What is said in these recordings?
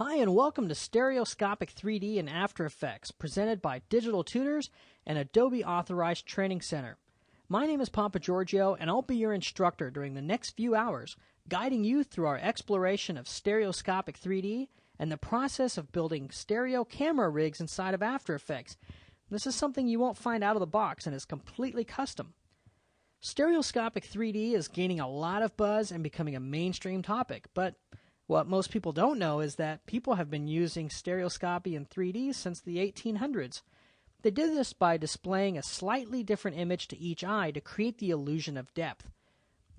Hi, and welcome to Stereoscopic 3D and After Effects, presented by Digital Tutors and Adobe Authorized Training Center. My name is Papa Giorgio, and I'll be your instructor during the next few hours, guiding you through our exploration of stereoscopic 3D and the process of building stereo camera rigs inside of After Effects. This is something you won't find out of the box and is completely custom. Stereoscopic 3D is gaining a lot of buzz and becoming a mainstream topic, but what most people don't know is that people have been using stereoscopy in 3D since the 1800s. They did this by displaying a slightly different image to each eye to create the illusion of depth.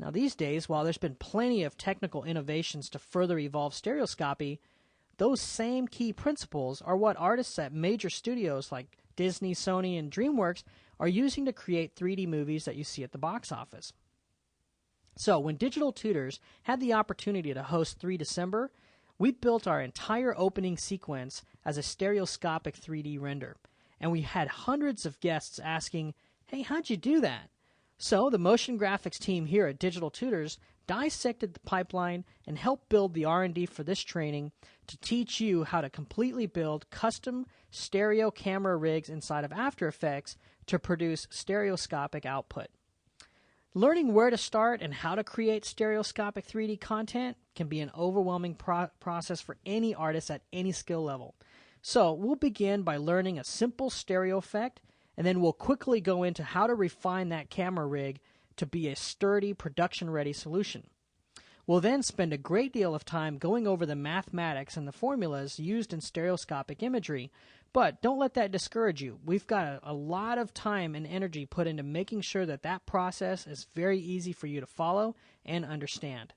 Now these days, while there's been plenty of technical innovations to further evolve stereoscopy, those same key principles are what artists at major studios like Disney, Sony, and DreamWorks are using to create 3D movies that you see at the box office. So, when Digital Tutors had the opportunity to host 3 December, we built our entire opening sequence as a stereoscopic 3D render. And we had hundreds of guests asking, hey, how'd you do that? So, the motion graphics team here at Digital Tutors dissected the pipeline and helped build the R&D for this training to teach you how to completely build custom stereo camera rigs inside of After Effects to produce stereoscopic output. Learning where to start and how to create stereoscopic 3D content can be an overwhelming process for any artist at any skill level. So we'll begin by learning a simple stereo effect, and then we'll quickly go into how to refine that camera rig to be a sturdy, production-ready solution. We'll then spend a great deal of time going over the mathematics and the formulas used in stereoscopic imagery, but don't let that discourage you. We've got a lot of time and energy put into making sure that that process is very easy for you to follow and understand.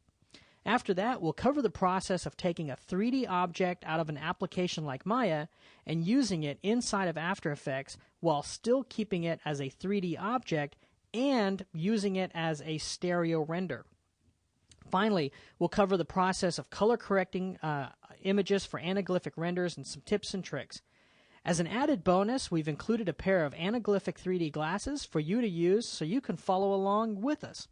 After that, we'll cover the process of taking a 3D object out of an application like Maya and using it inside of After Effects while still keeping it as a 3D object and using it as a stereo render. Finally, we'll cover the process of color correcting images for anaglyphic renders and some tips and tricks. As an added bonus, we've included a pair of anaglyphic 3D glasses for you to use so you can follow along with us.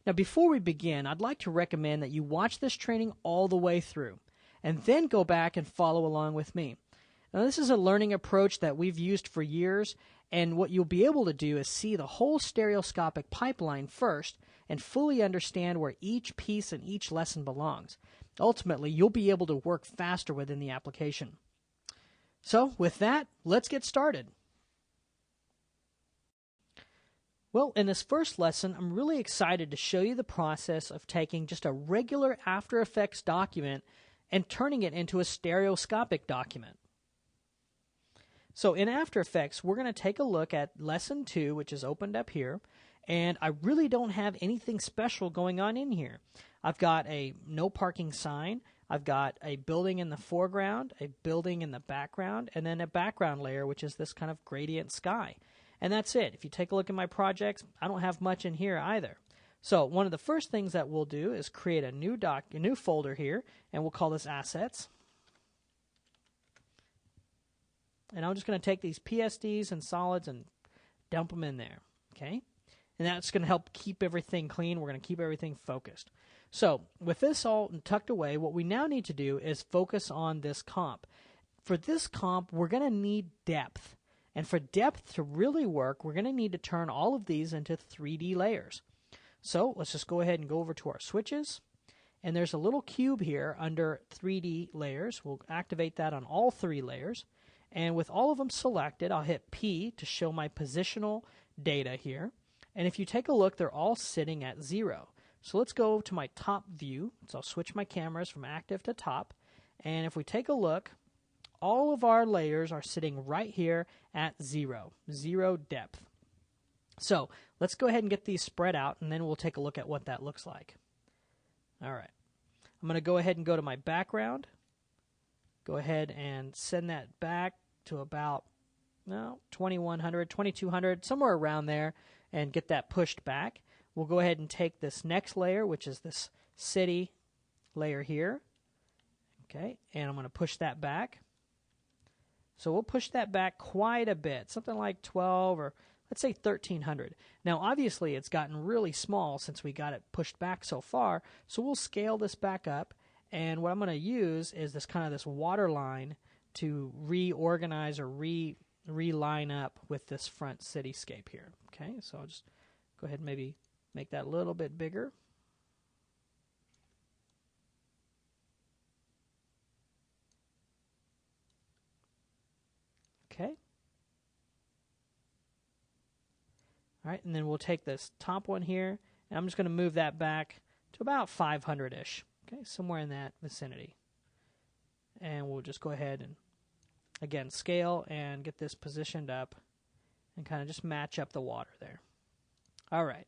Now, before we begin, I'd like to recommend that you watch this training all the way through and then go back and follow along with me. Now, this is a learning approach that we've used for years, and what you'll be able to do is see the whole stereoscopic pipeline first and fully understand where each piece and each lesson belongs. Ultimately, you'll be able to work faster within the application. So, with that, let's get started. Well, in this first lesson, I'm really excited to show you the process of taking just a regular After Effects document and turning it into a stereoscopic document. So in After Effects, we're going to take a look at Lesson 2, which is opened up here, and I really don't have anything special going on in here. I've got a no parking sign, I've got a building in the foreground, a building in the background, and then a background layer, which is this kind of gradient sky. And that's it. If you take a look at my projects, I don't have much in here either. So one of the first things that we'll do is create a new folder here, and we'll call this Assets. And I'm just going to take these PSDs and solids and dump them in there, okay? And that's going to help keep everything clean. We're going to keep everything focused. So with this all tucked away, what we now need to do is focus on this comp. For this comp, we're going to need depth. And for depth to really work, we're going to need to turn all of these into 3D layers. So let's just go ahead and go over to our switches. And there's a little cube here under 3D layers. We'll activate that on all 3 layers. And with all of them selected, I'll hit P to show my positional data here. And if you take a look, they're all sitting at 0. So let's go to my top view. So I'll switch my cameras from active to top. And if we take a look, all of our layers are sitting right here at 0 depth. So let's go ahead and get these spread out, and then we'll take a look at what that looks like. All right. I'm going to go ahead and go to my background. Go ahead and send that back to about 2100, 2200, somewhere around there, and get that pushed back. We'll go ahead and take this next layer, which is this city layer here. Okay, and I'm going to push that back. So we'll push that back quite a bit, something like 12 or let's say 1300. Now obviously it's gotten really small since we got it pushed back so far, so we'll scale this back up And what I'm going to use is this water line to reorganize or reline up with this front cityscape here. Okay, so I'll just go ahead and maybe make that a little bit bigger. Okay. All right, and then we'll take this top one here, and I'm just going to move that back to about 500-ish, okay, somewhere in that vicinity. And we'll just go ahead and, again, scale and get this positioned up and kind of just match up the water there. All right,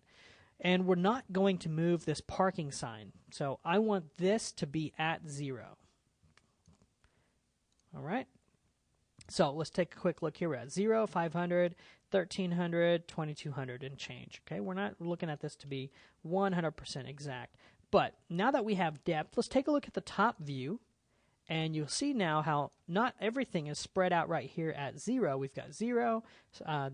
and we're not going to move this parking sign, so I want this to be at 0. All right. So let's take a quick look here. We're at 0, 500, 1,300, 2,200 and change. Okay, we're not looking at this to be 100% exact. But now that we have depth, let's take a look at the top view. And you'll see now how not everything is spread out right here at 0. We've got 0,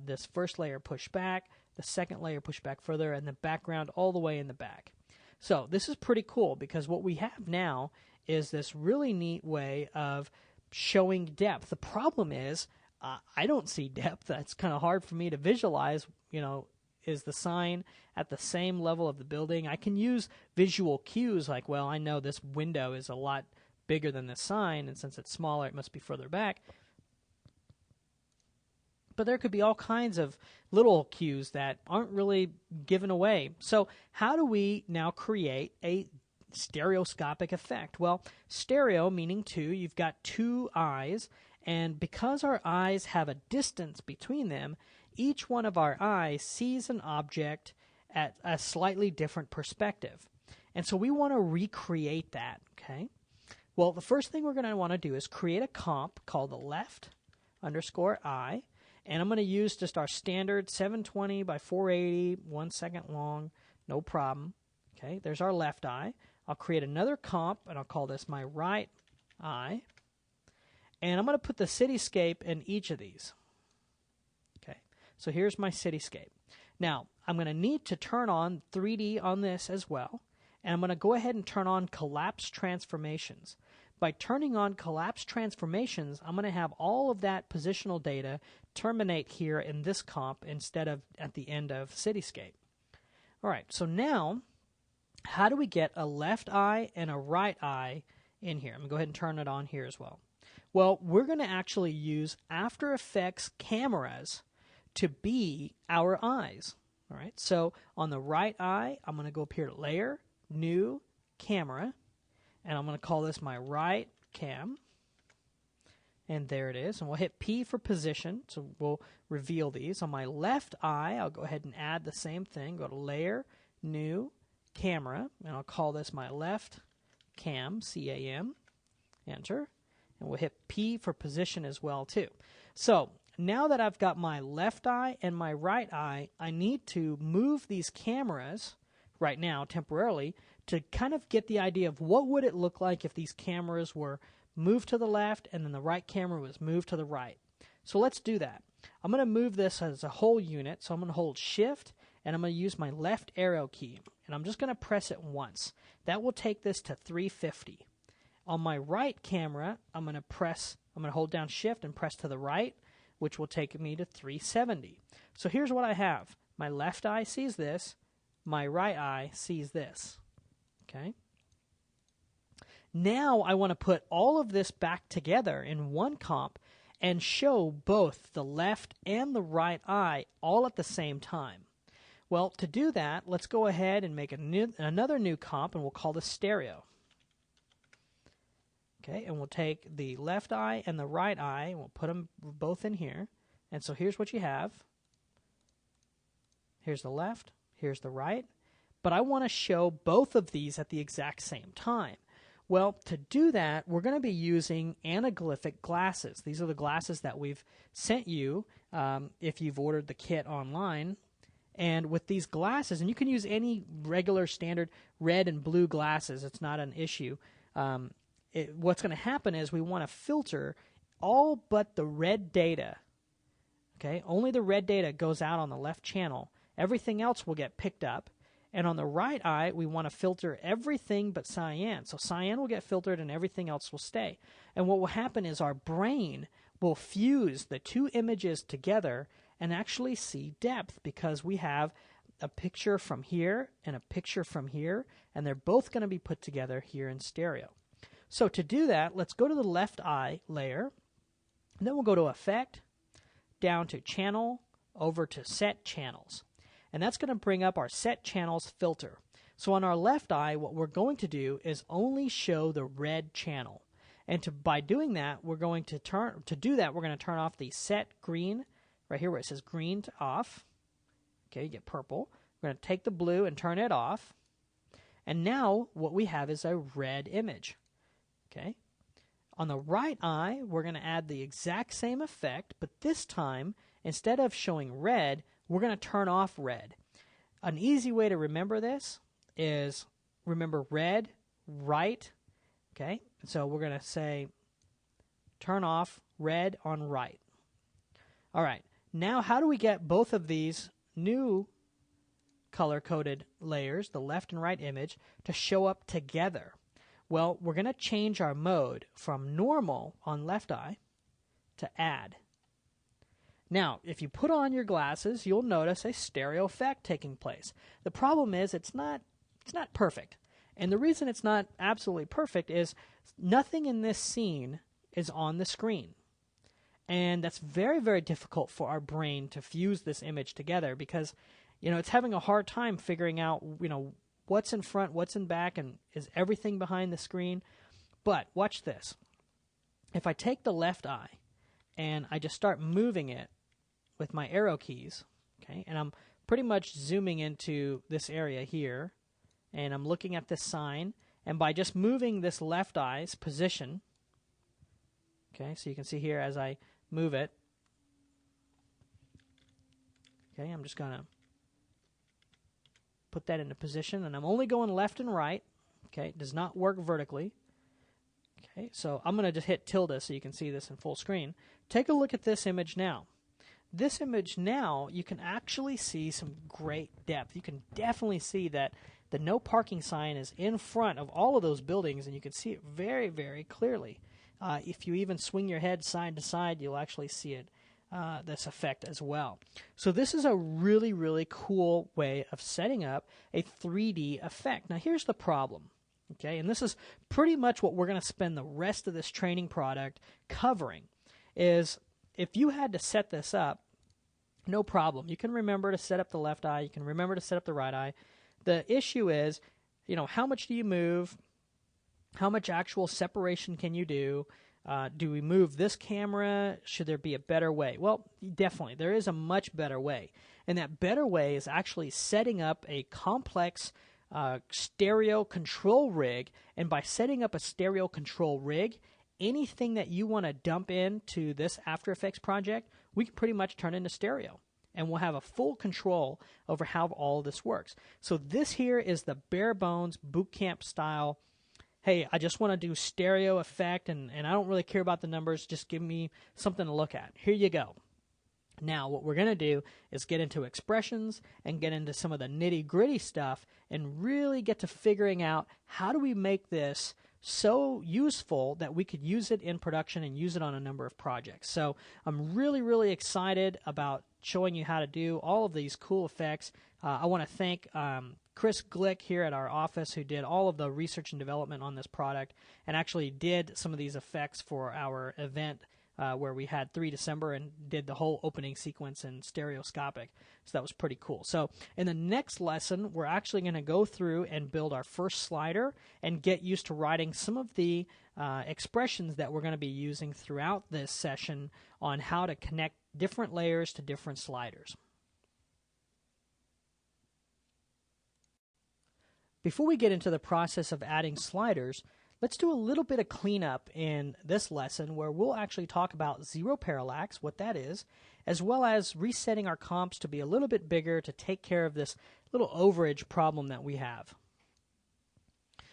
this first layer pushed back, the second layer pushed back further, and the background all the way in the back. So this is pretty cool because what we have now is this really neat way of showing depth. The problem is I don't see depth. That's kind of hard for me to visualize. Is the sign at the same level of the building? I can use visual cues like, well, I know this window is a lot bigger than the sign, and since it's smaller, it must be further back. But there could be all kinds of little cues that aren't really given away. So how do we now create a stereoscopic effect? Well, stereo meaning two, you've got two eyes, and because our eyes have a distance between them, each one of our eyes sees an object at a slightly different perspective. And so we want to recreate that, okay? Well, the first thing we're going to want to do is create a comp called the left underscore eye, and I'm going to use just our standard 720 by 480, 1 second long, no problem. Okay, there's our left eye. I'll create another comp, and I'll call this my right eye. And I'm going to put the cityscape in each of these. Okay, so here's my cityscape. Now, I'm going to need to turn on 3D on this as well. And I'm going to go ahead and turn on collapse transformations. By turning on collapse transformations, I'm going to have all of that positional data terminate here in this comp instead of at the end of cityscape. All right, so now, how do we get a left eye and a right eye in here? I'm going to go ahead and turn it on here as well. Well, we're going to actually use After Effects cameras to be our eyes. All right, so on the right eye, I'm going to go up here to Layer, New, Camera, and I'm going to call this my right cam. And there it is. And we'll hit P for position, so we'll reveal these. On my left eye, I'll go ahead and add the same thing. Go to Layer, New, Camera, and I'll call this my left cam, C-A-M. Enter. And we'll hit P for position as well, too. So now that I've got my left eye and my right eye, I need to move these cameras right now temporarily to kind of get the idea of what would it look like if these cameras were moved to the left and then the right camera was moved to the right. So let's do that. I'm going to move this as a whole unit, so I'm going to hold Shift and I'm going to use my left arrow key, and I'm just going to press it once. That will take this to 350. On my right camera, I'm going to hold down Shift and press to the right, which will take me to 370. So here's what I have. My left eye sees this, my right eye sees this. Okay. Now I want to put all of this back together in one comp and show both the left and the right eye all at the same time. Well, to do that, let's go ahead and make another new comp, and we'll call this stereo. Okay, and we'll take the left eye and the right eye, and we'll put them both in here. And so here's what you have. Here's the left, here's the right. But I want to show both of these at the exact same time. Well, to do that, we're going to be using anaglyphic glasses. These are the glasses that we've sent you if you've ordered the kit online. And with these glasses, and you can use any regular standard red and blue glasses, it's not an issue. What's going to happen is we want to filter all but the red data. Okay, only the red data goes out on the left channel. Everything else will get picked up. And on the right eye, we want to filter everything but cyan. So cyan will get filtered and everything else will stay. And what will happen is our brain will fuse the two images together and actually see depth, because we have a picture from here and a picture from here, and they're both going to be put together here in stereo. So to do that, let's go to the left eye layer, and then we'll go to Effect, down to Channel, over to Set Channels. And that's going to bring up our Set Channels filter. So on our left eye, what we're going to do is only show the red channel. And by doing that, we're going to turn off the Set Green, right here where it says green to off. Okay, you get purple. We're going to take the blue and turn it off. And now what we have is a red image. Okay. On the right eye, we're going to add the exact same effect, but this time, instead of showing red, we're going to turn off red. An easy way to remember this is remember red, right. Okay. So we're going to say turn off red on right. All right. Now, how do we get both of these new color-coded layers, the left and right image, to show up together? Well, we're going to change our mode from normal on left eye to add. Now, if you put on your glasses, you'll notice a stereo effect taking place. The problem is it's not perfect. And the reason it's not absolutely perfect is nothing in this scene is on the screen. And that's very, very difficult for our brain to fuse this image together, because, it's having a hard time figuring out, what's in front, what's in back, and is everything behind the screen. But watch this. If I take the left eye and I just start moving it with my arrow keys, okay, and I'm pretty much zooming into this area here, and I'm looking at this sign, and by just moving this left eye's position, okay, so you can see here as I move it, okay, I'm just going to put that into position, and I'm only going left and right. Okay, it does not work vertically. Okay, so I'm going to just hit tilde so you can see this in full screen. Take a look at this image now. This image now, you can actually see some great depth. You can definitely see that the no parking sign is in front of all of those buildings, and you can see it very, very clearly. If you even swing your head side to side, you'll actually see it. This effect as well. So this is a really, really cool way of setting up a 3D effect. Now here's the problem, okay, and this is pretty much what we're going to spend the rest of this training product covering, is if you had to set this up, no problem. You can remember to set up the left eye, you can remember to set up the right eye. The issue is, how much do you move? How much actual separation can you do? Do we move this camera? Should there be a better way? Well, definitely. There is a much better way. And that better way is actually setting up a complex stereo control rig. And by setting up a stereo control rig, anything that you want to dump into this After Effects project, we can pretty much turn into stereo. And we'll have a full control over how all of this works. So this here is the bare bones boot camp style. Hey, I just want to do stereo effect, and I don't really care about the numbers. Just give me something to look at. Here you go. Now, what we're going to do is get into expressions and get into some of the nitty-gritty stuff and really get to figuring out how do we make this so useful that we could use it in production and use it on a number of projects. So I'm really, really excited about showing you how to do all of these cool effects. I want to thank Chris Glick here at our office, who did all of the research and development on this product and actually did some of these effects for our event where we had 3 December and did the whole opening sequence in Stereoscopic. So that was pretty cool. So in the next lesson, we're actually going to go through and build our first slider and get used to writing some of the expressions that we're going to be using throughout this session on how to connect different layers to different sliders. Before we get into the process of adding sliders, let's do a little bit of cleanup in this lesson where we'll actually talk about zero parallax, what that is, as well as resetting our comps to be a little bit bigger to take care of this little overage problem that we have.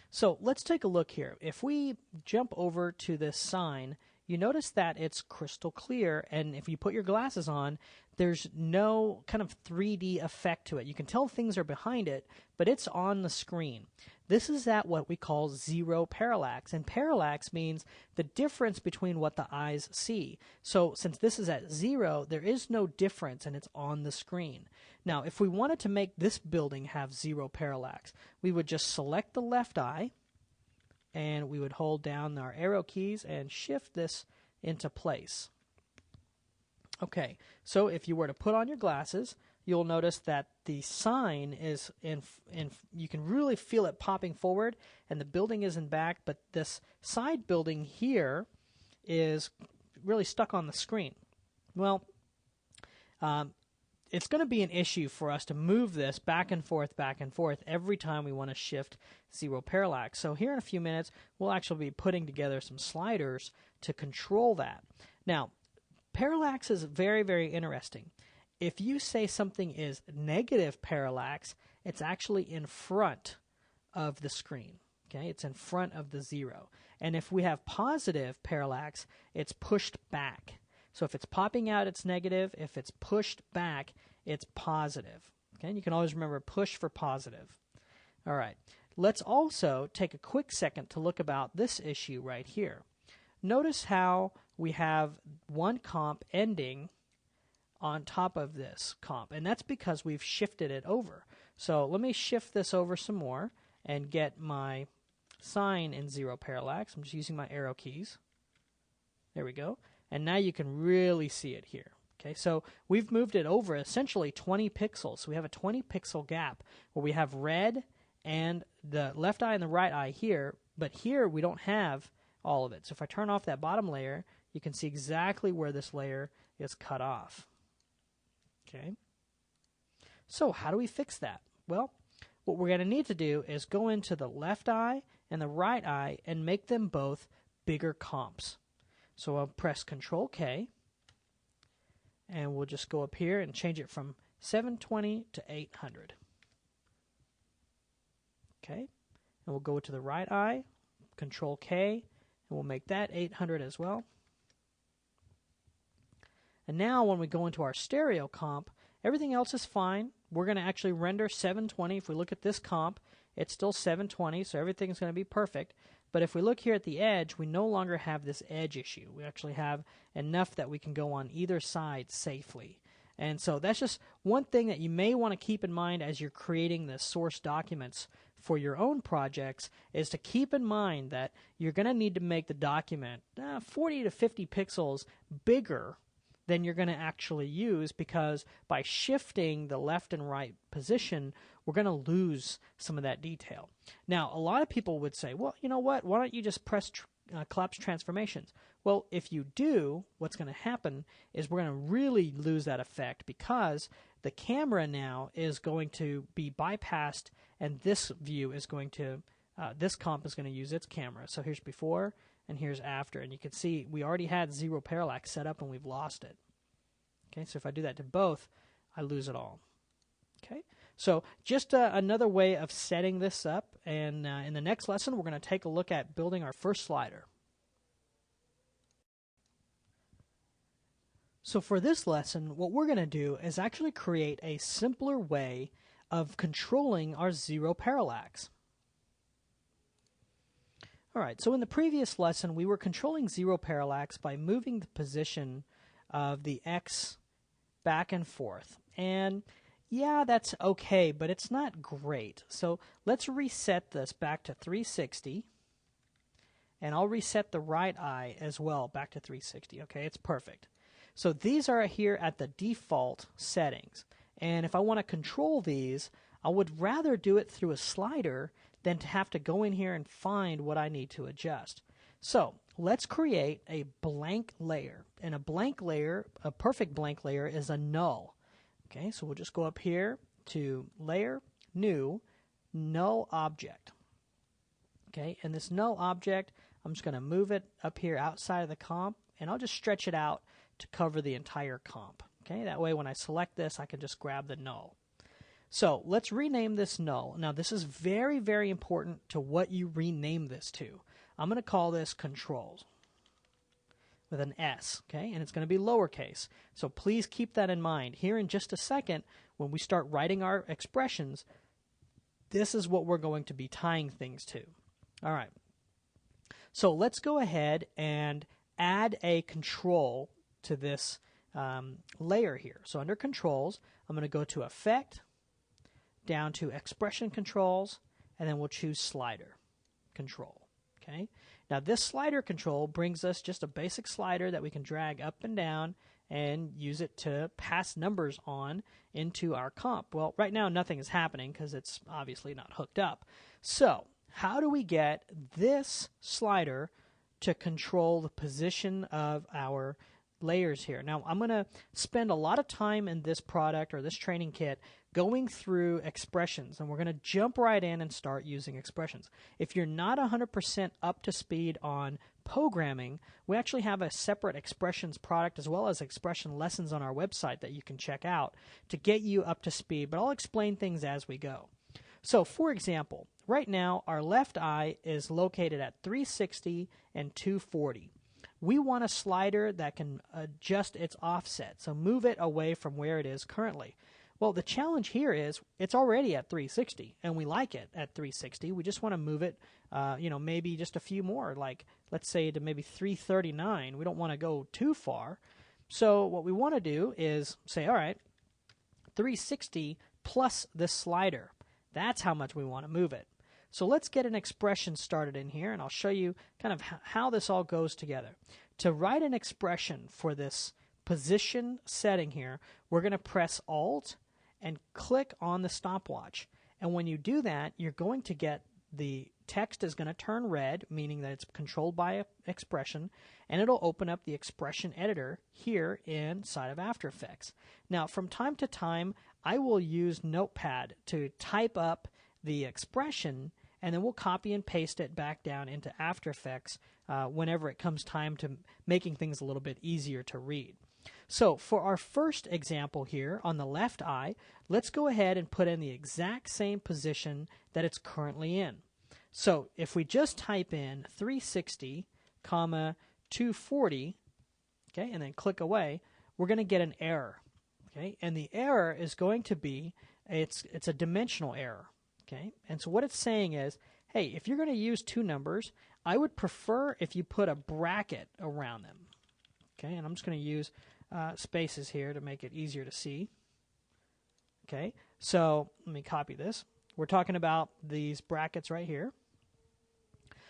So let's take a look here. If we jump over to this sign, you notice that it's crystal clear, and if you put your glasses on, there's no kind of 3D effect to it. You can tell things are behind it, but it's on the screen. This is at what we call zero parallax, and parallax means the difference between what the eyes see. So since this is at 0, there is no difference, and it's on the screen. Now, if we wanted to make this building have 0 parallax, we would just select the left eye, and we would hold down our arrow keys and shift this into place. Okay, so if you were to put on your glasses, you'll notice that the sign is you can really feel it popping forward, and the building is in back, but this side building here is really stuck on the screen. Well, it's going to be an issue for us to move this back and forth every time we want to shift zero parallax. So here in a few minutes, we'll actually be putting together some sliders to control that. Now, parallax is very, very interesting. If you say something is negative parallax, it's actually in front of the screen. Okay, it's in front of the 0. And if we have positive parallax, it's pushed back. So if it's popping out, it's negative. If it's pushed back, it's positive. Okay, and you can always remember push for positive. All right, let's also take a quick second to look about this issue right here. Notice how we have one comp ending on top of this comp, and that's because we've shifted it over. So let me shift this over some more and get my sign in zero parallax. I'm just using my arrow keys. There we go. And now you can really see it here. Okay, so we've moved it over essentially 20 pixels. So we have a 20 pixel gap where we have red and the left eye and the right eye here, but here we don't have all of it. So if I turn off that bottom layer, you can see exactly where this layer is cut off. Okay, so how do we fix that? Well, what we're going to need to do is go into the left eye and the right eye and make them both bigger comps. So I'll press Control K, and we'll just go up here and change it from 720 to 800. Okay, and we'll go to the right eye, Control K, and we'll make that 800 as well. And now when we go into our stereo comp, everything else is fine. We're going to actually render 720. If we look at this comp, it's still 720, so everything's going to be perfect. But if we look here at the edge, we no longer have this edge issue. We actually have enough that we can go on either side safely. And so that's just one thing that you may want to keep in mind as you're creating the source documents for your own projects, is to keep in mind that you're going to need to make the document 40 to 50 pixels bigger than you're going to actually use, because by shifting the left and right position, we're going to lose some of that detail. Now, a lot of people would say, well, you know what, why don't you just press collapse transformations? Well, if you do, what's going to happen is we're going to really lose that effect, because the camera now is going to be bypassed, and this view is going to, this comp is going to use its camera. So here's before and here's after, and you can see we already had zero parallax set up and we've lost it. Okay, so if I do that to both, I lose it all. Okay, so just another way of setting this up, and in the next lesson we're going to take a look at building our first slider. So for this lesson, what we're going to do is actually create a simpler way of controlling our zero parallax. All right, so in the previous lesson, we were controlling zero parallax by moving the position of the X back and forth. And yeah, that's okay, but it's not great. So let's reset this back to 360. And I'll reset the right eye as well back to 360. Okay, it's perfect. So these are here at the default settings. And if I want to control these, I would rather do it through a slider than to have to go in here and find what I need to adjust. So let's create a blank layer. And a blank layer, a perfect blank layer, is a null. Okay, so we'll just go up here to Layer, New, Null Object. Okay, and this null object, I'm just going to move it up here outside of the comp, and I'll just stretch it out to cover the entire comp. Okay, that way when I select this, I can just grab the null. So let's rename this null. Now this is very, very important to what you rename this to. I'm going to call this controls. with an S, okay? And it's going to be lowercase. So please keep that in mind. Here in just a second, when we start writing our expressions, this is what we're going to be tying things to. All right. So let's go ahead and add a control to this layer here. So under Controls, I'm going to go to Effect, down to Expression Controls, and then we'll choose Slider Control. Okay. Now this slider control brings us just a basic slider that we can drag up and down and use it to pass numbers on into our comp. Well, right now nothing is happening because it's obviously not hooked up. So how do we get this slider to control the position of our layers here? Now I'm going to spend a lot of time in this product or this training kit going through expressions, and we're going to jump right in and start using expressions. If you're not 100% up to speed on programming, we actually have a separate expressions product as well as expression lessons on our website that you can check out to get you up to speed, but I'll explain things as we go. So for example, right now our left eye is located at 360 and 240. We want a slider that can adjust its offset, so move it away from where it is currently. Well, the challenge here is it's already at 360, and we like it at 360. We just want to move it, maybe just a few more, like let's say to maybe 339. We don't want to go too far. So what we want to do is say, all right, 360 plus this slider. That's how much we want to move it. So let's get an expression started in here, and I'll show you kind of how this all goes together. To write an expression for this position setting here, we're going to press Alt and click on the stopwatch. And when you do that, you're going to get the text is going to turn red, meaning that it's controlled by an expression, and it'll open up the expression editor here inside of After Effects. Now, from time to time, I will use Notepad to type up the expression, and then we'll copy and paste it back down into After Effects whenever it comes time to making things a little bit easier to read. So for our first example here on the left eye, let's go ahead and put in the exact same position that it's currently in. So if we just type in 360, 240, okay, and then click away, we're going to get an error. Okay, and the error is going to be, it's a dimensional error. Okay, and so what it's saying is, hey, if you're going to use two numbers, I would prefer if you put a bracket around them. Okay, and I'm just going to use spaces here to make it easier to see. Okay, so let me copy this. We're talking about these brackets right here.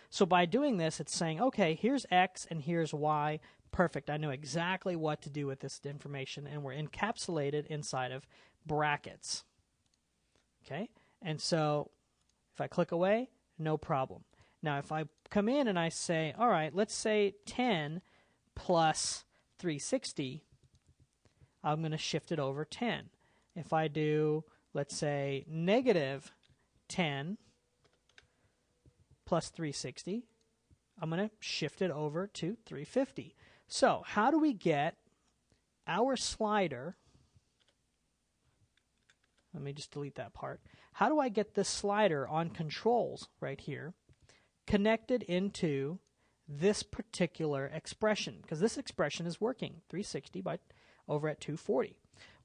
So by doing this, it's saying, okay, here's X and here's Y. Perfect. I know exactly what to do with this information, and we're encapsulated inside of brackets. Okay, and so if I click away, no problem. Now, if I come in and I say, all right, let's say 10 plus 360, I'm going to shift it over 10. If I do, let's say, negative 10 plus 360, I'm going to shift it over to 350. So how do we get our slider? Let me just delete that part. How do I get this slider on controls right here connected into this particular expression? Because this expression is working 360 by over at 240.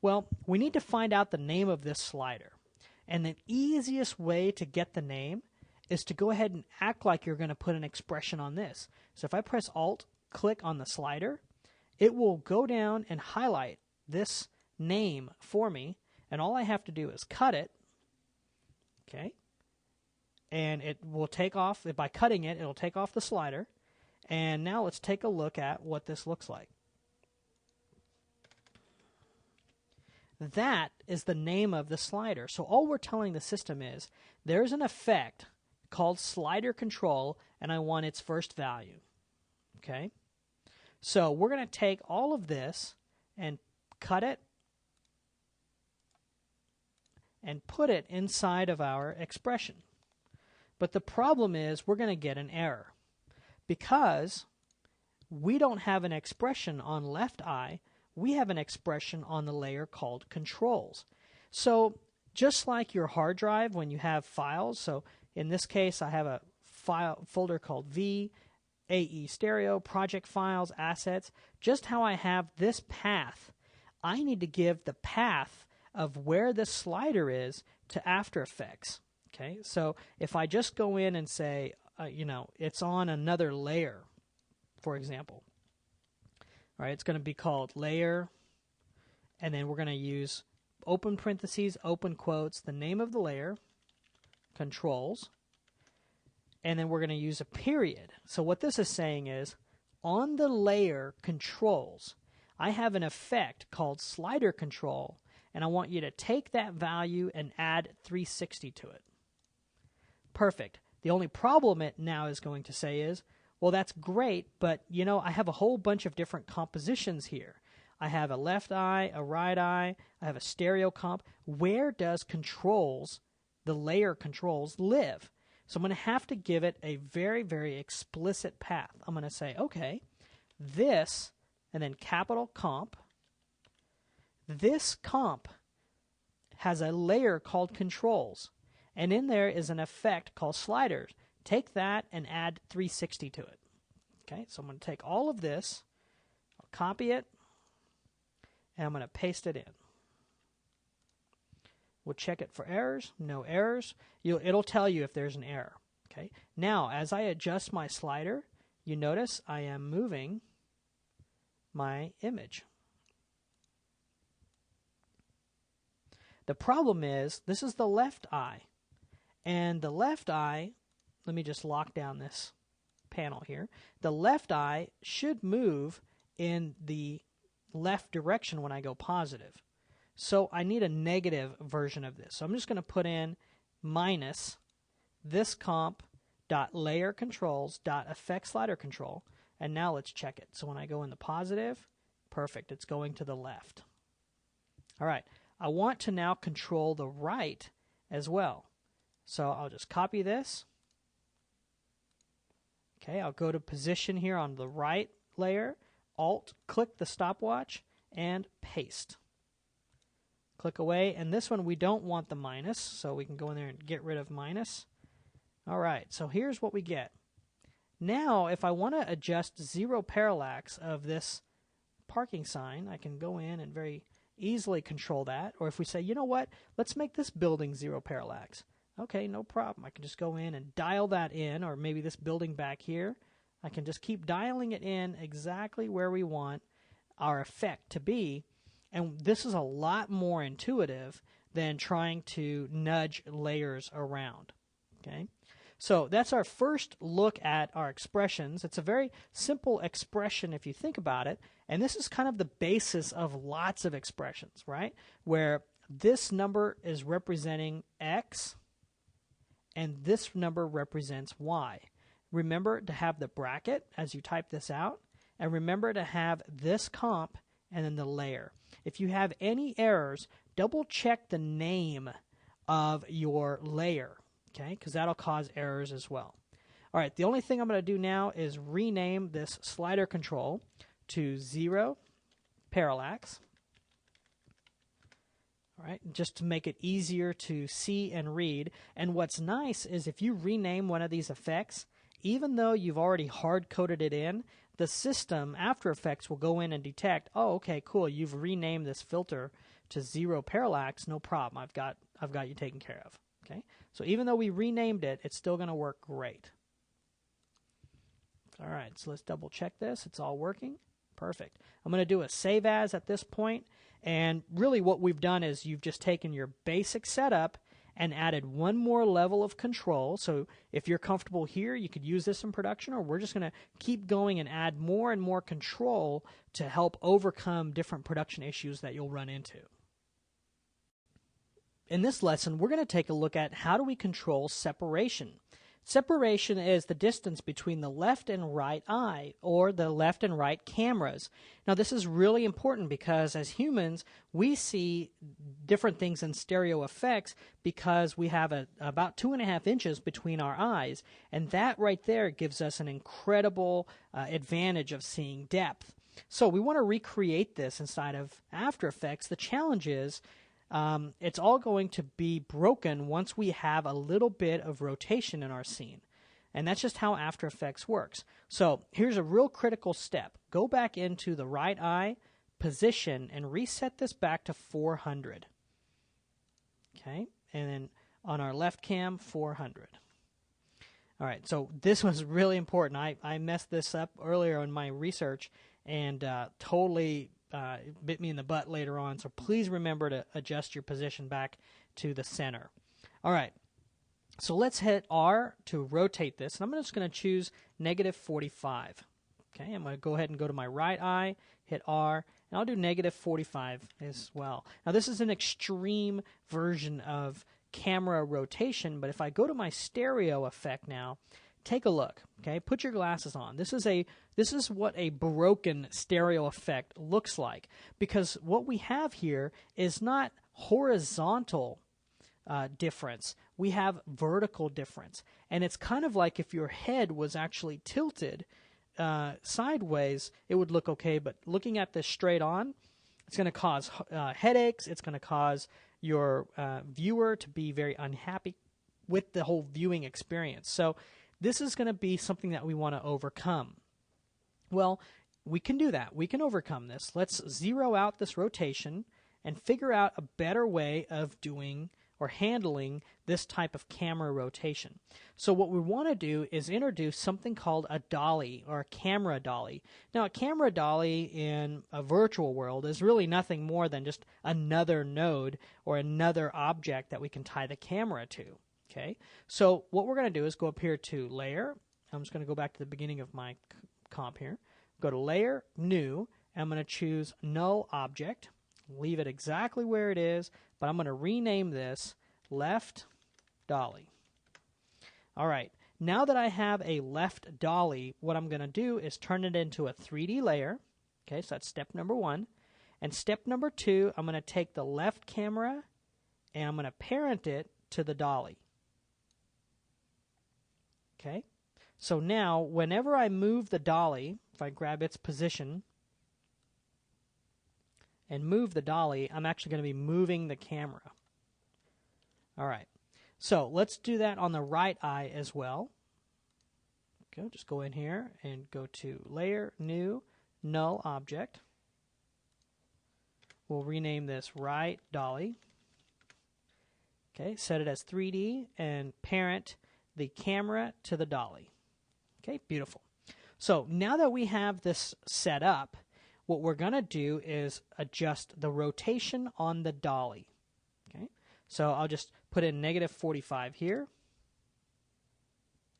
Well, we need to find out the name of this slider. And the easiest way to get the name is to go ahead and act like you're going to put an expression on this. So if I press Alt, click on the slider, it will go down and highlight this name for me, and all I have to do is cut it, okay, and it will take off, by cutting it, it'll take off the slider, and now let's take a look at what this looks like. That is the name of the slider. So all we're telling the system is there's an effect called slider control, and I want its first value. Okay? So we're going to take all of this and cut it and put it inside of our expression. But the problem is we're going to get an error because we don't have an expression on left eye. We have an expression on the layer called controls. So just like your hard drive when you have files, so in this case I have a file folder called V, AE Stereo, project files, assets, just how I have this path. I need to give the path of where this slider is to After Effects. Okay, so if I just go in and say, it's on another layer, for example. All right, it's going to be called layer, and then we're going to use open parentheses, open quotes, the name of the layer, controls, and then we're going to use a period. So what this is saying is, on the layer controls, I have an effect called slider control, and I want you to take that value and add 360 to it. Perfect. The only problem it now is going to say is, well, that's great, but, I have a whole bunch of different compositions here. I have a left eye, a right eye, I have a stereo comp. Where does controls, the layer controls, live? So I'm going to have to give it a very, very explicit path. I'm going to say, okay, this, and then capital comp. This comp has a layer called controls, and in there is an effect called sliders. Take that and add 360 to it. Okay, so I'm going to take all of this, I'll copy it, and I'm going to paste it in. We'll check it for errors. No errors. It'll tell you if there's an error. Okay. Now, as I adjust my slider, you notice I am moving my image. The problem is, this is the left eye. And the left eye, let me just lock down this panel here. The left eye should move in the left direction when I go positive. So I need a negative version of this. So I'm just going to put in minus this comp dot layer controls dot effect slider control, and now let's check it. So when I go in the positive, perfect, it's going to the left. All right, I want to now control the right as well. So I'll just copy this. Okay, I'll go to position here on the right layer, Alt, click the stopwatch, and paste. Click away, and this one we don't want the minus, so we can go in there and get rid of minus. All right, so here's what we get. Now, if I want to adjust zero parallax of this parking sign, I can go in and very easily control that. Or if we say, you know what, let's make this building zero parallax. Okay, no problem. I can just go in and dial that in, or maybe this building back here. I can just keep dialing it in exactly where we want our effect to be. And this is a lot more intuitive than trying to nudge layers around. Okay, so that's our first look at our expressions. It's a very simple expression if you think about it. And this is kind of the basis of lots of expressions, right? Where this number is representing X, and this number represents Y. Remember to have the bracket as you type this out, and remember to have this comp and then the layer. If you have any errors, double check the name of your layer, okay? Because that'll cause errors as well. All right, the only thing I'm going to do now is rename this slider control to zero parallax. All right, just to make it easier to see and read. And what's nice is if you rename one of these effects, even though you've already hard-coded it in, the system, After Effects, will go in and detect, oh, okay, cool, you've renamed this filter to zero parallax, no problem, I've got you taken care of. Okay, so even though we renamed it, it's still going to work great. All right, so let's double check this. It's all working. Perfect. I'm going to do a save as at this point, and really what we've done is you've just taken your basic setup and added one more level of control. So if you're comfortable here, you could use this in production, or we're just going to keep going and add more and more control to help overcome different production issues that you'll run into. In this lesson, we're going to take a look at how do we control separation. Separation is the distance between the left and right eye, or the left and right cameras. Now, this is really important because as humans, we see different things in stereo effects because we have about 2.5 inches between our eyes, and that right there gives us an incredible advantage of seeing depth. So we want to recreate this inside of After Effects. The challenge is it's all going to be broken once we have a little bit of rotation in our scene. And that's just how After Effects works. So here's a real critical step. Go back into the right eye, position, and reset this back to 400. Okay, and then on our left cam, 400. All right, so this was really important. I messed this up earlier in my research and totally bit me in the butt later on. So please remember to adjust your position back to the center. All right, so let's hit R to rotate this. And I'm just going to choose -45. Okay, I'm going to go ahead and go to my right eye, hit R, and I'll do -45 as well. Now this is an extreme version of camera rotation, but if I go to my stereo effect now, take a look. Okay, put your glasses on. This is what a broken stereo effect looks like, because what we have here is not horizontal difference. We have vertical difference, and it's kind of like if your head was actually tilted sideways, it would look okay, but looking at this straight on, it's going to cause headaches. It's going to cause your viewer to be very unhappy with the whole viewing experience. So this is going to be something that we want to overcome. Well, we can do that. We can overcome this. Let's zero out this rotation and figure out a better way of doing or handling this type of camera rotation. So what we want to do is introduce something called a dolly or a camera dolly. Now, a camera dolly in a virtual world is really nothing more than just another node or another object that we can tie the camera to. Okay, so what we're going to do is go up here to Layer. I'm just going to go back to the beginning of my comp here. Go to Layer, New, and I'm going to choose Null Object. Leave it exactly where it is, but I'm going to rename this Left Dolly. All right, now that I have a left dolly, what I'm going to do is turn it into a 3D layer. Okay, so that's step number 1. And step number 2, I'm going to take the left camera and I'm going to parent it to the dolly. Okay, so now whenever I move the dolly, if I grab its position and move the dolly, I'm actually going to be moving the camera. All right, so let's do that on the right eye as well. Okay, just go in here and go to Layer, New, Null Object. We'll rename this Right Dolly. Okay, set it as 3D and parent the camera to the dolly. Okay, beautiful. So now that we have this set up, what we're going to do is adjust the rotation on the dolly. Okay, so I'll just put in -45 here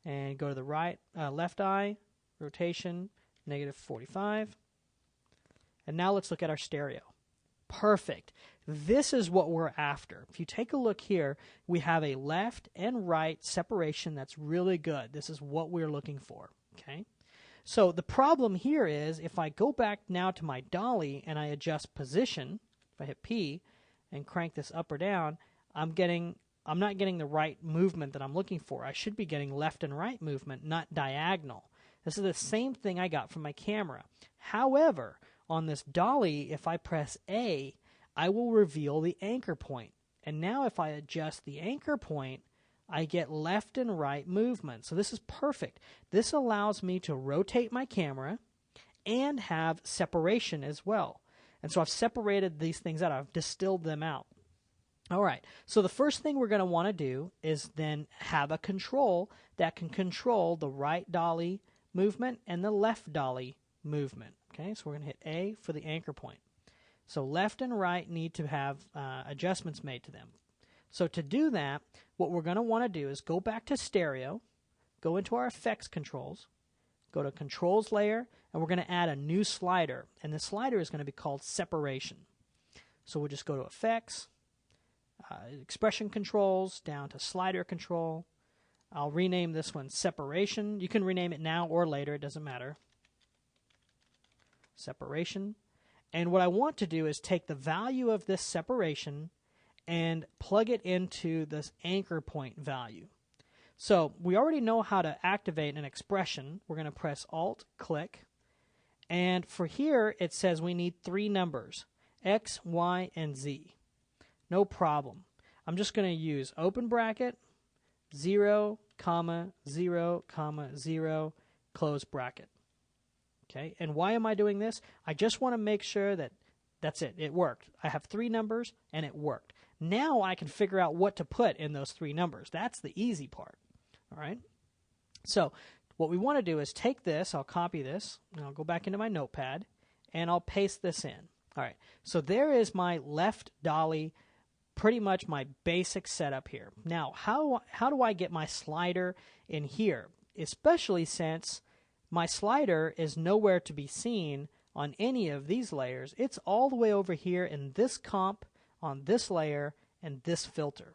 and go to the left eye, rotation, -45. And now let's look at our stereo. Perfect. This is what we're after. If you take a look here, we have a left and right separation that's really good. This is what we're looking for. Okay. So the problem here is if I go back now to my dolly and I adjust position, if I hit P and crank this up or down, I'm not getting the right movement that I'm looking for. I should be getting left and right movement, not diagonal. This is the same thing I got from my camera. However, on this dolly, if I press A, I will reveal the anchor point. And now if I adjust the anchor point, I get left and right movement. So this is perfect. This allows me to rotate my camera and have separation as well. And so I've separated these things out. I've distilled them out. All right, so the first thing we're going to want to do is then have a control that can control the right dolly movement and the left dolly movement. Okay, so we're going to hit A for the anchor point. So left and right need to have adjustments made to them. So to do that, what we're going to want to do is go back to stereo, go into our effects controls, go to controls layer, and we're going to add a new slider. And the slider is going to be called separation. So we'll just go to effects, expression controls, down to slider control. I'll rename this one separation. You can rename it now or later, it doesn't matter. Separation. And what I want to do is take the value of this separation and plug it into this anchor point value. So we already know how to activate an expression. We're going to press Alt, click. And for here, it says we need 3 numbers, X, Y, and Z. No problem. I'm just going to use open bracket, 0, comma, 0, comma, 0, close bracket. Okay, and why am I doing this? I just want to make sure that that's it. It worked. I have 3 numbers, and it worked. Now I can figure out what to put in those 3 numbers. That's the easy part. All right? So what we want to do is take this, I'll copy this, and I'll go back into my notepad, and I'll paste this in. All right, so there is my left dolly, pretty much my basic setup here. Now, how do I get my slider in here? Especially since my slider is nowhere to be seen on any of these layers. It's all the way over here in this comp, on this layer, and this filter.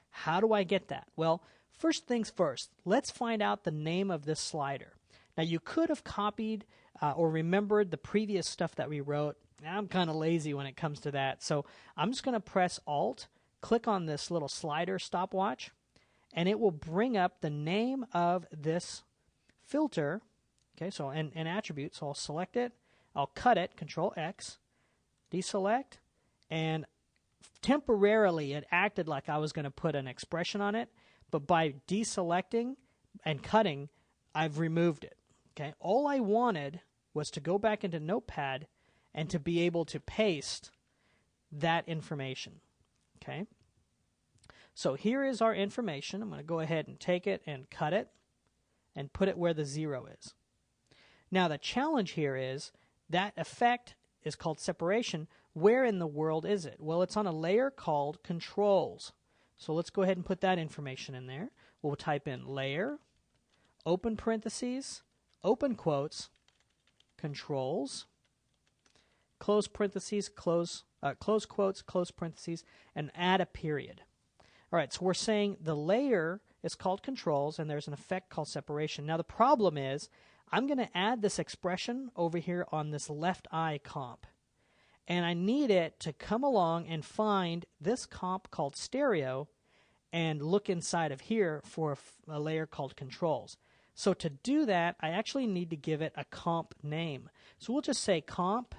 How do I get that? Well, first things first, let's find out the name of this slider. Now, you could have copied or remembered the previous stuff that we wrote. I'm kind of lazy when it comes to that. So I'm just going to press Alt, click on this little slider stopwatch, and it will bring up the name of this filter. Okay, so an attribute. So I'll select it, I'll cut it, Control X, deselect, and temporarily it acted like I was going to put an expression on it, but by deselecting and cutting, I've removed it. Okay, all I wanted was to go back into Notepad and to be able to paste that information. Okay, so here is our information. I'm going to go ahead and take it and cut it and put it where the 0 is. Now the challenge here is that effect is called separation. Where in the world is it? Well, it's on a layer called controls. So let's go ahead and put that information in there. We'll type in layer, open parentheses, open quotes, controls, close parentheses, close quotes, close parentheses, and add a period. All right, so we're saying the layer is called controls, and there's an effect called separation. Now the problem is I'm going to add this expression over here on this left eye comp. And I need it to come along and find this comp called stereo and look inside of here for a layer called controls. So to do that, I actually need to give it a comp name. So we'll just say comp,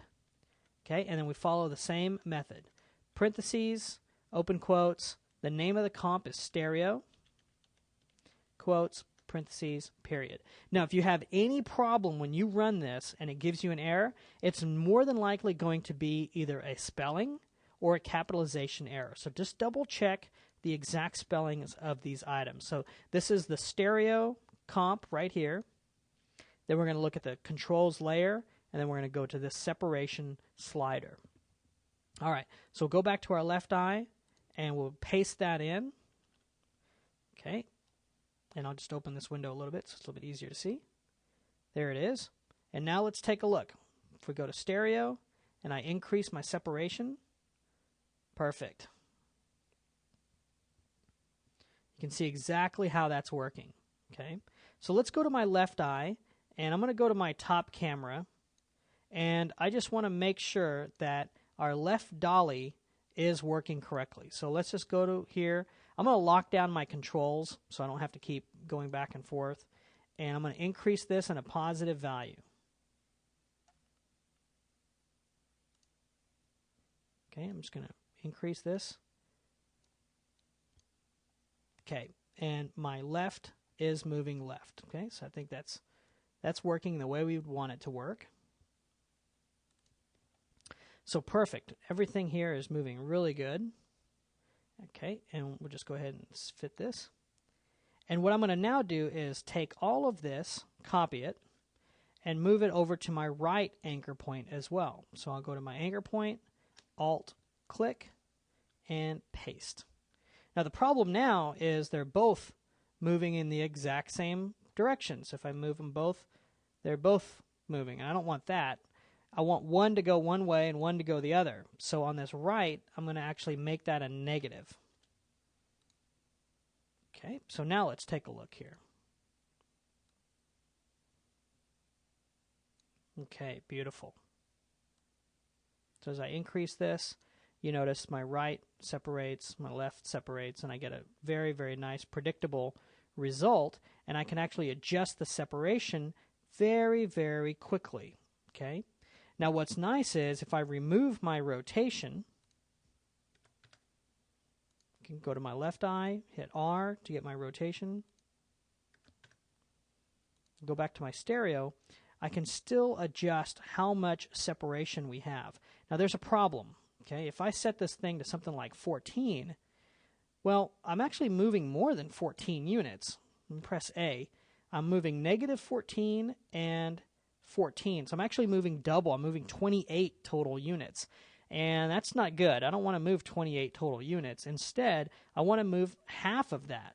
okay, and then we follow the same method. Parentheses, open quotes, the name of the comp is stereo, quotes, parentheses, period. Now, if you have any problem when you run this and it gives you an error, it's more than likely going to be either a spelling or a capitalization error. So just double check the exact spellings of these items. So this is the stereo comp right here. Then we're going to look at the controls layer, and then we're going to go to this separation slider. All right, so go back to our left eye, and we'll paste that in. Okay. And I'll just open this window a little bit so it's a little bit easier to see. There it is. And now let's take a look. If we go to stereo and I increase my separation, perfect. You can see exactly how that's working. Okay. So let's go to my left eye, and I'm going to go to my top camera, and I just want to make sure that our left dolly is working correctly. So let's just go to here. I'm going to lock down my controls so I don't have to keep going back and forth. And I'm going to increase this in a positive value. Okay, I'm just going to increase this. Okay, and my left is moving left. Okay, so I think that's working the way we would want it to work. So perfect. Everything here is moving really good. Okay, and we'll just go ahead and fit this. And what I'm going to now do is take all of this, copy it, and move it over to my right anchor point as well. So I'll go to my anchor point, Alt, click, and paste. Now the problem now is they're both moving in the exact same direction. So if I move them both, they're both moving. And I don't want that. I want one to go one way and one to go the other. So on this right, I'm going to actually make that a negative. Okay, so now let's take a look here. Okay, beautiful. So as I increase this, you notice my right separates, my left separates, and I get a very, very nice predictable result. And I can actually adjust the separation very, very quickly. Okay. Now what's nice is if I remove my rotation, I can go to my left eye, hit R to get my rotation, go back to my stereo, I can still adjust how much separation we have. Now there's a problem. Okay, if I set this thing to something like 14, well, I'm actually moving more than 14 units. Let me press A. I'm moving negative 14 and 14. So I'm actually moving double. I'm moving 28 total units. And that's not good. I don't want to move 28 total units. Instead, I want to move half of that.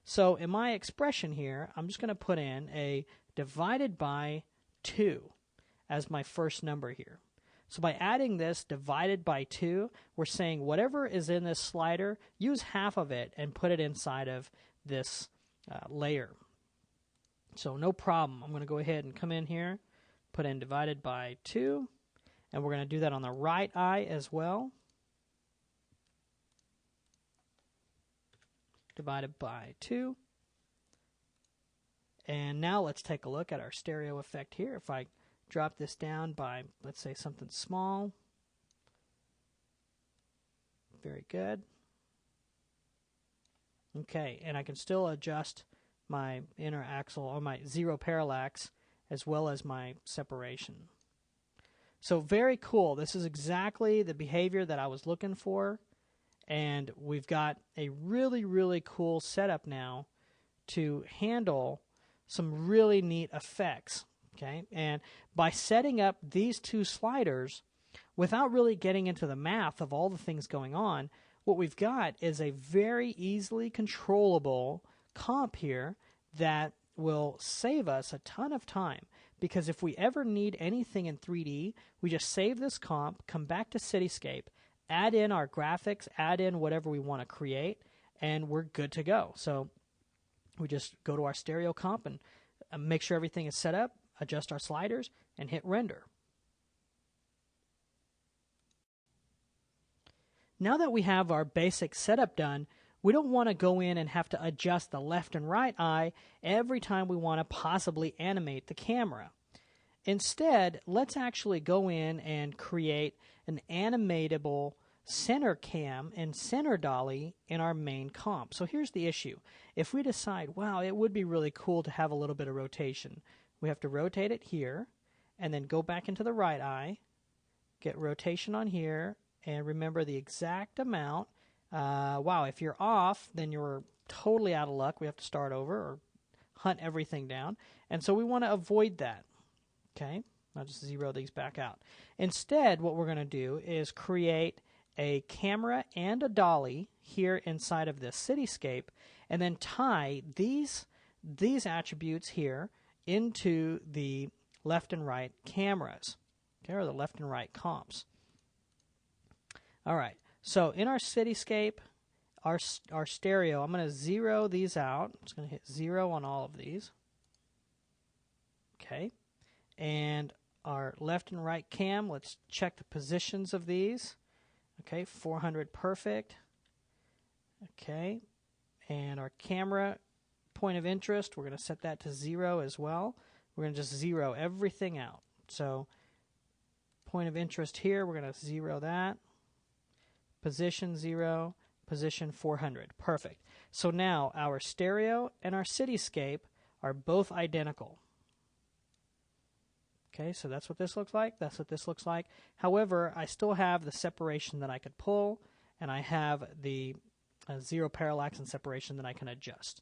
So in my expression here, I'm just going to put in a divided by 2 as my first number here. So by adding this divided by 2, we're saying whatever is in this slider, use half of it and put it inside of this layer. So no problem. I'm going to go ahead and come in here, put in divided by 2, and we're going to do that on the right eye as well. Divided by 2. And now let's take a look at our stereo effect here. If I drop this down by, let's say, something small. Very good. Okay, and I can still adjust my inner axle or my zero parallax as well as my separation. So very cool. This is exactly the behavior that I was looking for. And we've got a really, really cool setup now to handle some really neat effects. Okay, and by setting up these two sliders, without really getting into the math of all the things going on, what we've got is a very easily controllable comp here that will save us a ton of time. Because if we ever need anything in 3D, we just save this comp, come back to Cityscape, add in our graphics, add in whatever we want to create, and we're good to go. So we just go to our stereo comp and make sure everything is set up, adjust our sliders, and hit render. Now that we have our basic setup done, we don't want to go in and have to adjust the left and right eye every time we want to possibly animate the camera. Instead, let's actually go in and create an animatable center cam and center dolly in our main comp. So here's the issue. If we decide, wow, it would be really cool to have a little bit of rotation, we have to rotate it here and then go back into the right eye, get rotation on here, and remember the exact amount. Wow, if you're off, then you're totally out of luck. We have to start over or hunt everything down. And so we want to avoid that. Okay, I'll just zero these back out. Instead, what we're going to do is create a camera and a dolly here inside of this Cityscape, and then tie these attributes here into the left and right cameras, okay, or the left and right comps. All right, so in our Cityscape, our stereo, I'm going to zero these out. I'm just going to hit 0 on all of these. Okay, and our left and right cam, let's check the positions of these. Okay, 400 perfect. Okay, and our camera point of interest, we're going to set that to 0 as well. We're going to just zero everything out. So point of interest here, we're going to zero that. Position 0, position 400. Perfect. So now our stereo and our Cityscape are both identical. Okay, so that's what this looks like. That's what this looks like. However, I still have the separation that I could pull, and I have the zero parallax and separation that I can adjust.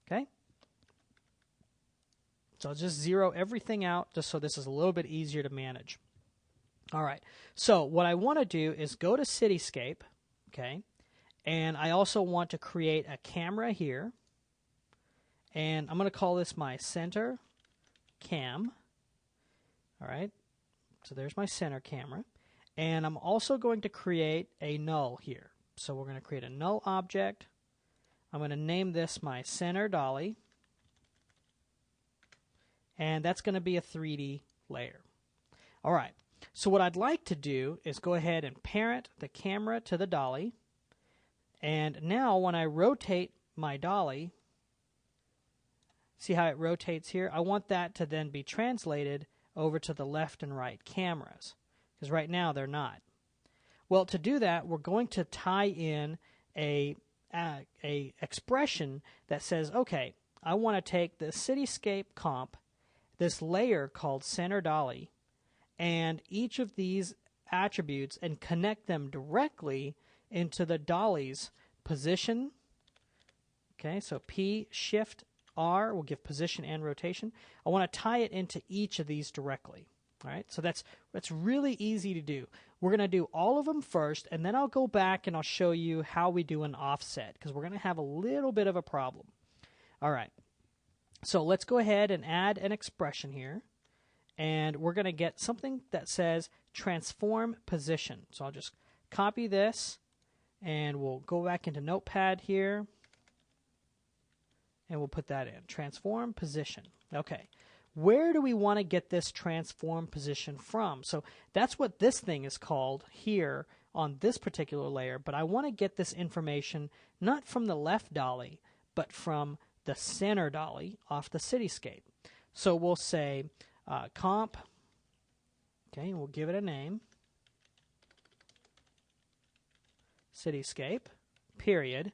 Okay? So I'll just zero everything out just so this is a little bit easier to manage. All right, so what I want to do is go to Cityscape, okay, and I also want to create a camera here, and I'm going to call this my center cam. All right, so there's my center camera, and I'm also going to create a null here. So we're going to create a null object. I'm going to name this my center dolly, and that's going to be a 3D layer. All right. So what I'd like to do is go ahead and parent the camera to the dolly. And now when I rotate my dolly, see how it rotates here? I want that to then be translated over to the left and right cameras, because right now they're not. Well, to do that, we're going to tie in a expression that says, okay, I want to take the Cityscape comp this layer called center dolly and each of these attributes and connect them directly into the dolly's position. Okay, so P, Shift, R will give position and rotation. I want to tie it into each of these directly. All right, so that's really easy to do. We're going to do all of them first, and then I'll go back and I'll show you how we do an offset, because we're going to have a little bit of a problem. All right, so let's go ahead and add an expression here, and we're going to get something that says transform position. So I'll just copy this, and we'll go back into Notepad here, and we'll put that in, transform position. Okay. Where do we want to get this transform position from? So that's what this thing is called here on this particular layer, but I want to get this information not from the left dolly, but from the center dolly off the cityscape. So we'll say comp, okay, and we'll give it a name, cityscape, period,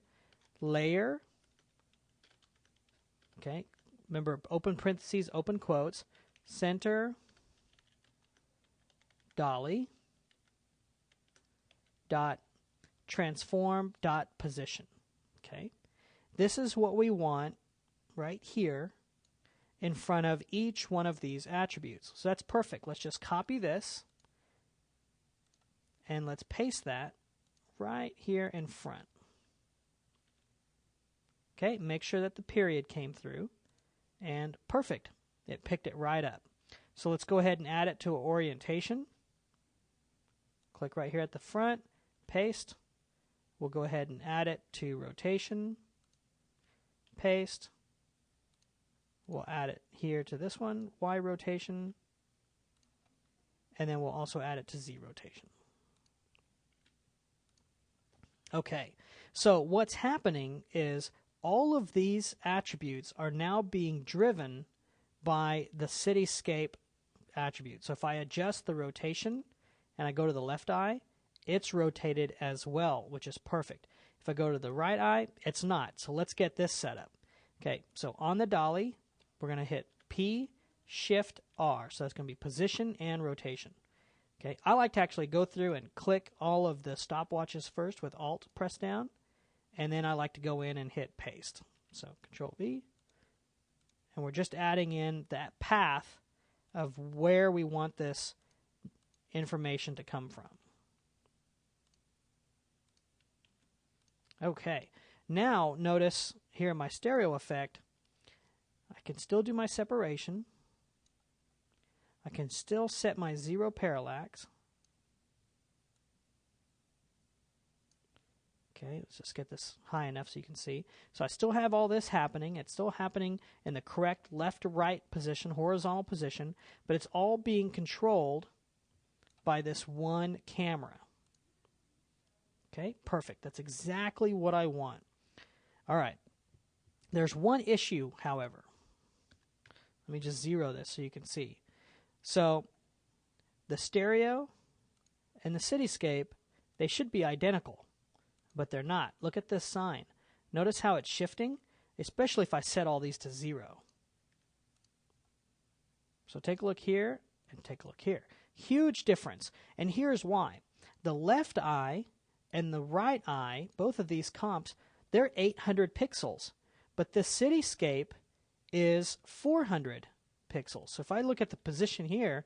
layer, okay, remember, open parentheses, open quotes, center dolly dot transform dot position. Okay, this is what we want right here in front of each one of these attributes. So that's perfect. Let's just copy this and let's paste that right here in front. Okay, make sure that the period came through. And perfect. It picked it right up. So let's go ahead and add it to orientation. Click right here at the front, paste. We'll go ahead and add it to rotation, paste. We'll add it here to this one, Y rotation, and then we'll also add it to Z rotation. Okay, so what's happening is all of these attributes are now being driven by the cityscape attribute. So if I adjust the rotation and I go to the left eye, it's rotated as well, which is perfect. If I go to the right eye, it's not. So let's get this set up. Okay, so on the dolly, we're going to hit P, Shift, R. So that's going to be position and rotation. Okay, I like to actually go through and click all of the stopwatches first with Alt press down. And then I like to go in and hit paste. So Control V. And we're just adding in that path of where we want this information to come from. Okay. Now notice here in my stereo effect, I can still do my separation. I can still set my zero parallax. Okay, let's just get this high enough so you can see. So I still have all this happening. It's still happening in the correct left to right position, horizontal position, but it's all being controlled by this one camera. Okay, perfect. That's exactly what I want. All right. There's one issue, however. Let me just zero this so you can see. So the stereo and the cityscape, they should be identical. But they're not. Look at this sign. Notice how it's shifting, especially if I set all these to 0. So take a look here and take a look here. Huge difference. And here's why. The left eye and the right eye, both of these comps, they're 800 pixels. But the cityscape is 400 pixels. So if I look at the position here,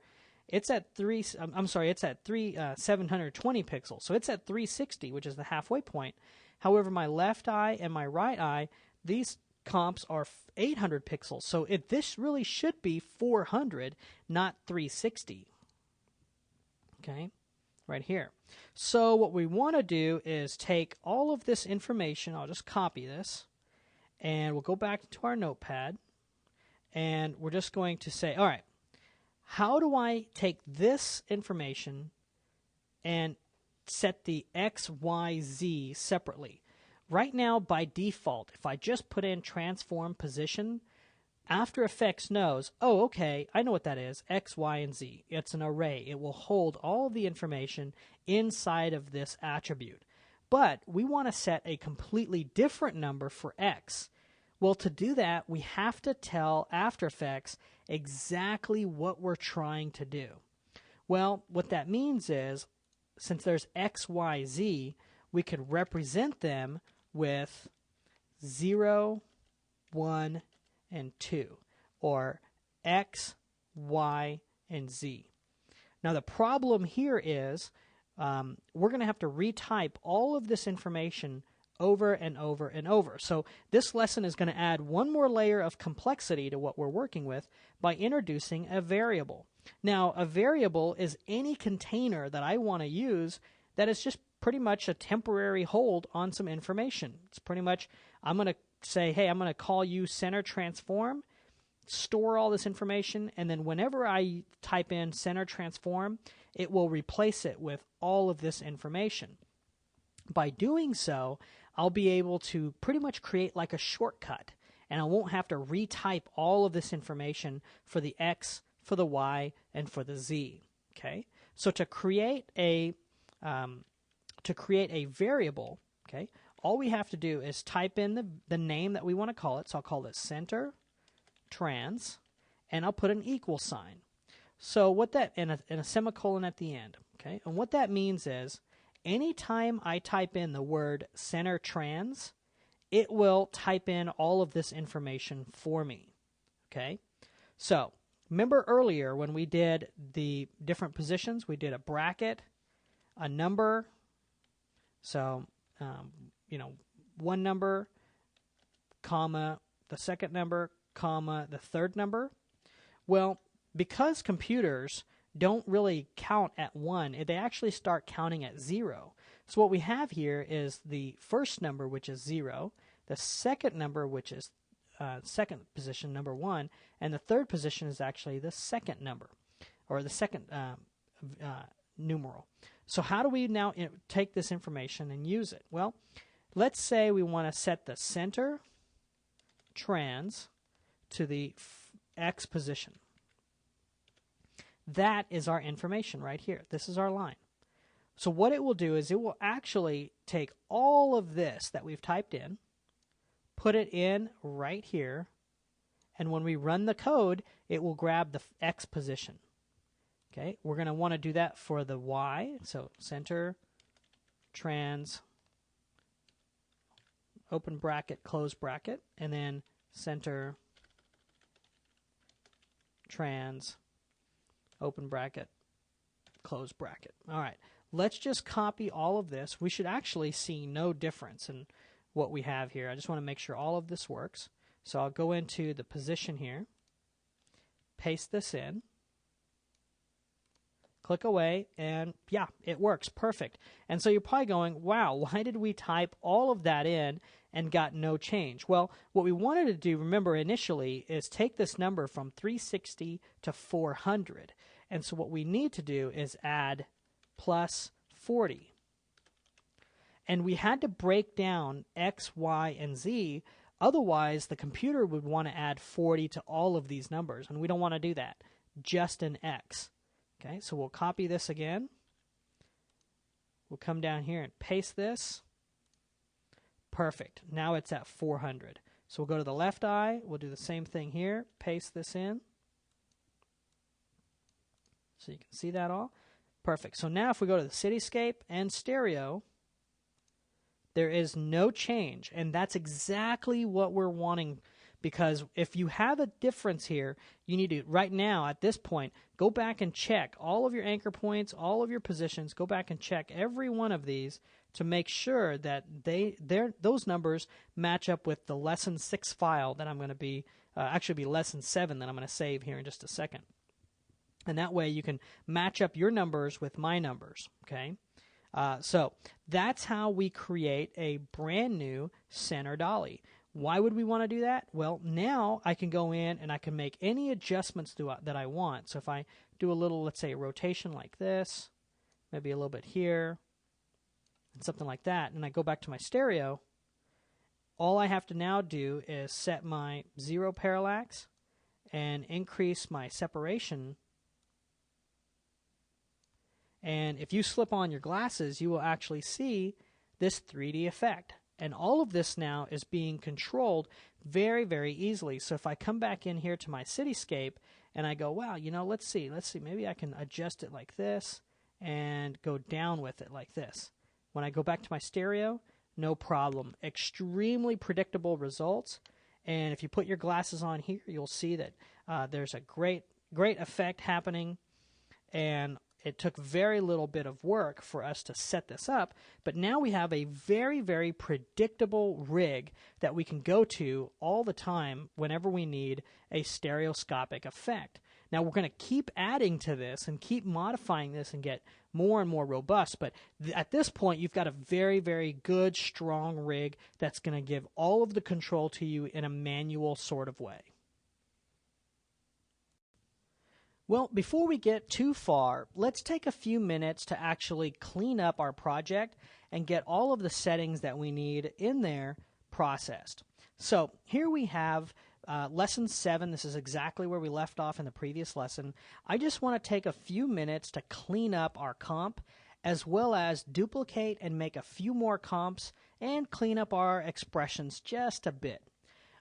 it's at 720 pixels. So it's at 360, which is the halfway point. However, my left eye and my right eye, these comps are 800 pixels. So this really should be 400, not 360. Okay, right here. So what we want to do is take all of this information. I'll just copy this, and we'll go back to our notepad, and we're just going to say, all right, how do I take this information and set the X, Y, Z separately? Right now, by default, if I just put in transform position, After Effects knows, oh, okay, I know what that is, X, Y, and Z. It's an array. It will hold all the information inside of this attribute. But we want to set a completely different number for X. Well, to do that, we have to tell After Effects exactly what we're trying to do. Well, what that means is, since there's X, Y, Z, we could represent them with 0, 1, and 2, or X, Y, and Z. Now, the problem here is we're going to have to retype all of this information over and over and over. So this lesson is going to add one more layer of complexity to what we're working with by introducing a variable. Now, a variable is any container that I want to use that is just pretty much a temporary hold on some information. It's pretty much, I'm going to say, hey, I'm going to call you center transform, store all this information, and then whenever I type in center transform, it will replace it with all of this information. By doing so, I'll be able to pretty much create like a shortcut, and I won't have to retype all of this information for the X, for the Y, and for the Z. Okay, so to create a variable, okay, all we have to do is type in the name that we want to call it. So I'll call this center trans, and I'll put an equal sign. So what that and a semicolon at the end. Okay, and what that means is, anytime I type in the word center trans, it will type in all of this information for me. Okay, so remember earlier when we did the different positions, we did a bracket, a number. So one number, comma, the second number, comma, the third number. Well, because computers don't really count at 1, they actually start counting at 0. So what we have here is the first number, which is 0, the second number, which is second position, number 1, and the third position is actually the second number, or the second numeral. So how do we now take this information and use it? Well, let's say we want to set the center trans to the X position. That is our information right here. This is our line. So what it will do is it will actually take all of this that we've typed in, put it in right here, and when we run the code, it will grab the X position. Okay, we're going to want to do that for the Y. So center trans, open bracket, close bracket, and then center trans, open bracket, close bracket. All right, let's just copy all of this. We should actually see no difference in what we have here. I just want to make sure all of this works. So I'll go into the position here, paste this in, click away, and yeah, it works. Perfect. And so you're probably going, wow, why did we type all of that in and got no change? Well, what we wanted to do, remember initially, is take this number from 360 to 400. And so what we need to do is add plus 40. And we had to break down X, Y, and Z. Otherwise, the computer would want to add 40 to all of these numbers, and we don't want to do that, just an X. Okay, so we'll copy this again. We'll come down here and paste this. Perfect. Now it's at 400. So we'll go to the left eye. We'll do the same thing here. Paste this in. So you can see that all. Perfect. So now if we go to the Cityscape and Stereo, there is no change. And that's exactly what we're wanting, because if you have a difference here, you need to, right now, at this point, go back and check all of your anchor points, all of your positions. Go back and check every one of these to make sure that those numbers match up with the Lesson 6 file that I'm going to be, actually be Lesson 7 that I'm going to save here in just a second. And that way you can match up your numbers with my numbers, okay? So that's how we create a brand new center dolly. Why would we want to do that? Well, now I can go in and I can make any adjustments that I want. So if I do a little, let's say, rotation like this, maybe a little bit here, and something like that, and I go back to my stereo, all I have to now do is set my 0 parallax and increase my separation. And if you slip on your glasses, you will actually see this 3D effect. And all of this now is being controlled very, very easily. So if I come back in here to my cityscape and I go, wow, let's see, maybe I can adjust it like this and go down with it like this. When I go back to my stereo, no problem. Extremely predictable results. And if you put your glasses on here, you'll see that there's a great effect happening. And it took very little bit of work for us to set this up, but now we have a very, very predictable rig that we can go to all the time whenever we need a stereoscopic effect. Now we're going to keep adding to this and keep modifying this and get more and more robust, but at this point you've got a very, very good, strong rig that's going to give all of the control to you in a manual sort of way. Well, before we get too far, let's take a few minutes to actually clean up our project and get all of the settings that we need in there processed. So here we have Lesson 7. This is exactly where we left off in the previous lesson. I just want to take a few minutes to clean up our comp, as well as duplicate and make a few more comps and clean up our expressions just a bit.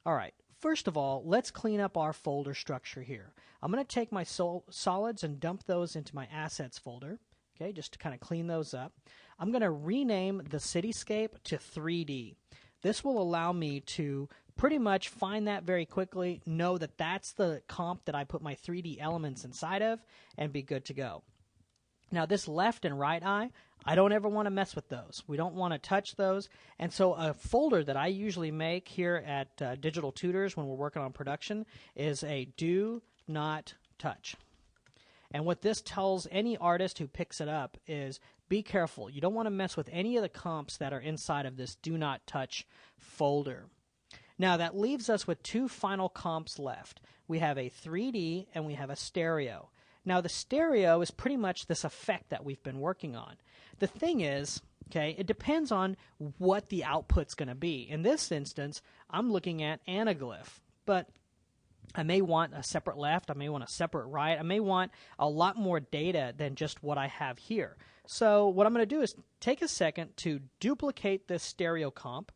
All right. First of all, let's clean up our folder structure here. I'm going to take my solids and dump those into my assets folder, okay, just to kind of clean those up. I'm going to rename the cityscape to 3D. This will allow me to pretty much find that very quickly, know that that's the comp that I put my 3D elements inside of, and be good to go. Now this left and right eye, I don't ever want to mess with those. We don't want to touch those. And so a folder that I usually make here at Digital Tutors when we're working on production is a do not touch. And what this tells any artist who picks it up is be careful. You don't want to mess with any of the comps that are inside of this do not touch folder. Now that leaves us with two final comps left. We have a 3D and we have a stereo. Now the stereo is pretty much this effect that we've been working on. The thing is, okay, it depends on what the output's going to be. In this instance, I'm looking at anaglyph, but I may want a separate left, I may want a separate right, I may want a lot more data than just what I have here. So what I'm going to do is take a second to duplicate this stereo comp,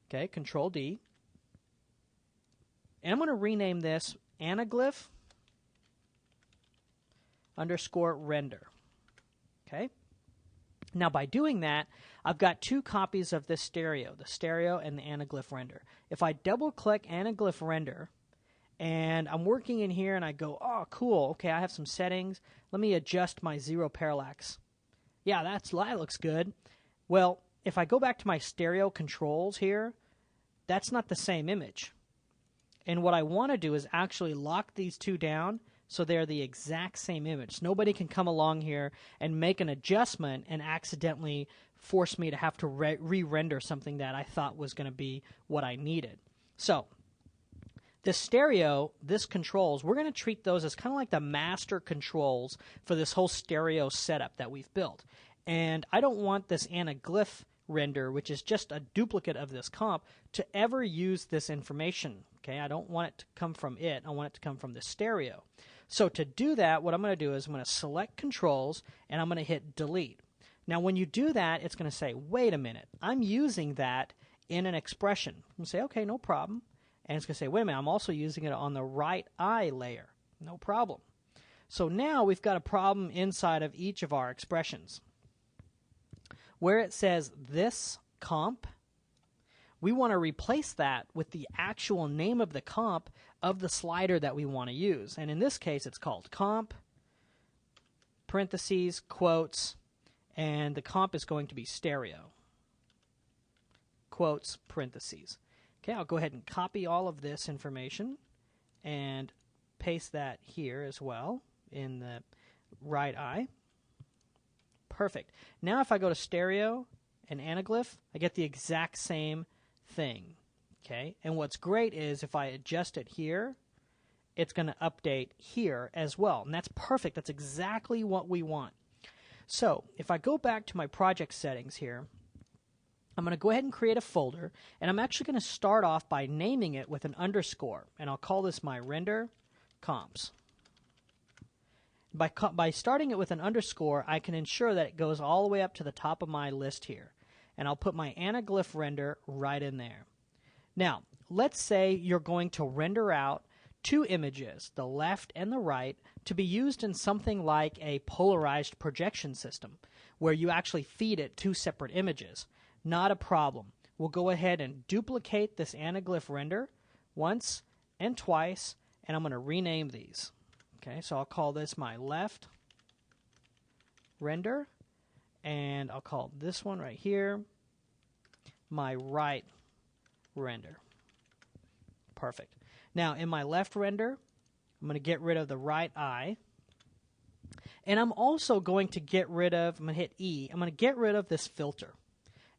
okay, Control D, and I'm going to rename this anaglyph underscore render, okay? Now by doing that, I've got two copies of this stereo, the stereo and the anaglyph render. If I double click anaglyph render and I'm working in here and I go, oh cool, okay, I have some settings, let me adjust my zero parallax. Yeah, that looks good. Well, if I go back to my stereo controls here, that's not the same image. And what I want to do is actually lock these two down so they're the exact same image. Nobody can come along here and make an adjustment and accidentally force me to have to re-render something that I thought was going to be what I needed. So the stereo, this controls, we're going to treat those as kind of like the master controls for this whole stereo setup that we've built. And I don't want this anaglyph render, which is just a duplicate of this comp, to ever use this information. Okay, I don't want it to come from it. I want it to come from the stereo. So to do that, what I'm going to do is I'm going to select controls and I'm going to hit delete. Now when you do that, it's going to say, wait a minute, I'm using that in an expression. I'm going to say, okay, no problem. And it's going to say, wait a minute, I'm also using it on the right eye layer. No problem. So now we've got a problem inside of each of our expressions. Where it says this comp, we want to replace that with the actual name of the comp of the slider that we want to use. And in this case, it's called comp, parentheses, quotes, and the comp is going to be stereo, quotes, parentheses. Okay, I'll go ahead and copy all of this information and paste that here as well in the right eye. Perfect. Now if I go to stereo and anaglyph, I get the exact same thing. Okay, and what's great is if I adjust it here, it's going to update here as well. And that's perfect. That's exactly what we want. So if I go back to my project settings here, I'm going to go ahead and create a folder, and I'm actually going to start off by naming it with an underscore, and I'll call this my render comps. By starting it with an underscore, I can ensure that it goes all the way up to the top of my list here. and I'll put my anaglyph render right in there. Now, let's say you're going to render out two images, the left and the right, to be used in something like a polarized projection system, where you actually feed it two separate images. Not a problem. We'll go ahead and duplicate this anaglyph render once and twice, and I'm going to rename these. Okay, so I'll call this my left render, and I'll call this one right here my right render. Perfect. Now, in my left render, I'm going to get rid of the right eye. And I'm also going to get rid of, I'm going to hit E, I'm going to get rid of this filter.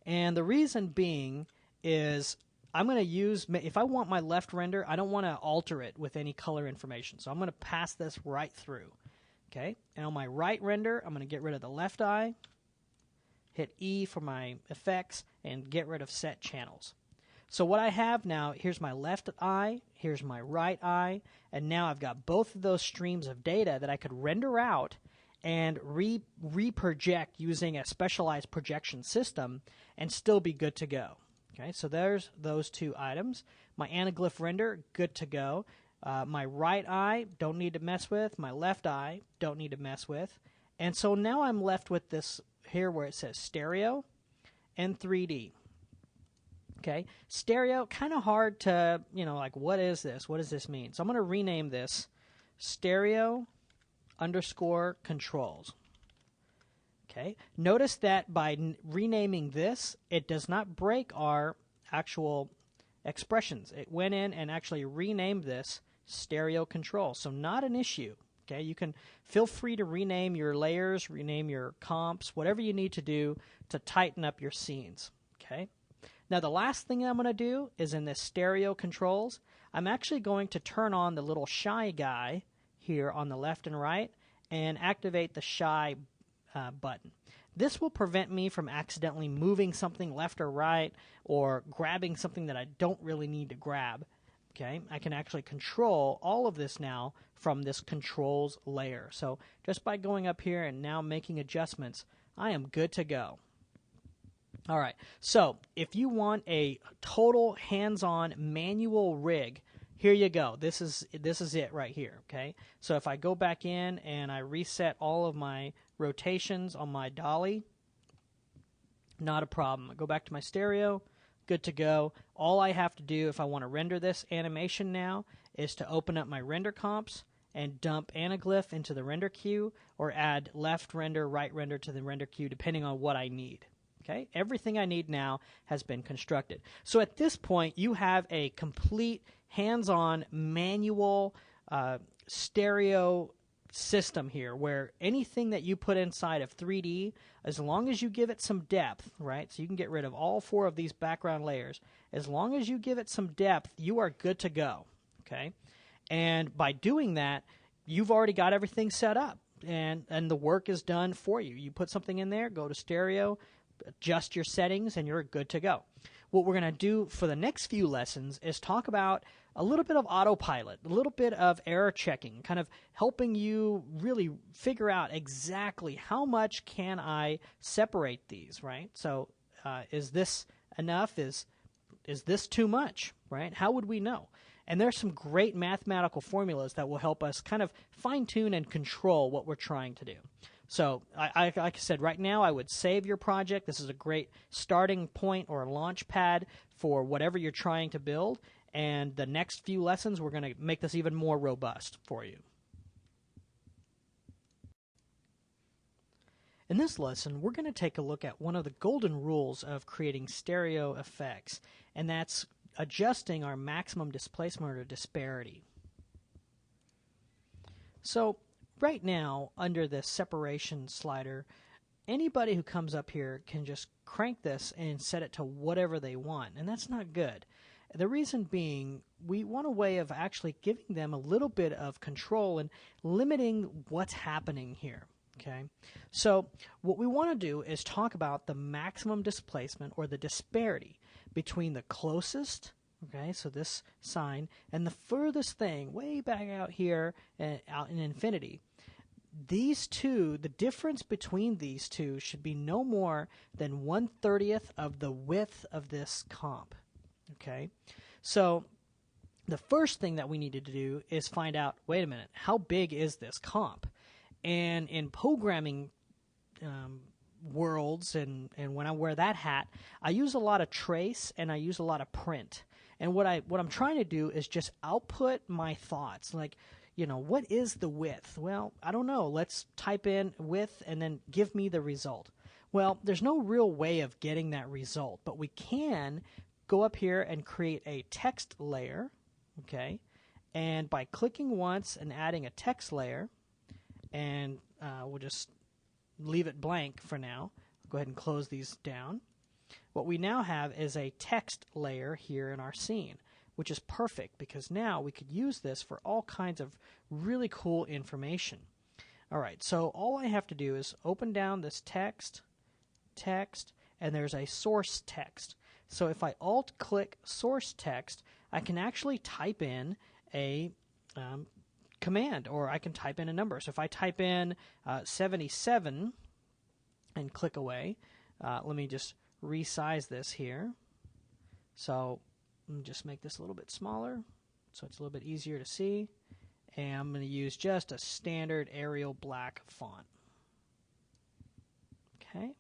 And the reason being is I'm going to use, if I want my left render, I don't want to alter it with any color information. So I'm going to pass this right through. Okay, and on my right render, I'm going to get rid of the left eye, hit E for my effects, and get rid of set channels. So what I have now, here's my left eye, here's my right eye, and now I've got both of those streams of data that I could render out and re-project using a specialized projection system and still be good to go. Okay, so there's those two items. My anaglyph render, good to go. My right eye, don't need to mess with. My left eye, don't need to mess with. And so now I'm left with this here where it says stereo and 3D. Okay, stereo, kind of hard to, like, what is this? What does this mean? So I'm going to rename this stereo underscore controls. Okay, notice that by renaming this, it does not break our actual expressions. It went in and actually renamed this stereo control, so not an issue. Okay, you can feel free to rename your layers, rename your comps, whatever you need to do to tighten up your scenes. Okay. Now the last thing I'm going to do is in this stereo controls, I'm actually going to turn on the little shy guy here on the left and right and activate the shy button. This will prevent me from accidentally moving something left or right or grabbing something that I don't really need to grab. Okay, I can actually control all of this now from this controls layer. So just by going up here and now making adjustments, I am good to go. All right, so if you want a total hands-on manual rig, here you go. This is it right here, okay? So if I go back in and I reset all of my rotations on my dolly, not a problem. I go back to my stereo, good to go. All I have to do if I want to render this animation now is to open up my render comps and dump anaglyph into the render queue or add left render, right render to the render queue depending on what I need. Okay, everything I need now has been constructed. So at this point, you have a complete hands-on manual stereo system here where anything that you put inside of 3D, as long as you give it some depth, right, so you can get rid of all four of these background layers, as long as you give it some depth, you are good to go, okay? And by doing that, you've already got everything set up, and the work is done for you. You put something in there, go to stereo, adjust your settings, and you're good to go. What we're going to do for the next few lessons is talk about a little bit of autopilot, a little bit of error checking, kind of helping you really figure out exactly how much can I separate these, right? So is this enough? Is this too much, right? How would we know? And there's some great mathematical formulas that will help us kind of fine-tune and control what we're trying to do. So, like I said, right now I would save your project. This is a great starting point or launch pad for whatever you're trying to build. And the next few lessons, we're going to make this even more robust for you. In this lesson, we're going to take a look at one of the golden rules of creating stereo effects, and that's adjusting our maximum displacement or disparity. So, right now, under the separation slider, anybody who comes up here can just crank this and set it to whatever they want, and that's not good. The reason being, we want a way of actually giving them a little bit of control and limiting what's happening here. Okay, so what we want to do is talk about the maximum displacement or the disparity between the closest, okay, so this sign, and the furthest thing way back out here out in infinity. these two, the difference between these two should be no more than 1/30th of the width of this comp. Okay, so the first thing that we needed to do is find out, wait a minute, how big is this comp? And in programming worlds, and when I wear that hat, I use a lot of trace and I use a lot of print. And what I'm trying to do is just output my thoughts, like, what is the width? Well, I don't know. Let's type in width and then give me the result. Well, there's no real way of getting that result, but we can go up here and create a text layer, okay? And by clicking once and adding a text layer, and we'll just leave it blank for now. Go ahead and close these down. What we now have is a text layer here in our scene, which is perfect because now we could use this for all kinds of really cool information. All right, so all I have to do is open down this text, and there's a source text. So if I alt-click source text, I can actually type in a command, or I can type in a number. So if I type in 77 and click away, let me just resize this here. So let me just make this a little bit smaller so it's a little bit easier to see. And I'm going to use just a standard Arial black font. Okay.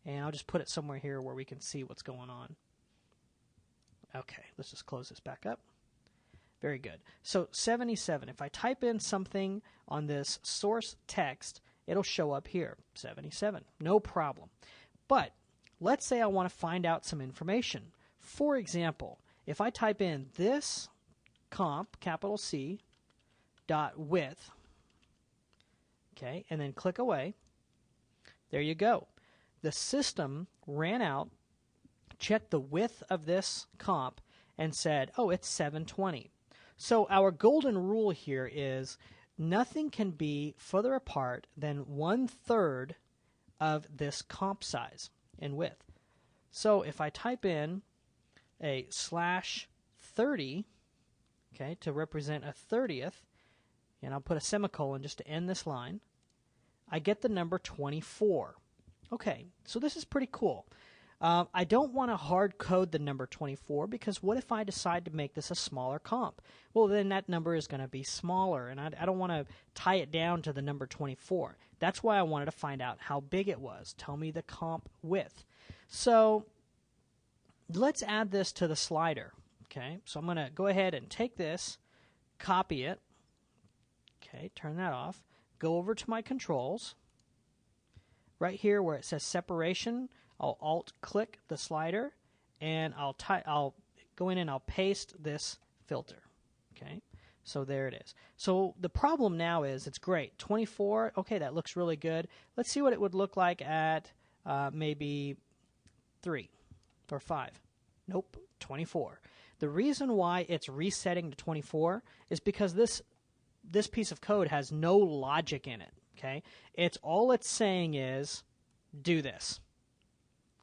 And I'll just put it somewhere here where we can see what's going on. Okay, let's just close this back up. Very good. So 77, if I type in something on this source text, it'll show up here, 77. No problem. But let's say I want to find out some information. For example, if I type in this comp, capital C, dot width, okay, and then click away, there you go. The system ran out, checked the width of this comp, and said, oh, it's 720. So our golden rule here is nothing can be further apart than 1/3 of this comp size in width. So if I type in a /30, okay, to represent a 30th, and I'll put a semicolon just to end this line, I get the number 24. Okay, so this is pretty cool. I don't want to hard code the number 24 because what if I decide to make this a smaller comp? Well, then that number is going to be smaller, and I don't want to tie it down to the number 24. That's why I wanted to find out how big it was. Tell me the comp width. So let's add this to the slider. Okay, so I'm going to go ahead and take this, copy it. Okay, turn that off. Go over to my controls. Right here where it says separation, I'll alt-click the slider, and I'll go in and I'll paste this filter. Okay, so there it is. So the problem now is it's great. 24, okay, that looks really good. Let's see what it would look like at maybe 3 or 5. Nope, 24. The reason why it's resetting to 24 is because this piece of code has no logic in it. Okay, all it's saying is do this.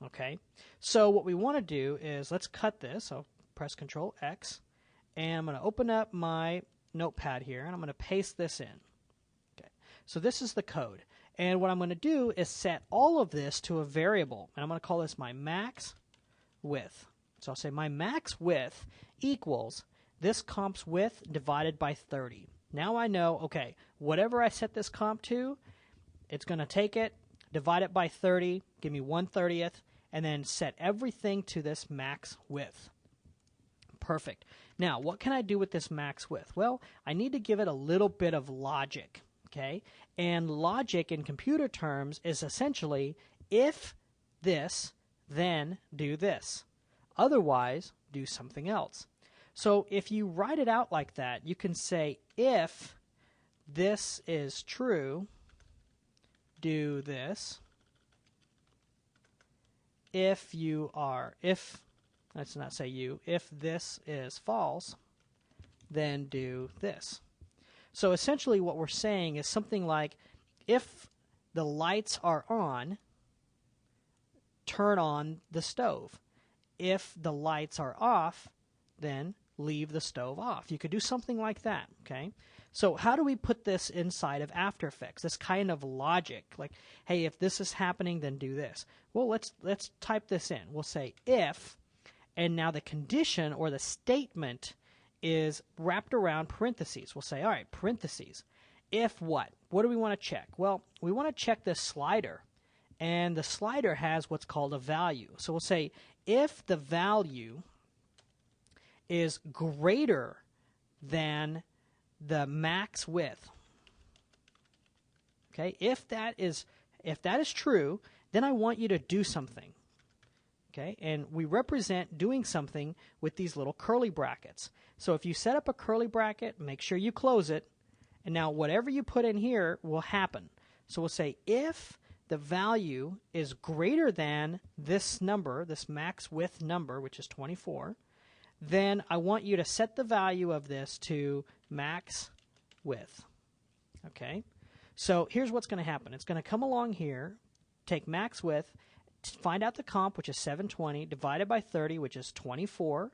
Okay, so what we want to do is let's cut this. I'll press Control X, and I'm going to open up my notepad here, and I'm going to paste this in. Okay, so this is the code, and what I'm going to do is set all of this to a variable, and I'm going to call this my max width. So I'll say my max width equals this comp's width divided by 30. Now I know, okay, whatever I set this comp to, it's going to take it, divide it by 30, give me 1/30th, and then set everything to this max width. Perfect. Now, what can I do with this max width? Well, I need to give it a little bit of logic, okay? And logic in computer terms is essentially if this, then do this. Otherwise, do something else. So if you write it out like that, you can say if this is true, do this. If let's not say if this is false, then do this. So essentially what we're saying is something like if the lights are on, turn on the stove. If the lights are off, then leave the stove off. You could do something like that, okay? So how do we put this inside of After Effects? This kind of logic, like, hey, if this is happening, then do this. Well, let's type this in. We'll say if, and now the condition or the statement is wrapped around parentheses. We'll say, all right, parentheses. If what? What do we want to check? Well, we want to check this slider, and the slider has what's called a value. So we'll say if the value is greater than the max width. Okay, if that is true, then I want you to do something. Okay, and we represent doing something with these little curly brackets. So if you set up a curly bracket, make sure you close it, and now whatever you put in here will happen. So we'll say if the value is greater than this number, this max width number, which is 24, then I want you to set the value of this to max width. Okay, so here's what's going to happen. It's going to come along here, take max width, find out the comp, which is 720, divided by 30, which is 24,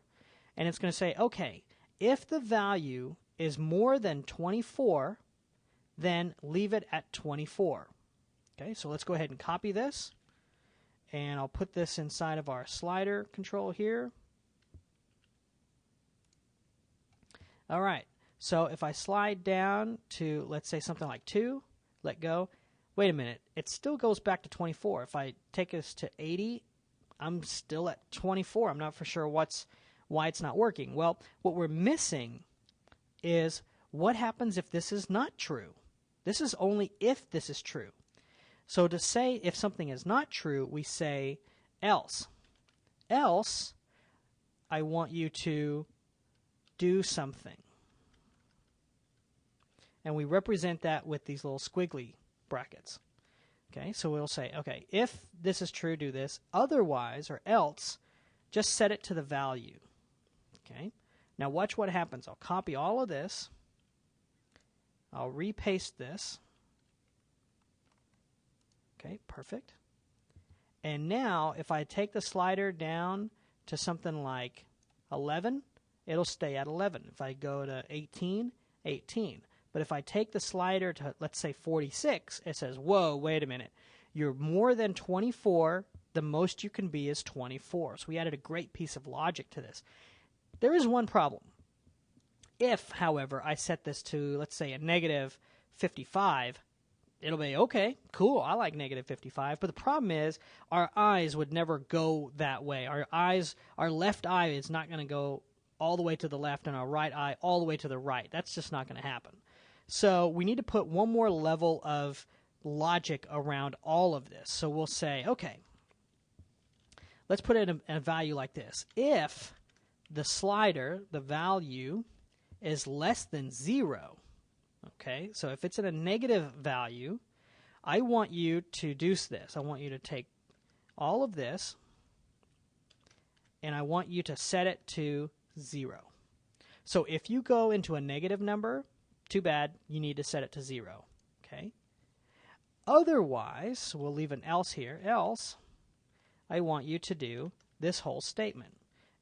and it's going to say, okay, if the value is more than 24, then leave it at 24. Okay, so let's go ahead and copy this, and I'll put this inside of our slider control here. All right, so if I slide down to, let's say, something like 2, let go, wait a minute, it still goes back to 24. If I take this to 80, I'm still at 24. I'm not for sure why it's not working. Well, what we're missing is what happens if this is not true. This is only if this is true. So to say if something is not true, we say else. Else, I want you to do something. And we represent that with these little squiggly brackets. Okay, so we'll say, okay, if this is true, do this. Otherwise, or else, just set it to the value. Okay, now watch what happens. I'll copy all of this. I'll repaste this. Okay, perfect. And now, if I take the slider down to something like 11, it'll stay at 11. If I go to 18, 18. But if I take the slider to, let's say, 46, it says, whoa, wait a minute. You're more than 24. The most you can be is 24. So we added a great piece of logic to this. There is one problem. If, however, I set this to, let's say, a negative 55, it'll be, okay, cool, I like negative 55. But the problem is our eyes would never go that way. Our left eye is not going to go all the way to the left and our right eye all the way to the right. That's just not going to happen. So we need to put one more level of logic around all of this. So we'll say, okay, let's put in a value like this. If the slider, the value, is less than 0, okay, so if it's in a negative value, I want you to do this. I want you to take all of this, and I want you to set it to 0. So if you go into a negative number, too bad, you need to set it to 0. Okay. Otherwise, we'll leave an else here. Else, I want you to do this whole statement.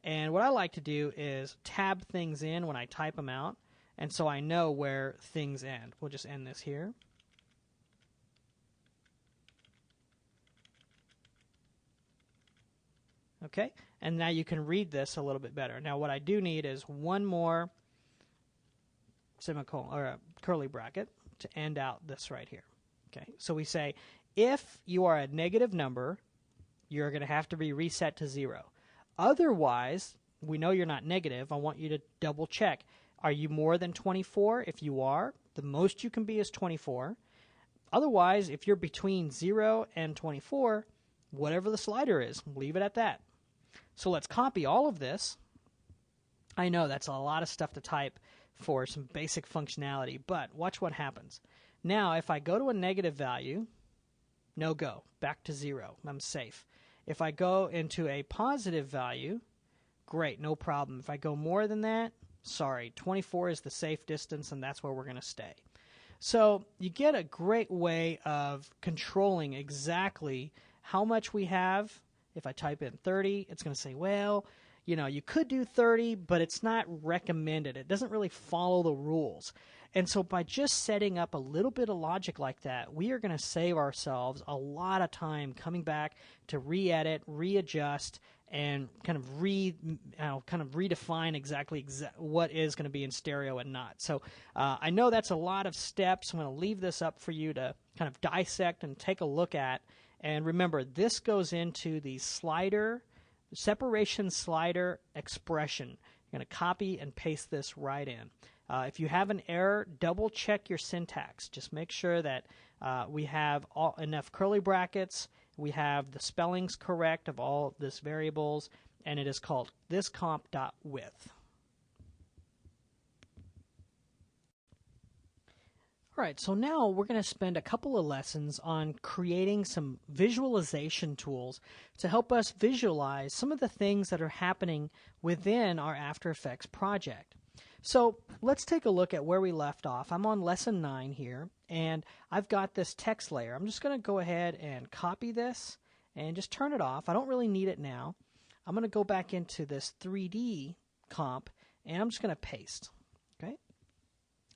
And what I like to do is tab things in when I type them out, and so I know where things end. We'll just end this here. Okay, and now you can read this a little bit better. Now what I do need is one more semicolon or a curly bracket to end out this right here. Okay, so we say if you are a negative number, you're going to have to be reset to 0. Otherwise, we know you're not negative. I want you to double check. Are you more than 24? If you are, the most you can be is 24. Otherwise, if you're between 0 and 24, whatever the slider is, leave it at that. So let's copy all of this. I know that's a lot of stuff to type for some basic functionality, but watch what happens. Now, if I go to a negative value, no go, back to 0. I'm safe. If I go into a positive value, great, no problem. If I go more than that, sorry, 24 is the safe distance, and that's where we're going to stay. So you get a great way of controlling exactly how much we have. If I type in 30, it's going to say, well, you could do 30, but it's not recommended. It doesn't really follow the rules. And so by just setting up a little bit of logic like that, we are going to save ourselves a lot of time coming back to re-edit, readjust, and kind of redefine exactly what is going to be in stereo and not. So I know that's a lot of steps. I'm going to leave this up for you to kind of dissect and take a look at. And remember, this goes into the separation slider expression. You're going to copy and paste this right in. If you have an error, double check your syntax. Just make sure that we have enough curly brackets, we have the spellings correct of all this variables, and it is called thiscomp.width. All right, so now we're going to spend a couple of lessons on creating some visualization tools to help us visualize some of the things that are happening within our After Effects project. So let's take a look at where we left off. I'm on lesson 9 here, and I've got this text layer. I'm just going to go ahead and copy this and just turn it off. I don't really need it now. I'm going to go back into this 3D comp, and I'm just going to paste. Okay.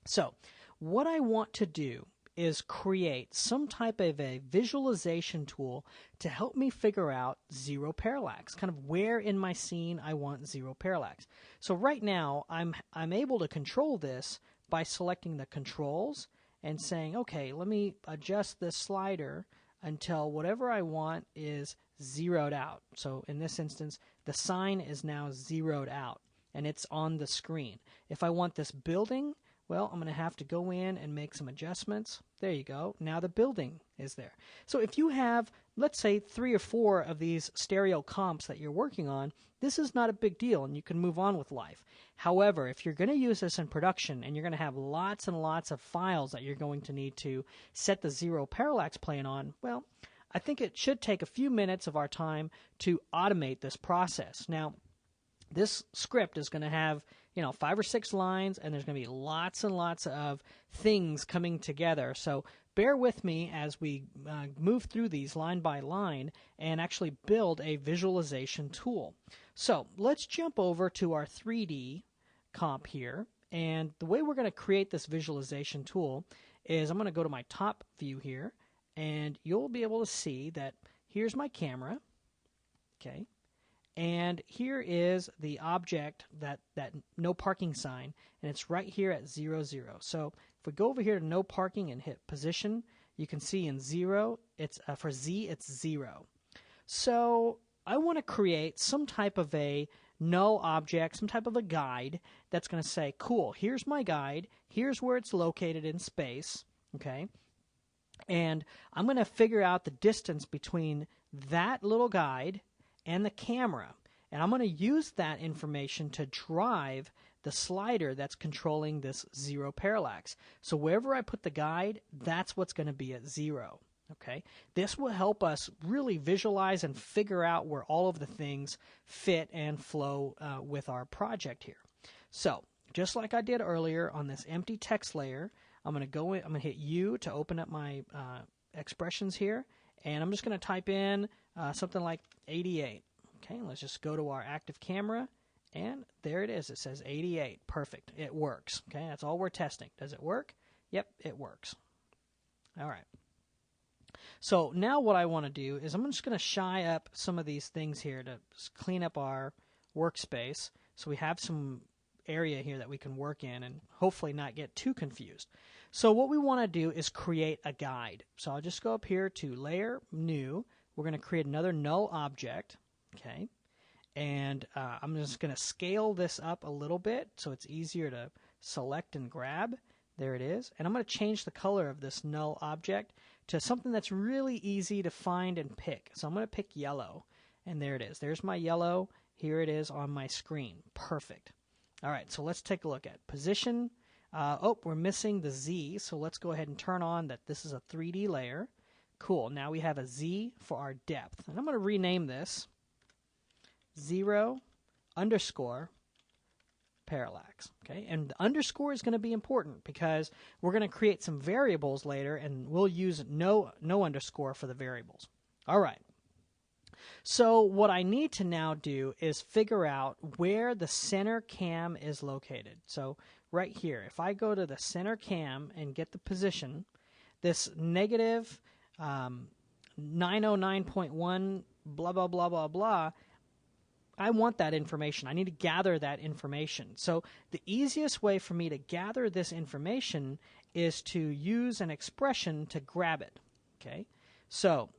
So what I want to do is create some type of a visualization tool to help me figure out zero parallax, kind of where in my scene I want zero parallax. So right now I'm able to control this by selecting the controls and saying, okay, let me adjust this slider until whatever I want is zeroed out. So in this instance, the sign is now zeroed out and it's on the screen. If I want this building, well, I'm going to have to go in and make some adjustments. There you go. Now the building is there. So if you have, let's say, 3 or 4 of these stereo comps that you're working on, this is not a big deal and you can move on with life. However, if you're going to use this in production and you're going to have lots and lots of files that you're going to need to set the zero parallax plane on, well, I think it should take a few minutes of our time to automate this process. Now, this script is going to have 5 or 6 lines, and there's going to be lots and lots of things coming together. So bear with me as we move through these line by line and actually build a visualization tool. So let's jump over to our 3D comp here. And the way we're going to create this visualization tool is I'm going to go to my top view here, and you'll be able to see that here's my camera. Okay. And here is the object, that no parking sign, and it's right here at 0, 0. So if we go over here to no parking and hit position, you can see in 0, it's for Z, it's 0. So I want to create some type of a null object, some type of a guide that's going to say, cool, here's my guide, here's where it's located in space, okay? And I'm going to figure out the distance between that little guide and the camera. And I'm going to use that information to drive the slider that's controlling this zero parallax. So wherever I put the guide, that's what's going to be at 0. Okay? This will help us really visualize and figure out where all of the things fit and flow with our project here. So just like I did earlier on this empty text layer, I'm going to go in, I'm going to hit U to open up my expressions here, and I'm just going to type in something like 88. Okay, let's just go to our active camera, and there it is. It says 88. Perfect. It works. Okay, that's all we're testing. Does it work? Yep, it works. All right. So now what I want to do is I'm just going to shy up some of these things here to clean up our workspace so we have some area here that we can work in and hopefully not get too confused. So what we want to do is create a guide. So I'll just go up here to Layer, New. We're going to create another null object. Okay, and I'm just going to scale this up a little bit so it's easier to select and grab. There it is. And I'm going to change the color of this null object to something that's really easy to find and pick. So I'm going to pick yellow, and there it is. There's my yellow. Here it is on my screen. Perfect. All right, so let's take a look at position. We're missing the Z, so let's go ahead and turn on that this is a 3D layer. Cool. Now we have a Z for our depth. And I'm going to rename this 0 underscore parallax. Okay, and the underscore is going to be important because we're going to create some variables later, and we'll use no underscore for the variables. All right. So what I need to now do is figure out where the center cam is located. So right here, if I go to the center cam and get the position, this negative 909.1 blah, blah, blah, blah, blah, I want that information. I need to gather that information. So the easiest way for me to gather this information is to use an expression to grab it. Okay, so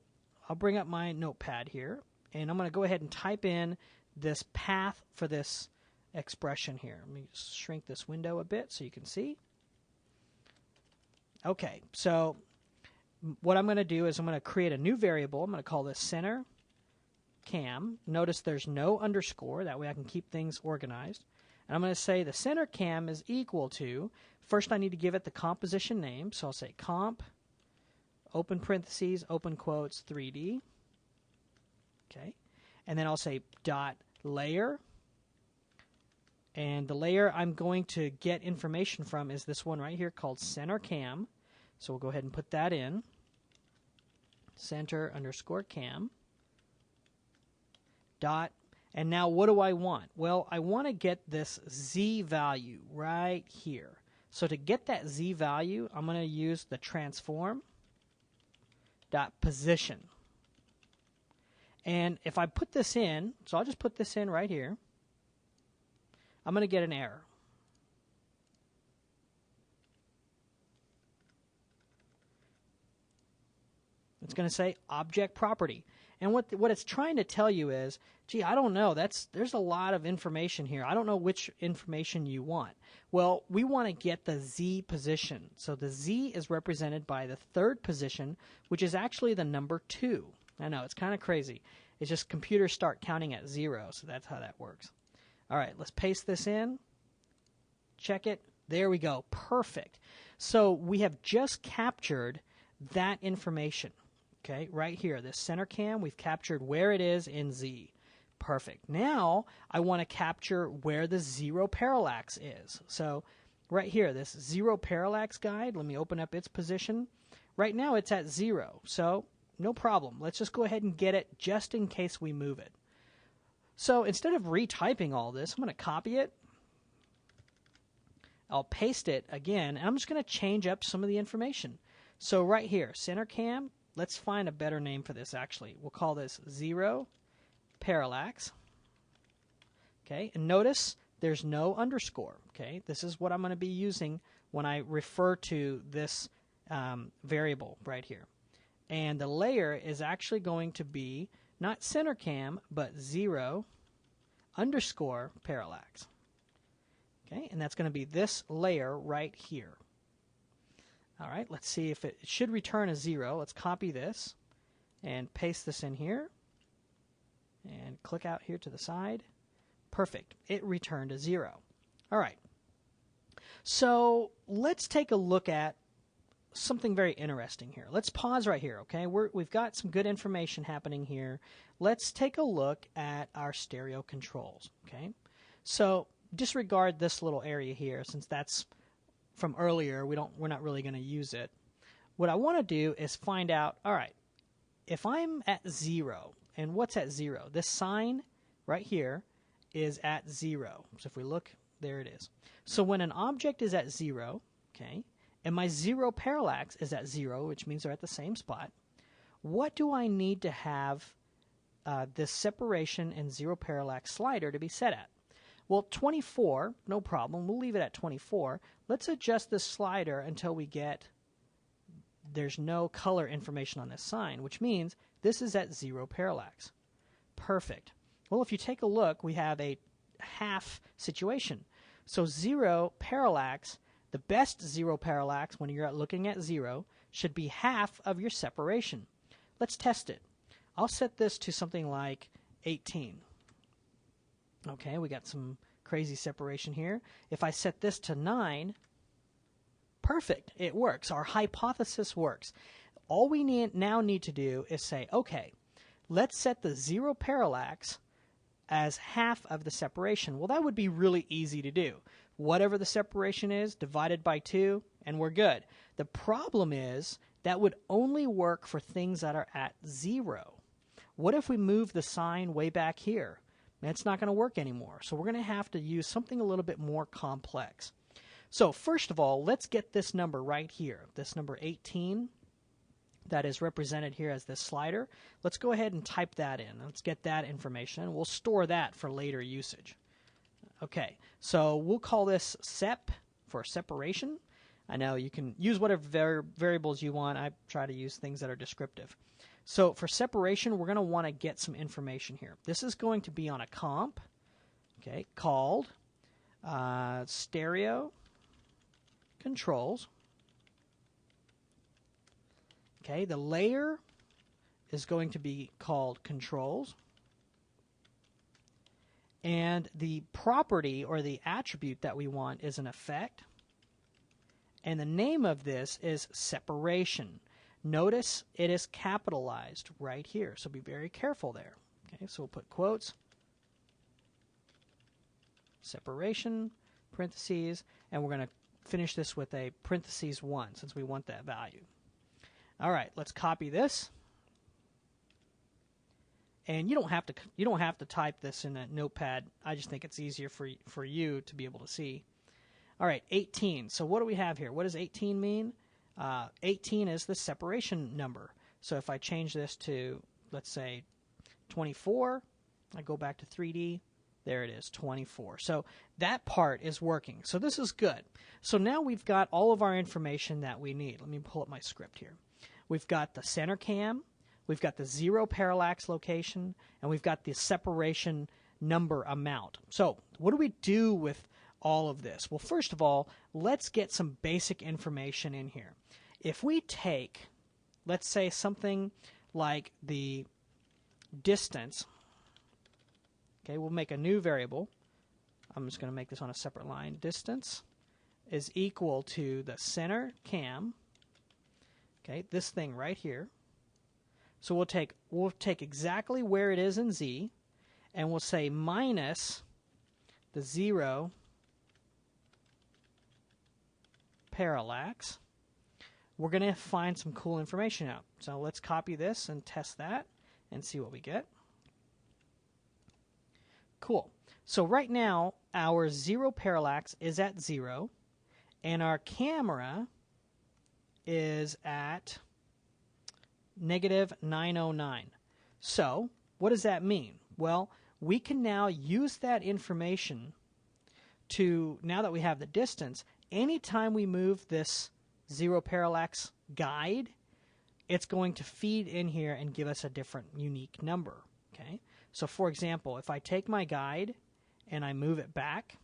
I'll bring up my notepad here, and I'm going to go ahead and type in this path for this expression here. Let me shrink this window a bit so you can see. Okay, so what I'm going to do is I'm going to create a new variable. I'm going to call this center cam. Notice there's no underscore. That way I can keep things organized. And I'm going to say the center cam is equal to, first I need to give it the composition name. So I'll say comp, open parentheses, open quotes, 3D. Okay. And then I'll say dot layer. And the layer I'm going to get information from is this one right here called center cam. So we'll go ahead and put that in. Center underscore cam. Dot. And now what do I want? Well, I want to get this Z value right here. So to get that Z value, I'm going to use the transform dot position. And if I put this in, so I'll just put this in right here, I'm going to get an error. It's going to say object property. And what it's trying to tell you is, gee, I don't know. There's a lot of information here. I don't know which information you want. Well, we want to get the Z position. So the Z is represented by the third position, which is actually the number 2. I know, it's kind of crazy. It's just computers start counting at 0, so that's how that works. All right, let's paste this in. Check it. There we go. Perfect. So we have just captured that information. Okay, right here, this center cam, we've captured where it is in Z. Perfect. Now, I want to capture where the 0 parallax is. So, right here, this 0 parallax guide, let me open up its position. Right now, it's at 0, so no problem. Let's just go ahead and get it just in case we move it. So, instead of retyping all this, I'm going to copy it. I'll paste it again, and I'm just going to change up some of the information. So, right here, center cam. Let's find a better name for this, actually. We'll call this 0 parallax. Okay, and notice there's no underscore. Okay, this is what I'm going to be using when I refer to this variable right here. And the layer is actually going to be not center cam, but 0 underscore parallax. Okay, and that's going to be this layer right here. All right, let's see if it should return a 0. Let's copy this and paste this in here. And click out here to the side. Perfect. It returned a 0. All right. So let's take a look at something very interesting here. Let's pause right here, okay? We've got some good information happening here. Let's take a look at our stereo controls, okay? So disregard this little area here since that's from earlier. We're not really going to use it. What I want to do is find out, all right, if I'm at 0, and what's at 0? This sign right here is at 0. So if we look, there it is. So when an object is at 0, okay, and my 0 parallax is at 0, which means they're at the same spot, what do I need to have this separation and 0 parallax slider to be set at? Well, 24, no problem. We'll leave it at 24. Let's adjust this slider until we get, there's no color information on this sign, which means this is at 0 parallax. Perfect. Well, if you take a look, we have a half situation. So 0 parallax, the best 0 parallax when you're looking at 0, should be half of your separation. Let's test it. I'll set this to something like 18. Okay, we got some crazy separation here. If I set this to 9, perfect, it works. Our hypothesis works. All we now need to do is say, okay, let's set the 0 parallax as half of the separation. Well, that would be really easy to do. Whatever the separation is, divided by 2, and we're good. The problem is that would only work for things that are at 0. What if we move the sign way back here? That's not going to work anymore. So we're going to have to use something a little bit more complex. So first of all, let's get this number right here, this number 18 that is represented here as this slider. Let's go ahead and type that in. Let's get that information. We'll store that for later usage. Okay, so we'll call this sep for separation. I know you can use whatever variables you want. I try to use things that are descriptive. So for separation, we're going to want to get some information here. This is going to be on a comp, okay, called stereo controls. Okay, the layer is going to be called controls. And the property or the attribute that we want is an effect. And the name of this is separation. Notice it is capitalized right here, so be very careful there. Okay, so we'll put quotes, separation, parentheses, and we're going to finish this with a parentheses 1 since we want that value. All right, let's copy this. And you don't have to type this in a notepad. I just think it's easier for you to be able to see. All right, 18. So what do we have here? What does 18 mean? 18 is the separation number. So if I change this to, let's say, 24, I go back to 3D, there it is, 24. So that part is working. So this is good. So now we've got all of our information that we need. Let me pull up my script here. We've got the center cam, we've got the 0 parallax location, and we've got the separation number amount. So what do we do with all of this? Well, first of all, let's get some basic information in here. If we take, let's say, something like the distance, okay, we'll make a new variable. I'm just going to make this on a separate line. Distance is equal to the center cam, okay, this thing right here. So we'll take exactly where it is in Z, and we'll say minus the 0 parallax. We're going to find some cool information out. So let's copy this and test that and see what we get. Cool. So right now, our 0 parallax is at 0, and our camera is at -909. So what does that mean? Well, we can now use that information to, now that we have the distance, anytime we move this 0 parallax guide, it's going to feed in here and give us a different unique number. Okay? So for example, if I take my guide and I move it back,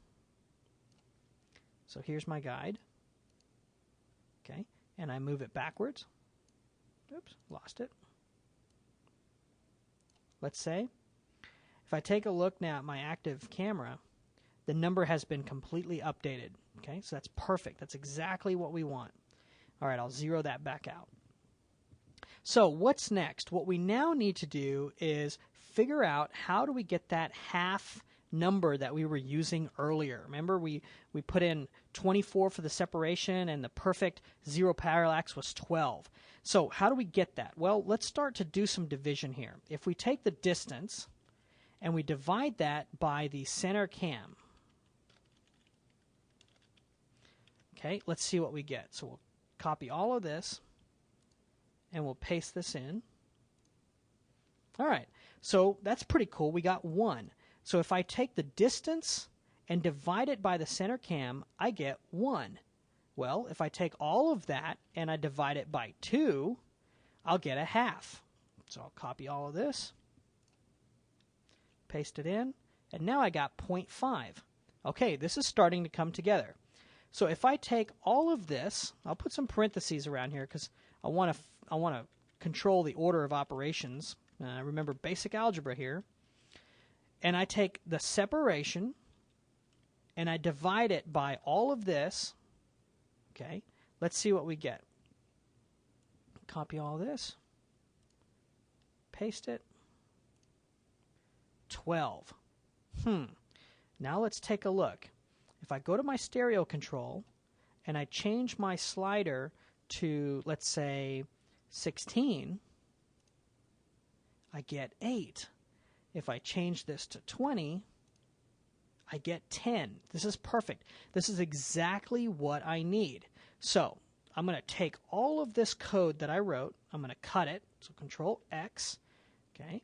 so here's my guide, okay, and I move it backwards, oops, lost it. Let's say, if I take a look now at my active camera, the number has been completely updated. Okay, so that's perfect. That's exactly what we want. All right, I'll zero that back out. So what's next? What we now need to do is figure out how do we get that half number that we were using earlier. Remember, we put in 24 for the separation, and the perfect 0 parallax was 12. So how do we get that? Well, let's start to do some division here. If we take the distance and we divide that by the center cam, okay, let's see what we get. So we'll copy all of this, and we'll paste this in. All right, so that's pretty cool. We got 1. So if I take the distance and divide it by the center cam, I get 1. Well, if I take all of that and I divide it by 2, I'll get a half. So I'll copy all of this, paste it in, and now I got 0.5. Okay, this is starting to come together. So if I take all of this, I'll put some parentheses around here because I want to control the order of operations. Remember basic algebra here. And I take the separation and I divide it by all of this. Okay, let's see what we get. Copy all this, paste it. 12. Now let's take a look. If I go to my stereo control and I change my slider to, let's say, 16, I get 8. If I change this to 20, I get 10. This is perfect. This is exactly what I need. So I'm going to take all of this code that I wrote. I'm going to cut it. So Control X. Okay.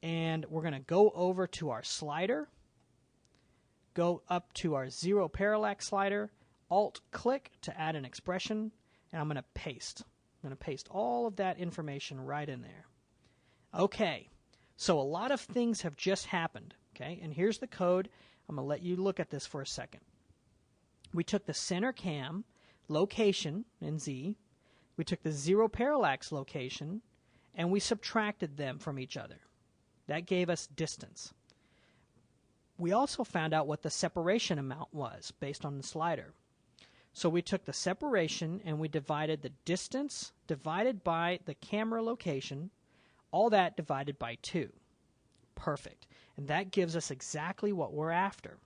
And we're going to go over to our slider. Go up to our 0 parallax slider. Alt-click to add an expression. And I'm going to paste. I'm going to paste all of that information right in there. Okay. So a lot of things have just happened. Okay. And here's the code. I'm going to let you look at this for a second. We took the center cam location in Z. We took the 0 parallax location, and we subtracted them from each other. That gave us distance. We also found out what the separation amount was based on the slider. So we took the separation and we divided the distance divided by the camera location, all that divided by 2. Perfect. And that gives us exactly what we're after.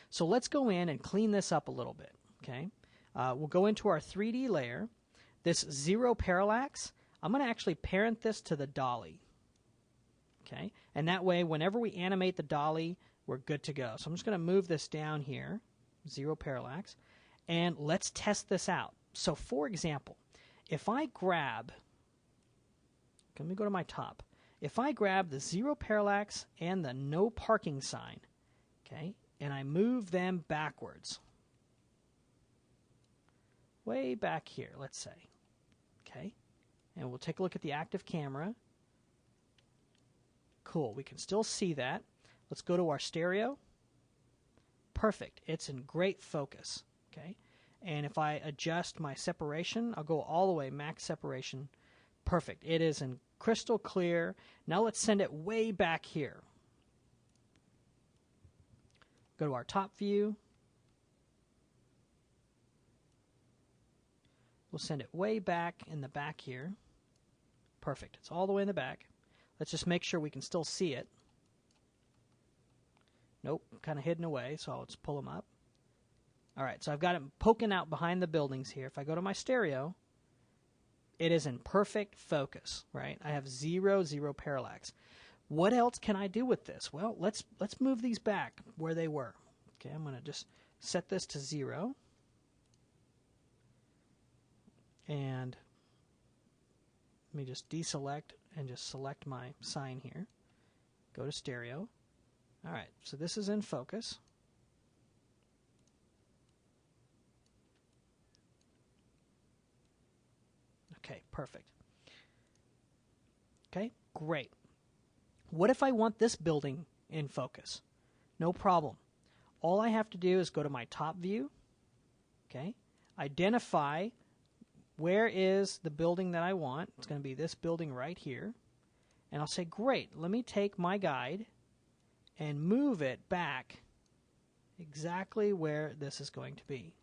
So let's go in and clean this up a little bit. Okay. We'll go into our 3D layer. This 0 parallax, I'm going to actually parent this to the dolly. Okay. And that way, whenever we animate the dolly, we're good to go. So I'm just going to move this down here, 0 parallax, and let's test this out. So for example, if I grab, let me go to my top. If I grab the 0 parallax and the no parking sign, okay, and I move them backwards, way back here, let's say, okay, and we'll take a look at the active camera. Cool, we can still see that. Let's go to our stereo. Perfect, it's in great focus, okay, and if I adjust my separation, I'll go all the way, max separation. Perfect, it is in crystal clear. Now let's send it way back here. Go to our top view. We'll send it way back in the back here. Perfect. It's all the way in the back. Let's just make sure we can still see it. Nope, kind of hidden away, so let's pull them up. All right, so I've got it poking out behind the buildings here. If I go to my stereo, it is in perfect focus, right? I have 0 parallax. What else can I do with this? Well, let's move these back where they were. Okay, I'm going to just set this to 0. And let me just deselect and just select my sign here. Go to stereo. All right, so this is in focus. Okay, perfect. Okay, great. What if I want this building in focus? No problem. All I have to do is go to my top view, okay, identify where is the building that I want. It's going to be this building right here. And I'll say, great, let me take my guide and move it back exactly where this is going to be.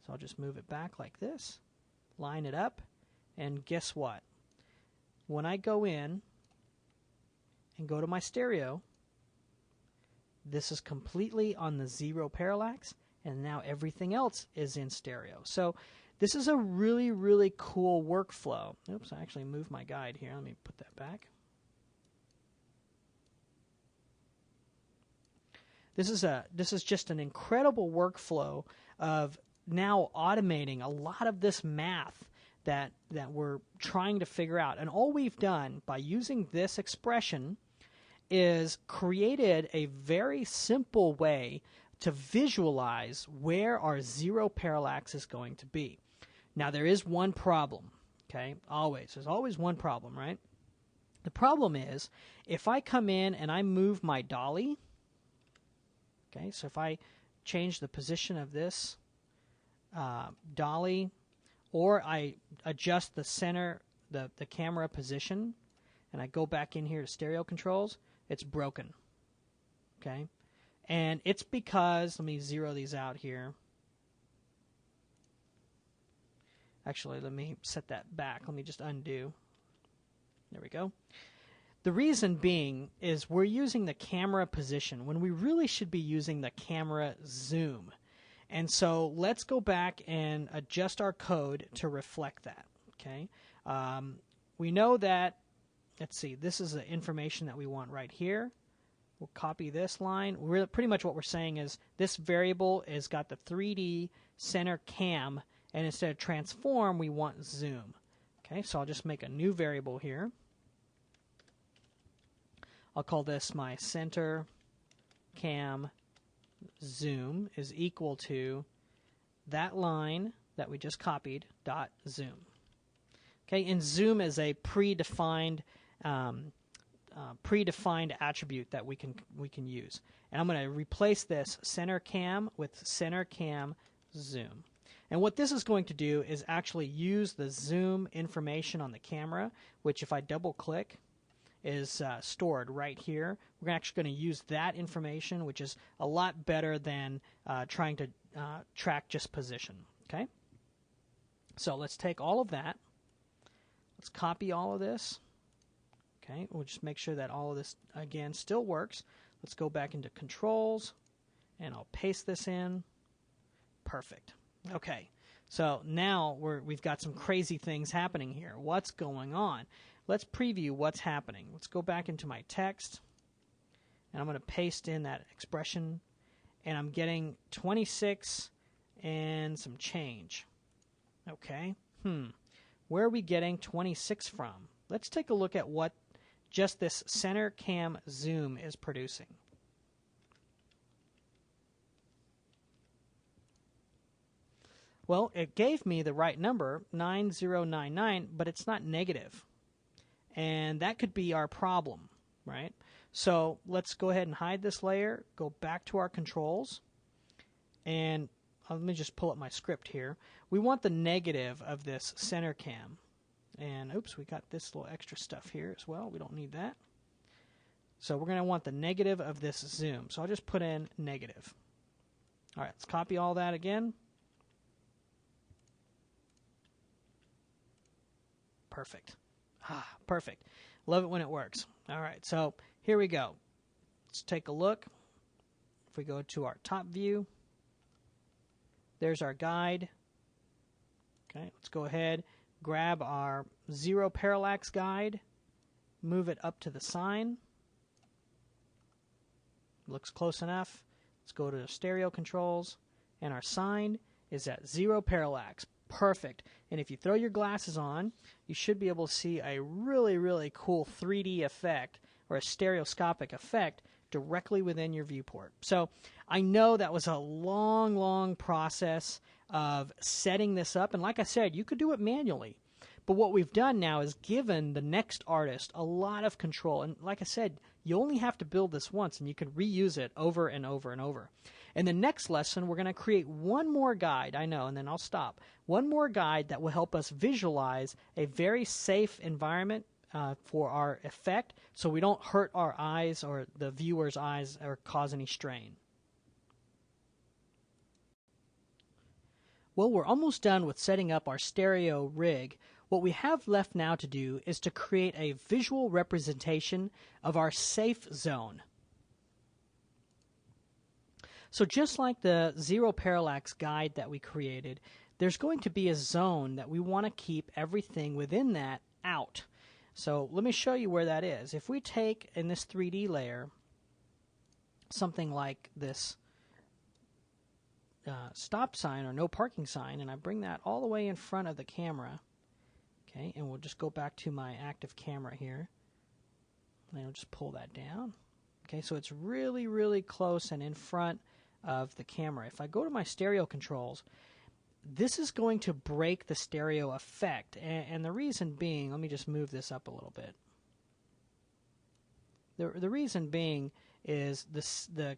So I'll just move it back like this, line it up, and guess what? When I go in and go to my stereo, this is completely on the 0 parallax, and now everything else is in stereo. So this is a really, really cool workflow. Oops, I actually moved my guide here. Let me put that back. This is just an incredible workflow of now automating a lot of this math that we're trying to figure out. And all we've done by using this expression is created a very simple way to visualize where our 0 parallax is going to be. Now there is one problem, okay? There's always one problem, right? The problem is if I come in and I move my dolly, okay, so if I change the position of this dolly, or I adjust the center, the camera position, and I go back in here to stereo controls, it's broken, okay? And it's because, let me zero these out here. Actually, let me set that back. Let me just undo. There we go. The reason being is we're using the camera position when we really should be using the camera zoom. And so let's go back and adjust our code to reflect that. Okay. We know that, let's see, this is the information that we want right here. We'll copy this line. Pretty much what we're saying is this variable has got the 3D center cam, and instead of transform, we want zoom. Okay, so I'll just make a new variable here. I'll call this my center cam zoom is equal to that line that we just copied dot zoom. Okay, and zoom is a predefined attribute that we can use. And I'm going to replace this center cam with center cam zoom. And what this is going to do is actually use the zoom information on the camera, which if I double click is stored right here. We're actually going to use that information, which is a lot better than trying to track just position. Okay, so let's take all of that. Let's copy all of this. Okay, we'll just make sure that all of this, again, still works. Let's go back into controls, and I'll paste this in. Perfect. Okay, so now we've got some crazy things happening here. What's going on? Let's preview what's happening. Let's go back into my text, and I'm going to paste in that expression, and I'm getting 26 and some change. Okay, where are we getting 26 from? Let's take a look at what just this center cam zoom is producing. Well, it gave me the right number, 9099, but it's not negative. And that could be our problem, right? So let's go ahead and hide this layer, go back to our controls, and let me just pull up my script here. We want the negative of this center cam. And oops, we got this little extra stuff here as well. We don't need that. So we're going to want the negative of this zoom. So I'll just put in negative. All right, let's copy all that again. Perfect. Perfect. Love it when it works. All right, so here we go. Let's take a look. If we go to our top view, there's our guide. Okay, let's go ahead, grab our zero parallax guide, move it up to the sign. Looks close enough. Let's go to the stereo controls, and our sign is at zero parallax. Perfect. And if you throw your glasses on, you should be able to see a really, really cool 3D effect or a stereoscopic effect directly within your viewport. So I know that was a long, long process of setting this up. And like I said, you could do it manually. But what we've done now is given the next artist a lot of control. And like I said, you only have to build this once, and you can reuse it over and over and over. In the next lesson, we're going to create one more guide, I know, and then I'll stop. One more guide that will help us visualize a very safe environment for our effect so we don't hurt our eyes or the viewer's eyes or cause any strain. Well, we're almost done with setting up our stereo rig. What we have left now to do is to create a visual representation of our safe zone. So just like the zero parallax guide that we created, there's going to be a zone that we want to keep everything within that out. So let me show you where that is. If we take in this 3D layer something like this stop sign or no parking sign, and I bring that all the way in front of the camera, okay, and we'll just go back to my active camera here, and I'll just pull that down. Okay, so it's really, really close and in front of the camera. If I go to my stereo controls, this is going to break the stereo effect, and the reason being, let me just move this up a little bit. The reason being is the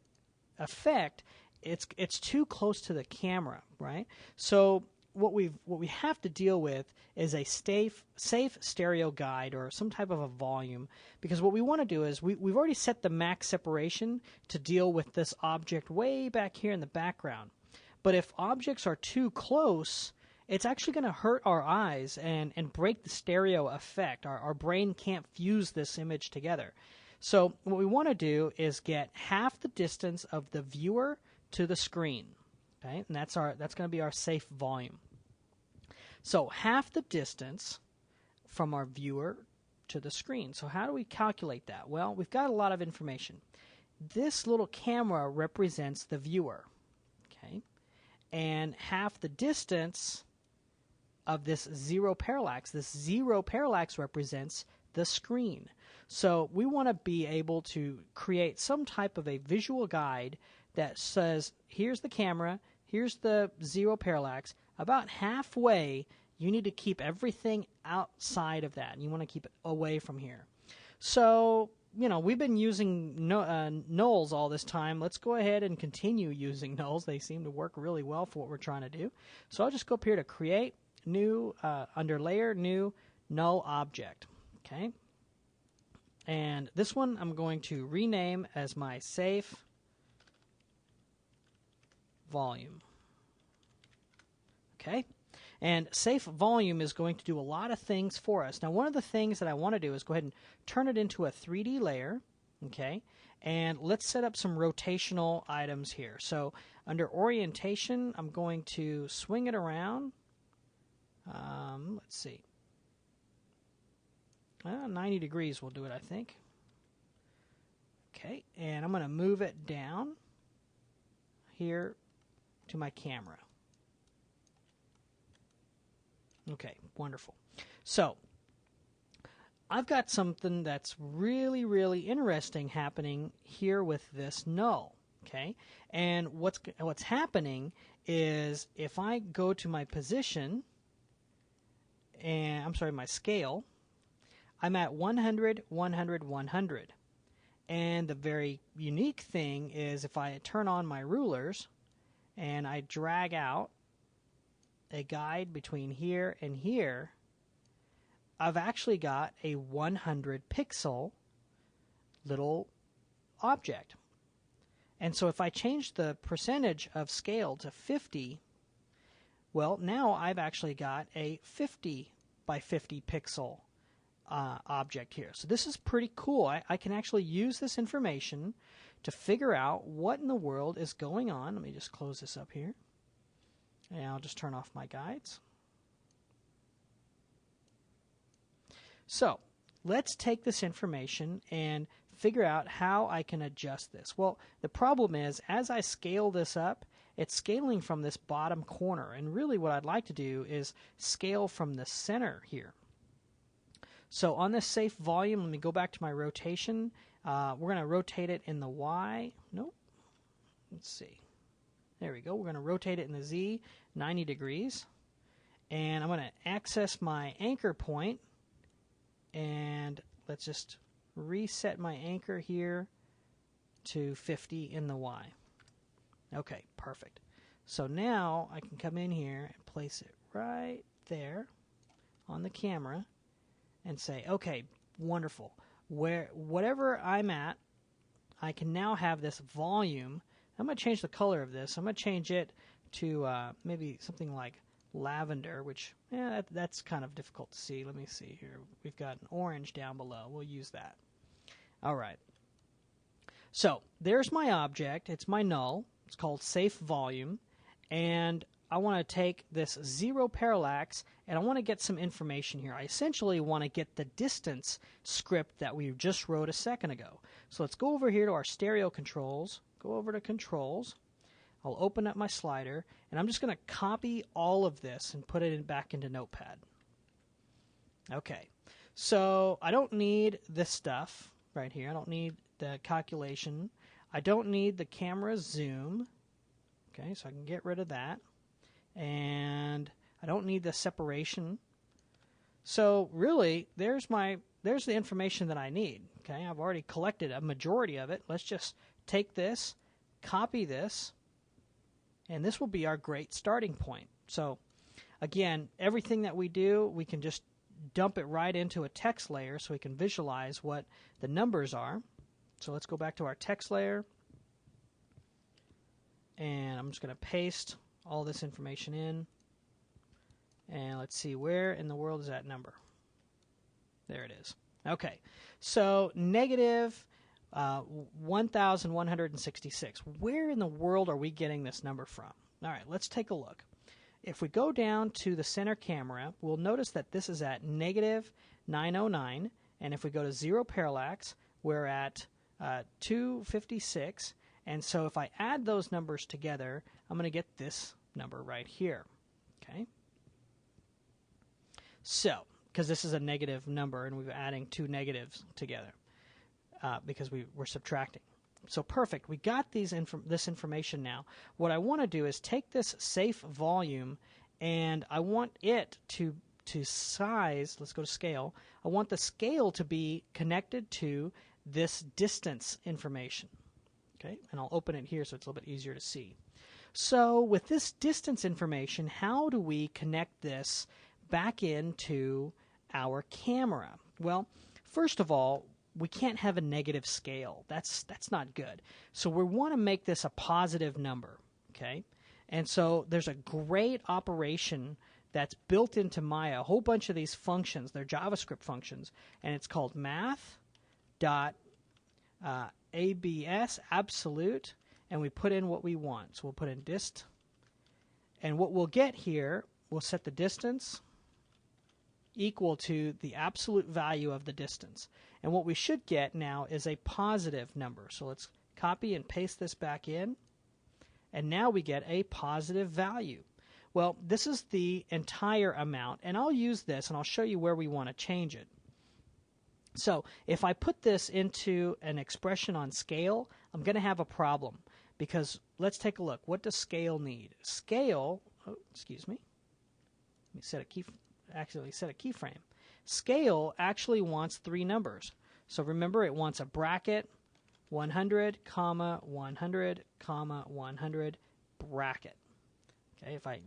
effect, it's too close to the camera, right? So what we have to deal with is a safe stereo guide or some type of a volume, because what we want to do is we've already set the max separation to deal with this object way back here in the background. But if objects are too close, it's actually going to hurt our eyes and break the stereo effect. Our brain can't fuse this image together. So what we want to do is get half the distance of the viewer to the screen. Okay? And that's going to be our safe volume. So half the distance from our viewer to the screen. So how do we calculate that? Well, we've got a lot of information. This little camera represents the viewer, okay? And half the distance of this zero parallax represents the screen. So we want to be able to create some type of a visual guide that says, here's the camera, here's the zero parallax. About halfway, you need to keep everything outside of that, and you want to keep it away from here. So, you know, we've been using nulls all this time. Let's go ahead and continue using nulls. They seem to work really well for what we're trying to do. So I'll just go up here to Create, New, under Layer, New, Null Object. Okay. And this one I'm going to rename as my safe volume. Okay. And safe volume is going to do a lot of things for us. Now, one of the things that I want to do is go ahead and turn it into a 3D layer. Okay. And let's set up some rotational items here. So under orientation, I'm going to swing it around. Let's see. 90 degrees will do it, I think. Okay, and I'm going to move it down here to my camera. Okay, wonderful. So, I've got something that's really, really interesting happening here with this null. Okay, and what's happening is if I go to my position, and I'm sorry, my scale, I'm at 100, 100, 100. And the very unique thing is if I turn on my rulers and I drag out a guide between here and here, I've actually got a 100 pixel little object. And so if I change the percentage of scale to 50, well, now I've actually got a 50 by 50 pixel object here. So this is pretty cool. I can actually use this information to figure out what in the world is going on. Let me just close this up here. And I'll just turn off my guides. So let's take this information and figure out how I can adjust this. Well, the problem is as I scale this up, it's scaling from this bottom corner. And really what I'd like to do is scale from the center here. So on this safe volume, let me go back to my rotation. We're going to rotate it in the Y. Nope. Let's see. There we go. We're going to rotate it in the Z, 90 degrees. And I'm going to access my anchor point. And let's just reset my anchor here to 50 in the Y. Okay, perfect. So now I can come in here and place it right there on the camera and say, okay, wonderful. Whatever I'm at, I can now have this volume. I'm going to change the color of this. I'm going to change it to maybe something like lavender, which that's kind of difficult to see. Let me see here. We've got an orange down below. We'll use that. All right. So there's my object. It's my null. It's called safe volume. And I want to take this zero parallax and I want to get some information here. I essentially want to get the distance script that we just wrote a second ago. So let's go over here to our stereo controls. Go over to controls. I'll open up my slider and I'm just going to copy all of this and put it back into Notepad. Okay. So I don't need this stuff right here. I don't need the calculation. I don't need the camera zoom. Okay, so I can get rid of that. And I don't need the separation. So really, there's the information that I need. Okay, I've already collected a majority of it. Let's just take this, copy this, and this will be our great starting point. So again, everything that we do, we can just dump it right into a text layer so we can visualize what the numbers are. So let's go back to our text layer. And I'm just going to paste all this information in. And let's see, where in the world is that number? There it is. Okay, so negative 1,166. Where in the world are we getting this number from? All right, let's take a look. if we go down to the center camera, we'll notice that this is at negative 909, and if we go to 0 parallax, we're at 256, and so if I add those numbers together, I'm going to get this number right here. Okay? So, because this is a negative number, and we're adding two negatives together because we're subtracting. So perfect. We got this information now. What I want to do is take this safe volume, and I want it to size. Let's go to scale. I want the scale to be connected to this distance information. Okay, and I'll open it here so it's a little bit easier to see. So with this distance information, how do we connect this back into our camera? Well, first of all, we can't have a negative scale. That's not good. So we want to make this a positive number, okay? And so there's a great operation that's built into Maya, a whole bunch of these functions. They're JavaScript functions, and it's called math.abs, absolute, and we put in what we want. So we'll put in dist, and what we'll get here, we'll set the distance equal to the absolute value of the distance. And what we should get now is a positive number. So let's copy and paste this back in. And now we get a positive value. Well, this is the entire amount. And I'll use this and I'll show you where we want to change it. So if I put this into an expression on scale, I'm going to have a problem. Because let's take a look. What does scale need? Scale, excuse me. Let me set a keyframe. Scale actually wants three numbers. So remember, it wants a bracket, 100, comma, 100, comma, 100, bracket. Okay, if I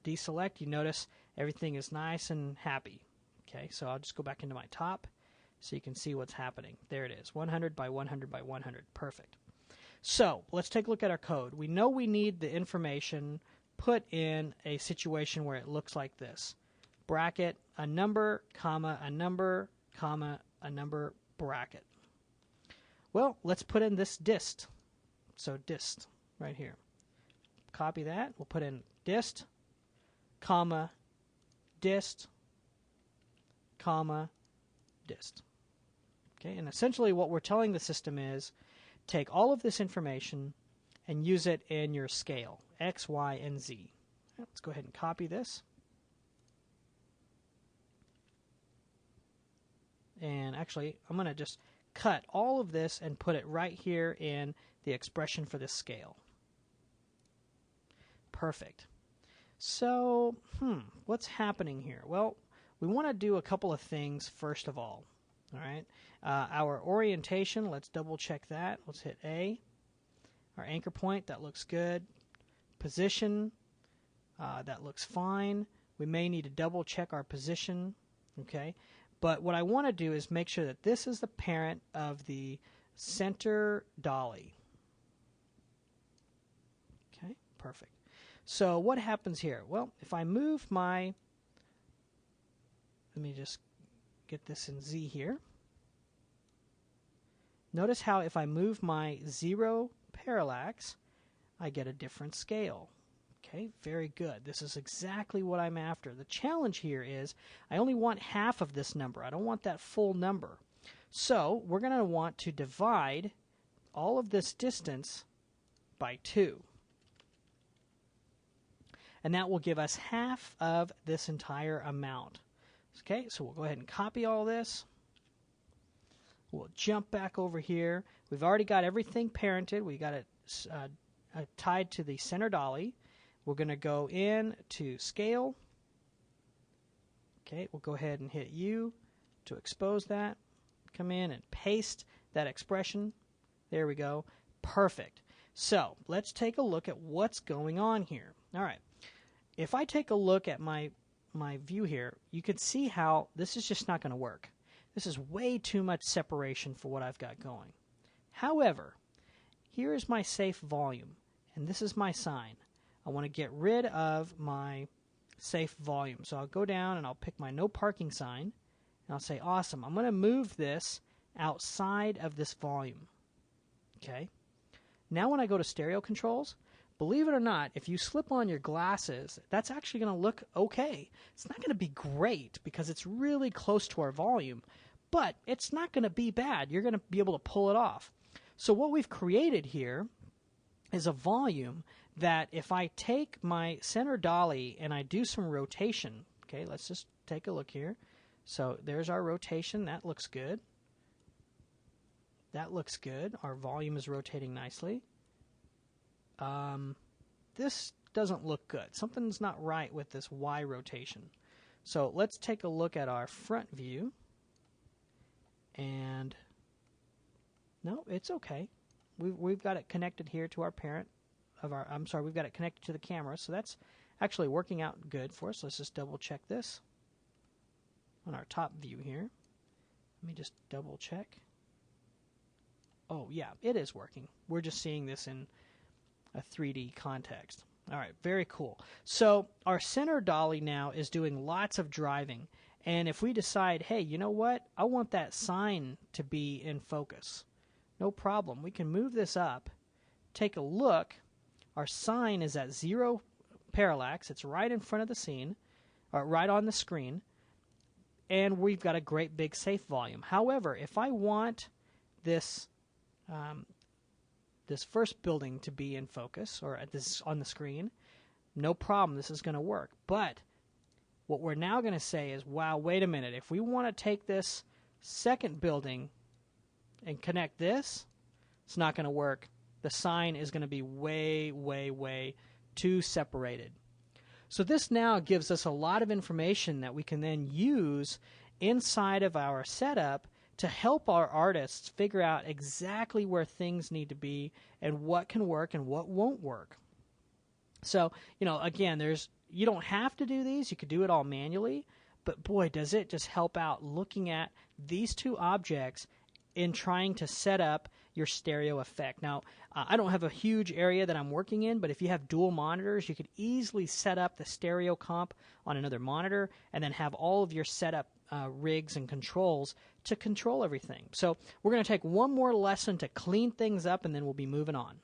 deselect, you notice everything is nice and happy. Okay, so I'll just go back into my top so you can see what's happening. There it is, 100 by 100 by 100. Perfect. So let's take a look at our code. We know we need the information put in a situation where it looks like this. Bracket, a number, comma, a number, comma, a number, bracket. Well, let's put in this dist. So dist right here. Copy that. We'll put in dist, comma, dist, comma, dist. Okay, and essentially what we're telling the system is take all of this information and use it in your scale, X, Y, and Z. Let's go ahead and copy this. And actually, I'm going to just cut all of this and put it right here in the expression for this scale. Perfect. So, what's happening here? Well, we want to do a couple of things first of all. All right. Our orientation, let's double check that. Let's hit A. Our anchor point, that looks good. Position, that looks fine. We may need to double check our position. Okay. But what I want to do is make sure that this is the parent of the center dolly. Okay, perfect. So what happens here? Well, if I move my, let me just get this in Z here. Notice how if I move my 0 parallax, I get a different scale. Okay, very good. This is exactly what I'm after. The challenge here is I only want half of this number. I don't want that full number. So we're going to want to divide all of this distance by 2. And that will give us half of this entire amount. Okay, so we'll go ahead and copy all this. We'll jump back over here. We've already got everything parented. We got it tied to the center dolly. We're going to go in to scale. Okay, we'll go ahead and hit U to expose that. Come in and paste that expression. There we go. Perfect. So let's take a look at what's going on here. All right. If I take a look at my view here, you can see how this is just not going to work. This is way too much separation for what I've got going. However, here is my safe volume, and this is my sign. I want to get rid of my safe volume. So I'll go down and I'll pick my no parking sign, and I'll say, awesome, I'm going to move this outside of this volume. Okay. Now when I go to stereo controls, believe it or not, if you slip on your glasses, that's actually going to look okay. It's not going to be great because it's really close to our volume, but it's not going to be bad. You're going to be able to pull it off. So what we've created here is a volume that if I take my center dolly and I do some rotation, okay, let's just take a look here. So there's our rotation. That looks good. That looks good. Our volume is rotating nicely. This doesn't look good. Something's not right with this Y rotation. So let's take a look at our front view. And no, it's okay. We've got it connected here to our parent of our, I'm sorry, we've got it connected to the camera. So that's actually working out good for us. Let's just double check this on our top view here. Let me just double check. Oh yeah, it is working. We're just seeing this in a 3D context. All right, very cool. So our center dolly now is doing lots of driving. And if we decide, hey, you know what? I want that sign to be in focus. No problem. We can move this up. Take a look. Our sign is at 0 parallax. It's right in front of the scene, or right on the screen. And we've got a great big safe volume. However, if I want this this first building to be in focus, or at this on the screen, no problem. This is going to work. But what we're now going to say is, wow, wait a minute. If we want to take this second building and connect this, it's not going to work. The sign is going to be way, way, way too separated. So this now gives us a lot of information that we can then use inside of our setup to help our artists figure out exactly where things need to be and what can work and what won't work. So, again, you don't have to do these. You could do it all manually. But boy, does it just help out looking at these two objects in trying to set up your stereo effect. Now, I don't have a huge area that I'm working in, but if you have dual monitors, you could easily set up the stereo comp on another monitor and then have all of your setup rigs and controls to control everything. So we're going to take one more lesson to clean things up, and then we'll be moving on.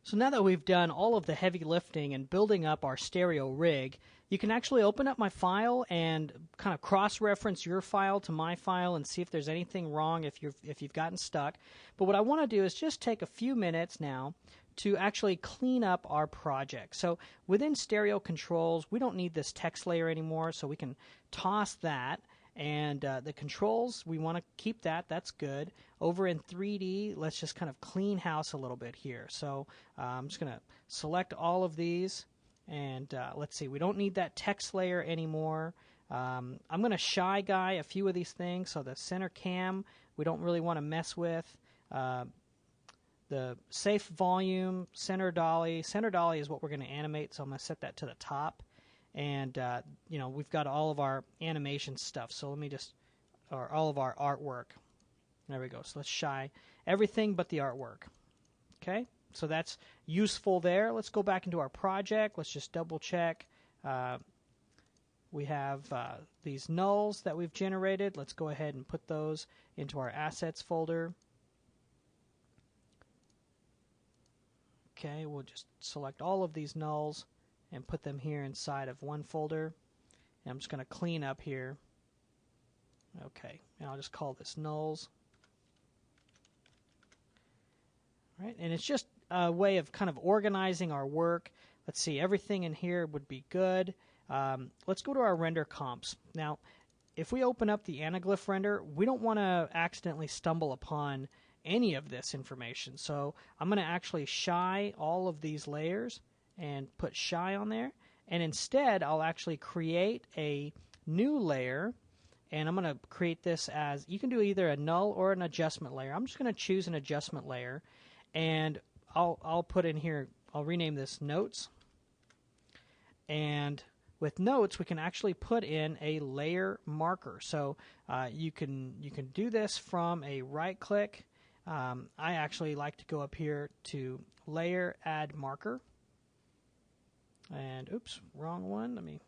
So now that we've done all of the heavy lifting and building up our stereo rig, you can actually open up my file and kind of cross-reference your file to my file and see if there's anything wrong if you've gotten stuck. But what I want to do is just take a few minutes now to actually clean up our project. So within stereo controls, we don't need this text layer anymore, so we can toss that. And the controls, we want to keep that. That's good. Over in 3D, let's just kind of clean house a little bit here. So I'm just going to select all of these. And let's see, we don't need that text layer anymore. I'm going to shy guy a few of these things. So the center cam, we don't really want to mess with. The safe volume, center dolly. Center dolly is what we're going to animate, so I'm going to set that to the top. And, we've got all of our animation stuff. So let me or all of our artwork. There we go. So let's shy everything but the artwork. Okay? So that's useful there. Let's go back into our project. Let's just double check. We have these nulls that we've generated. Let's go ahead and put those into our assets folder. Okay, we'll just select all of these nulls and put them here inside of one folder. And I'm just going to clean up here. Okay, and I'll just call this nulls. All right, and it's just a way of kind of organizing our work. Let's see, everything in here would be good. Let's go to our render comps. Now, if we open up the anaglyph render, we don't want to accidentally stumble upon any of this information. So I'm going to actually shy all of these layers and put shy on there. And instead, I'll actually create a new layer. And I'm going to create this as, you can do either a null or an adjustment layer. I'm just going to choose an adjustment layer. And I'll put in here, I'll rename this notes. And with notes, we can actually put in a layer marker. So you can do this from a right click. I actually like to go up here to layer, add marker. And oops, wrong one. Let me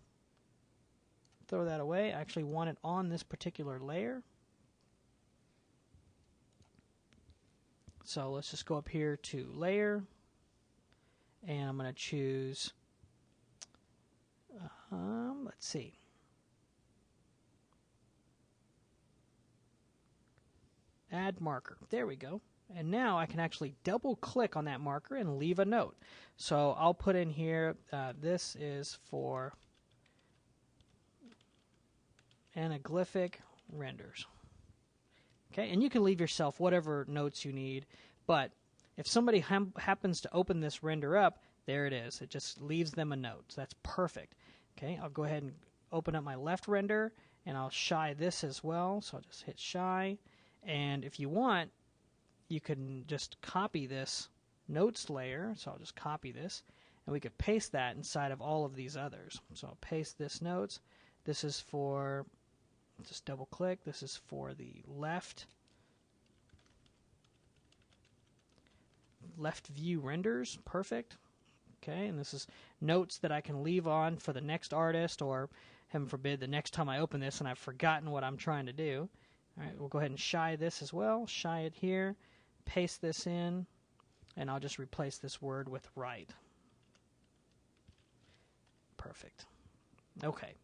throw that away. I actually want it on this particular layer. So let's just go up here to Layer, and I'm going to choose, let's see, Add Marker. There we go. And now I can actually double click on that marker and leave a note. So I'll put in here, this is for anaglyphic renders. Okay, and you can leave yourself whatever notes you need, but if somebody happens to open this render up, there it is. It just leaves them a note. So that's perfect. Okay, I'll go ahead and open up my left render, and I'll shy this as well. So I'll just hit shy, and if you want, you can just copy this notes layer. So I'll just copy this, and we could paste that inside of all of these others. So I'll paste this notes. This is for, just double click, this is for the left view renders. Perfect. Okay, and this is notes that I can leave on for the next artist, or heaven forbid the next time I open this and I've forgotten what I'm trying to do. All right, we'll go ahead and shy this as well. Shy it here, paste this in, and I'll just replace this word with right. Perfect. Okay.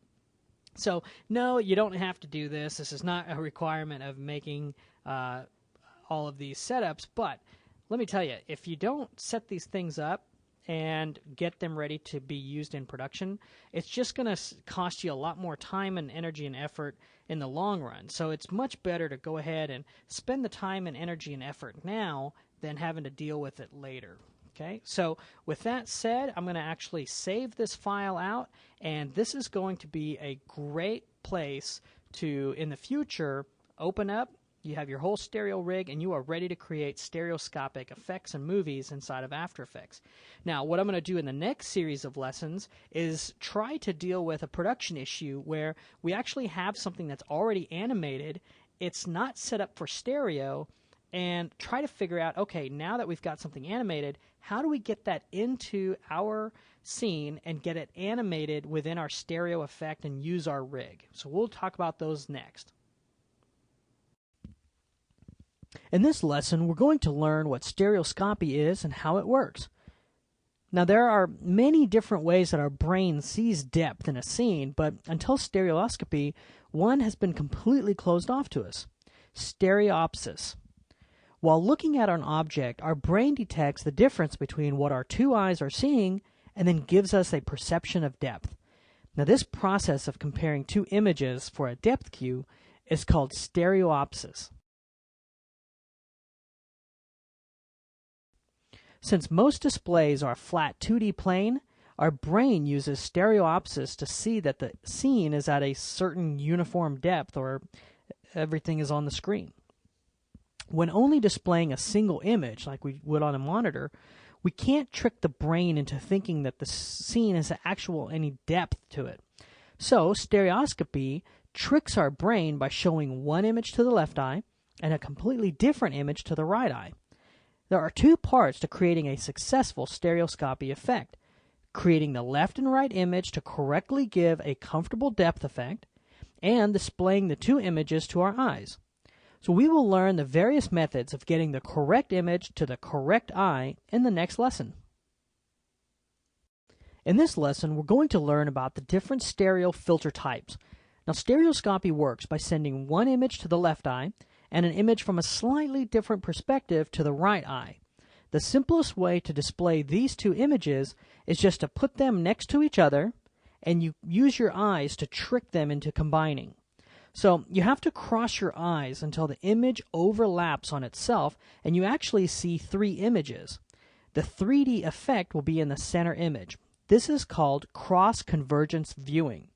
So, no, you don't have to do this. This is not a requirement of making all of these setups, but let me tell you, if you don't set these things up and get them ready to be used in production, it's just going to cost you a lot more time and energy and effort in the long run. So it's much better to go ahead and spend the time and energy and effort now than having to deal with it later. Okay, so with that said, I'm going to actually save this file out, and this is going to be a great place to, in the future, open up. You have your whole stereo rig, and you are ready to create stereoscopic effects and movies inside of After Effects. Now, what I'm going to do in the next series of lessons is try to deal with a production issue where we actually have something that's already animated. It's not set up for stereo, and try to figure out, okay, now that we've got something animated, how do we get that into our scene and get it animated within our stereo effect and use our rig? So we'll talk about those next. In this lesson, we're going to learn what stereoscopy is and how it works. Now, there are many different ways that our brain sees depth in a scene, but until stereoscopy, one has been completely closed off to us: stereopsis. While looking at an object, our brain detects the difference between what our two eyes are seeing and then gives us a perception of depth. Now, this process of comparing two images for a depth cue is called stereopsis. Since most displays are flat 2D plane, our brain uses stereopsis to see that the scene is at a certain uniform depth, or everything is on the screen. When only displaying a single image, like we would on a monitor, we can't trick the brain into thinking that the scene has any depth to it. So, stereoscopy tricks our brain by showing one image to the left eye and a completely different image to the right eye. There are two parts to creating a successful stereoscopy effect: creating the left and right image to correctly give a comfortable depth effect, and displaying the two images to our eyes. So we will learn the various methods of getting the correct image to the correct eye in the next lesson. In this lesson, we're going to learn about the different stereo filter types. Now, stereoscopy works by sending one image to the left eye and an image from a slightly different perspective to the right eye. The simplest way to display these two images is just to put them next to each other, and you use your eyes to trick them into combining. So you have to cross your eyes until the image overlaps on itself and you actually see three images. The 3D effect will be in the center image. This is called cross-convergence viewing.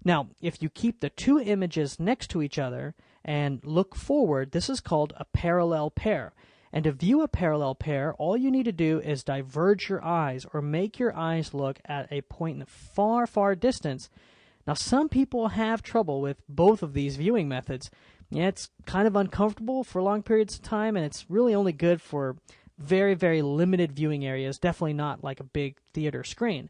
Now, if you keep the two images next to each other and look forward, this is called a parallel pair. And to view a parallel pair, all you need to do is diverge your eyes or make your eyes look at a point in a far, far distance. Now, some people have trouble with both of these viewing methods. Yeah, it's kind of uncomfortable for long periods of time, and it's really only good for very, very limited viewing areas, definitely not like a big theater screen.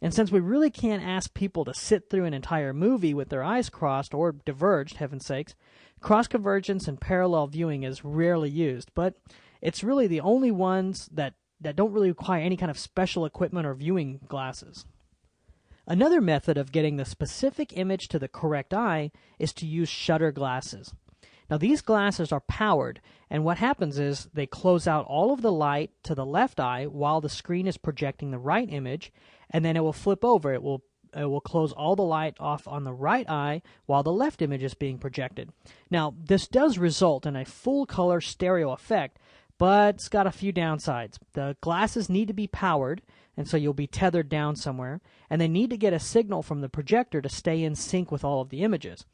And since we really can't ask people to sit through an entire movie with their eyes crossed or diverged, heaven's sakes, cross-convergence and parallel viewing is rarely used. But It's really the only ones that don't really require any kind of special equipment or viewing glasses. Another method of getting the specific image to the correct eye is to use shutter glasses. Now these glasses are powered, and what happens is they close out all of the light to the left eye while the screen is projecting the right image, and then it will flip over. It will close all the light off on the right eye while the left image is being projected. Now this does result in a full color stereo effect, but it's got a few downsides. The glasses need to be powered, and so you'll be tethered down somewhere, and they need to get a signal from the projector to stay in sync with all of the images.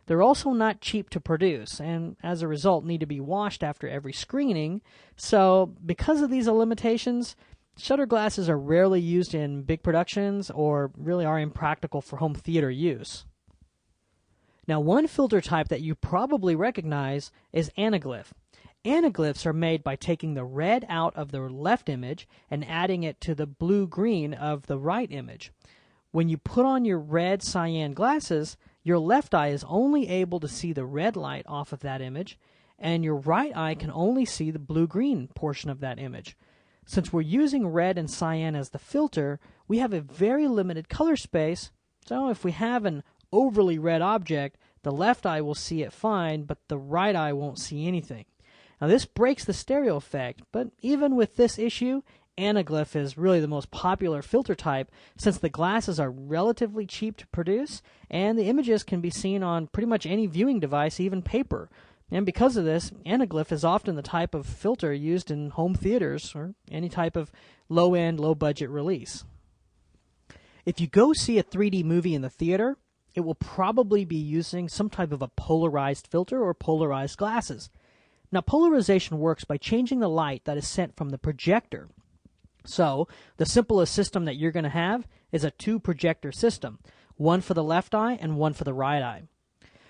They're also not cheap to produce, and as a result need to be washed after every screening, so because of these limitations, shutter glasses are rarely used in big productions or really are impractical for home theater use. Now one filter type that you probably recognize is anaglyph. Anaglyphs are made by taking the red out of the left image and adding it to the blue-green of the right image. When you put on your red cyan glasses, your left eye is only able to see the red light off of that image, and your right eye can only see the blue-green portion of that image. Since we're using red and cyan as the filter, we have a very limited color space, so if we have an overly red object, the left eye will see it fine, but the right eye won't see anything. Now this breaks the stereo effect, but even with this issue, anaglyph is really the most popular filter type since the glasses are relatively cheap to produce and the images can be seen on pretty much any viewing device, even paper. And because of this, anaglyph is often the type of filter used in home theaters or any type of low-end, low-budget release. If you go see a 3D movie in the theater, it will probably be using some type of a polarized filter or polarized glasses. Now, polarization works by changing the light that is sent from the projector. So, the simplest system that you're going to have is a two-projector system, one for the left eye and one for the right eye.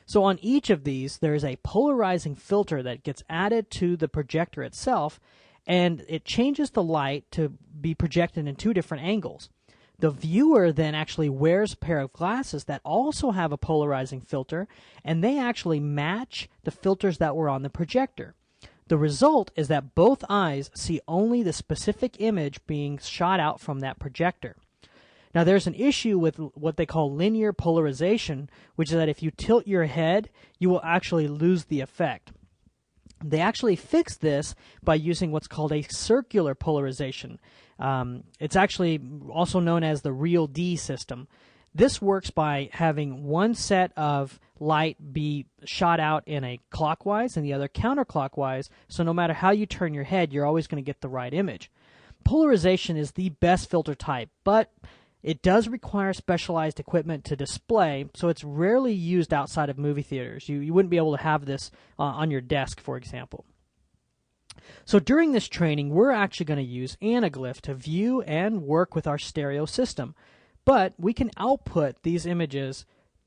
So on each of these, there is a polarizing filter that gets added to the projector itself, and it changes the light to be projected in two different angles. The viewer then actually wears a pair of glasses that also have a polarizing filter, and they actually match the filters that were on the projector. The result is that both eyes see only the specific image being shot out from that projector. Now there's an issue with what they call linear polarization, which is that if you tilt your head, you will actually lose the effect. They actually fix this by using what's called a circular polarization. It's actually also known as the Real D system. This works by having one set of light be shot out in a clockwise and the other counterclockwise, so no matter how you turn your head, you're always going to get the right image. Polarization is the best filter type, but it does require specialized equipment to display, so it's rarely used outside of movie theaters. You wouldn't be able to have this on your desk, for example. So during this training, we're actually going to use anaglyph to view and work with our stereo system. But we can output these images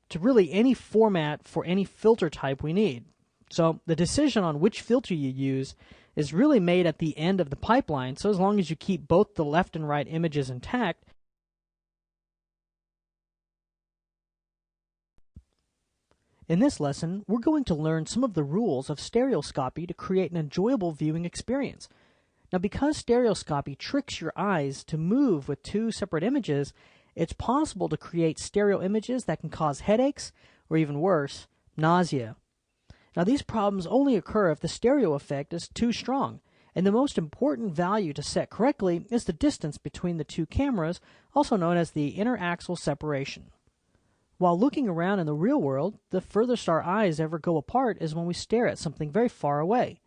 to really any format for any filter type we need. So the decision on which filter you use is really made at the end of the pipeline, so as long as you keep both the left and right images intact, in this lesson, we're going to learn some of the rules of stereoscopy to create an enjoyable viewing experience. Now, because stereoscopy tricks your eyes to move with two separate images, it's possible to create stereo images that can cause headaches, or even worse, nausea. Now, these problems only occur if the stereo effect is too strong, and the most important value to set correctly is the distance between the two cameras, also known as the interaxial separation. While looking around in the real world, the furthest our eyes ever go apart is when we stare at something very far away.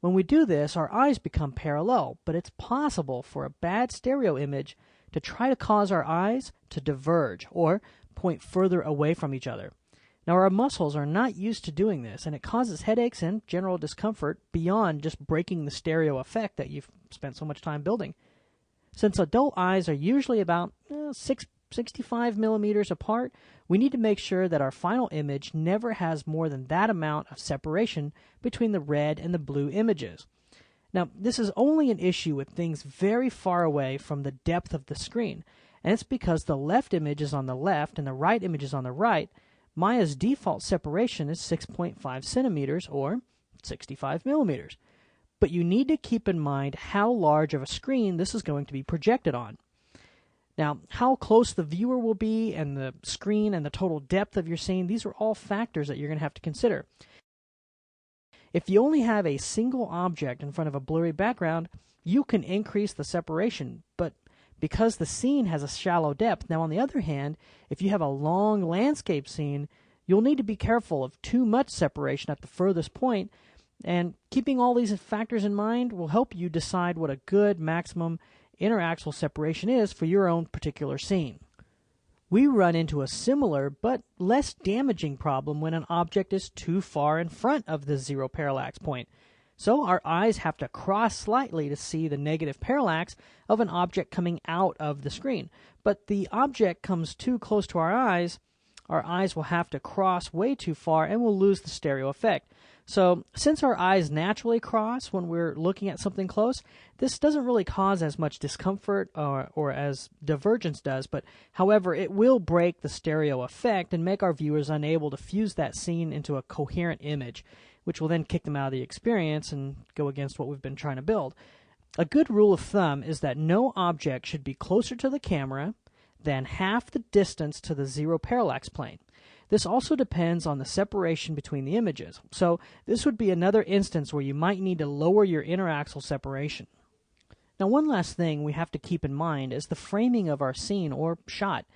When we do this, our eyes become parallel, but it's possible for a bad stereo image to try to cause our eyes to diverge or point further away from each other. Now, our muscles are not used to doing this, and it causes headaches and general discomfort beyond just breaking the stereo effect that you've spent so much time building. Since adult eyes are usually about 65 millimeters apart, we need to make sure that our final image never has more than that amount of separation between the red and the blue images. Now, this is only an issue with things very far away from the depth of the screen, and it's because the left image is on the left and the right image is on the right. Maya's default separation is 6.5 centimeters or 65 millimeters. but you need to keep in mind how large of a screen this is going to be projected on. Now, how close the viewer will be and the screen and the total depth of your scene, these are all factors that you're going to have to consider. If you only have a single object in front of a blurry background, you can increase the separation, but because the scene has a shallow depth. Now, on the other hand, if you have a long landscape scene, you'll need to be careful of too much separation at the furthest point, and keeping all these factors in mind will help you decide what a good maximum interaxial separation is for your own particular scene. We run into a similar but less damaging problem when an object is too far in front of the zero parallax point. So our eyes have to cross slightly to see the negative parallax of an object coming out of the screen. But the object comes too close to our eyes will have to cross way too far and we'll lose the stereo effect. So since our eyes naturally cross when we're looking at something close, this doesn't really cause as much discomfort or as divergence does, but however, it will break the stereo effect and make our viewers unable to fuse that scene into a coherent image, which will then kick them out of the experience and go against what we've been trying to build. A good rule of thumb is that no object should be closer to the camera than half the distance to the zero parallax plane. This also depends on the separation between the images. So this would be another instance where you might need to lower your interaxial separation. Now, one last thing we have to keep in mind is the framing of our scene or shot.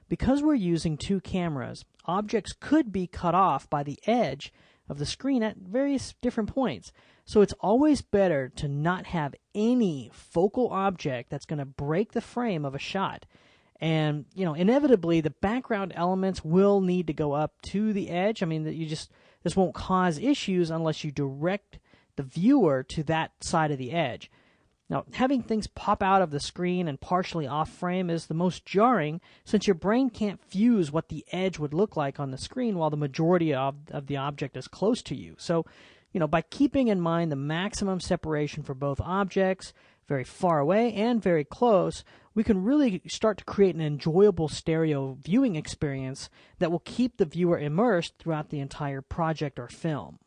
Because we're using two cameras, objects could be cut off by the edge of the screen at various different points. So it's always better to not have any focal object that's going to break the frame of a shot. And, inevitably, the background elements will need to go up to the edge. I mean, this won't cause issues unless you direct the viewer to that side of the edge. Now, having things pop out of the screen and partially off frame is the most jarring, since your brain can't fuse what the edge would look like on the screen while the majority of the object is close to you. So, by keeping in mind the maximum separation for both objects, very far away and very close, we can really start to create an enjoyable stereo viewing experience that will keep the viewer immersed throughout the entire project or film.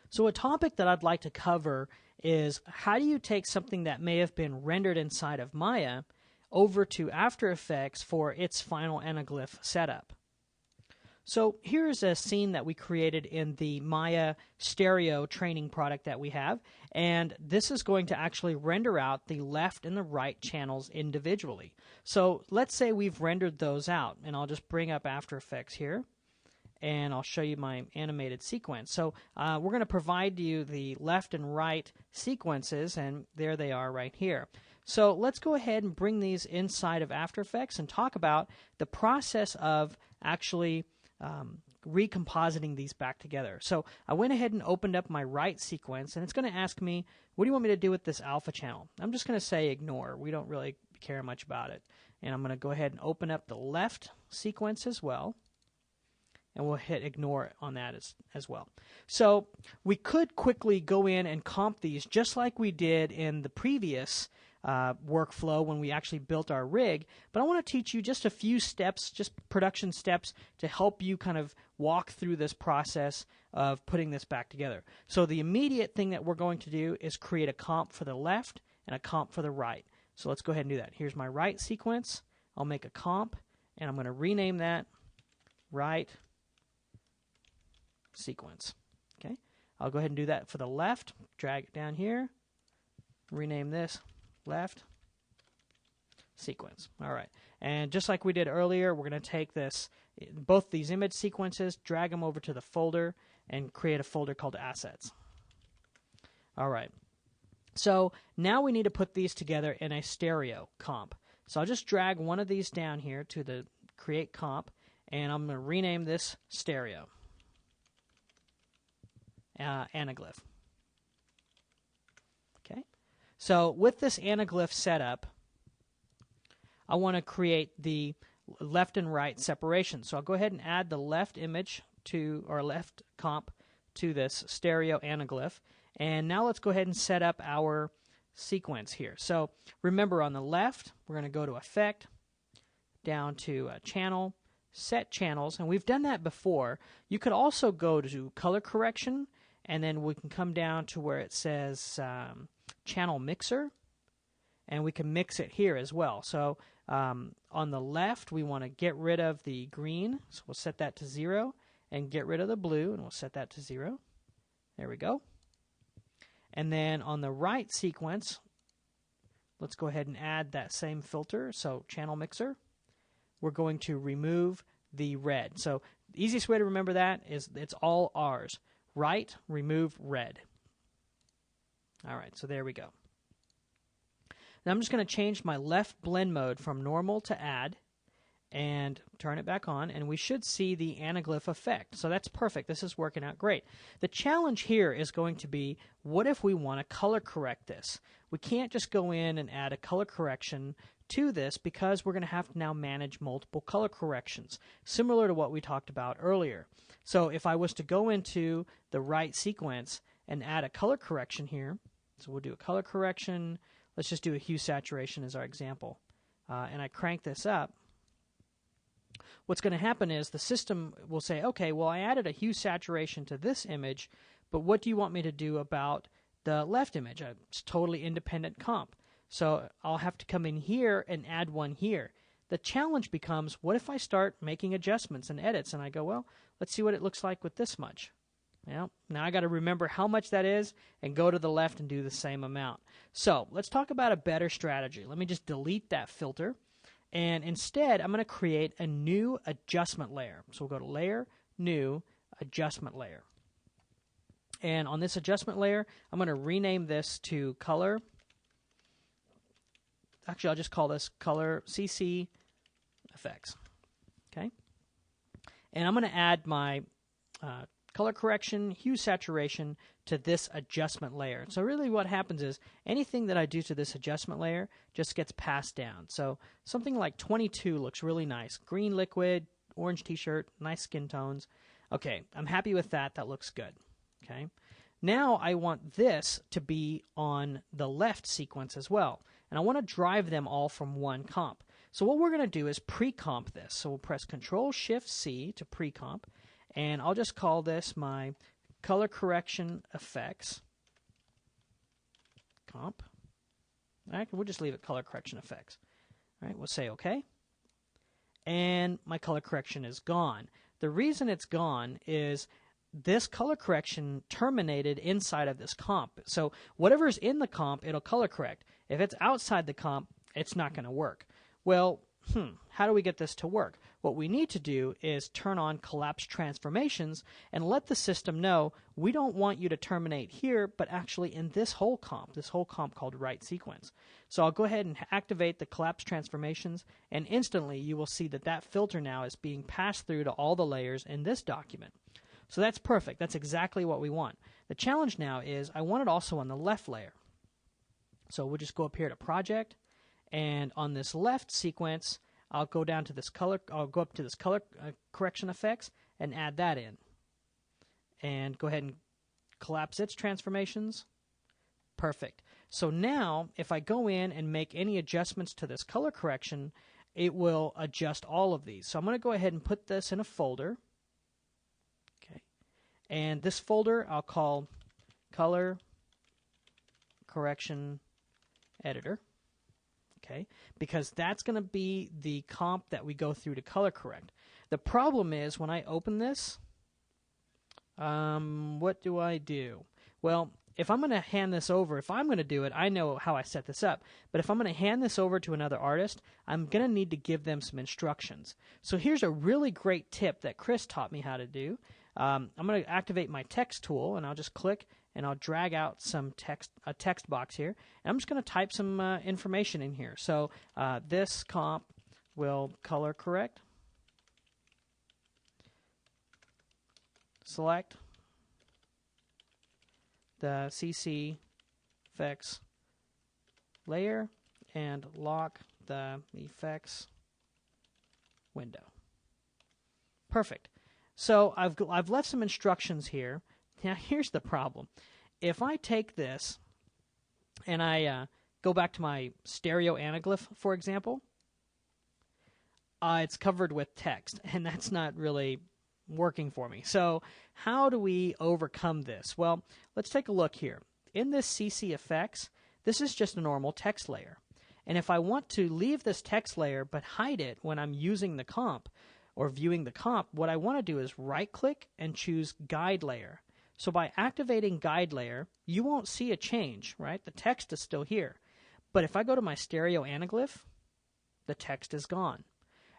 So a topic that I'd like to cover is how do you take something that may have been rendered inside of Maya over to After Effects for its final anaglyph setup. So here's a scene that we created in the Maya stereo training product that we have, and this is going to actually render out the left and the right channels individually. So let's say we've rendered those out, and I'll just bring up After Effects here, and I'll show you my animated sequence. So we're going to provide you the left and right sequences, and there they are right here. So let's go ahead and bring these inside of After Effects and talk about the process of actually recompositing these back together. So I went ahead and opened up my right sequence, and it's going to ask me, what do you want me to do with this alpha channel? I'm just going to say ignore. We don't really care much about it. And I'm going to go ahead and open up the left sequence as well, and we'll hit ignore on that as well. So we could quickly go in and comp these just like we did in the previous workflow when we actually built our rig, but I want to teach you just a few steps, just production steps, to help you kind of walk through this process of putting this back together. So the immediate thing that we're going to do is create a comp for the left and a comp for the right. So let's go ahead and do that. Here's my right sequence. I'll make a comp, and I'm going to rename that right sequence. Okay, I'll go ahead and do that for the left. Drag it down here. Rename this left sequence. All right, and just like we did earlier, we're going to take both these image sequences, drag them over to the folder, and create a folder called Assets. All right, so now we need to put these together in a stereo comp. So I'll just drag one of these down here to the Create Comp, and I'm going to rename this Stereo Anaglyph. Okay. So with this anaglyph setup, I want to create the left and right separation. So I'll go ahead and add the left image to, or left comp to this stereo anaglyph. And now let's go ahead and set up our sequence here. So remember, on the left, we're going to go to Effect, down to Channel, Set Channels, and we've done that before. You could also go to Color Correction and then we can come down to where it says channel mixer, and we can mix it here as well. So on the left, we want to get rid of the green, so we'll set that to 0, and get rid of the blue, and we'll set that to 0. There we go. And then on the right sequence, let's go ahead and add that same filter, so channel mixer. We're going to remove the red. So the easiest way to remember that is it's all R's. Right, remove red. All right, so there we go. Now I'm just going to change my left blend mode from normal to add and turn it back on, and we should see the anaglyph effect. So that's perfect. This is working out great. The challenge here is going to be, what if we want to color correct this? We can't just go in and add a color correction to this because we're going to have to now manage multiple color corrections, similar to what we talked about earlier. So if I was to go into the right sequence and add a color correction here, so we'll do a color correction. Let's just do a hue saturation as our example. And I crank this up. What's going to happen is the system will say, okay, well, I added a hue saturation to this image, but what do you want me to do about the left image? It's totally independent comp. So I'll have to come in here and add one here. The challenge becomes, what if I start making adjustments and edits, and I go, well, let's see what it looks like with this much. Well, now I got to remember how much that is and go to the left and do the same amount. So let's talk about a better strategy. Let me just delete that filter. And instead, I'm going to create a new adjustment layer. So we'll go to Layer, New, Adjustment Layer. And on this adjustment layer, I'm going to rename this to Color. Actually, I'll just call this Color CC Effects. Okay? And I'm going to add my color correction, hue saturation to this adjustment layer. So really what happens is anything that I do to this adjustment layer just gets passed down. So something like 22 looks really nice. Green liquid, orange t-shirt, nice skin tones. Okay, I'm happy with that. That looks good. Okay. Now I want this to be on the left sequence as well. And I want to drive them all from one comp. So what we're going to do is pre-comp this. So we'll press Control-Shift-C to pre-comp. And I'll just call this my color correction effects comp. All right, we'll just leave it color correction effects. All right, we'll say OK. And my color correction is gone. The reason it's gone is this color correction terminated inside of this comp. So whatever's in the comp, it'll color correct. If it's outside the comp, it's not going to work. Well, how do we get this to work? What we need to do is turn on collapse transformations and let the system know we don't want you to terminate here, but actually in this whole comp called right sequence. So I'll go ahead and activate the collapse transformations, and instantly you will see that that filter now is being passed through to all the layers in this document. So that's perfect. That's exactly what we want. The challenge now is I want it also on the left layer. So we'll just go up here to Project, and on this left sequence, I'll go down to this color. I'll go up to this color correction effects and add that in. And go ahead and collapse its transformations. Perfect. So now, if I go in and make any adjustments to this color correction, it will adjust all of these. So I'm going to go ahead and put this in a folder. Okay. And this folder I'll call Color Correction Editor. Okay, because that's going to be the comp that we go through to color correct. The problem is when I open this, what do I do? Well, if I'm going to hand this over, if I'm going to do it, I know how I set this up. But if I'm going to hand this over to another artist, I'm going to need to give them some instructions. So here's a really great tip that Chris taught me how to do. I'm going to activate my text tool, and I'll just click and I'll drag out some text, a text box here. And I'm just going to type some information in here. So this comp will color correct. Select the CC effects layer and lock the effects window. Perfect. So I've left some instructions here. Now here's the problem. If I take this and I go back to my stereo anaglyph, for example, it's covered with text, and that's not really working for me. So how do we overcome this? Well, let's take a look here. In this CC effects, this is just a normal text layer. And if I want to leave this text layer but hide it when I'm using the comp or viewing the comp, what I want to do is right-click and choose Guide Layer. So by activating Guide Layer, you won't see a change, right? The text is still here. But if I go to my stereo anaglyph, the text is gone.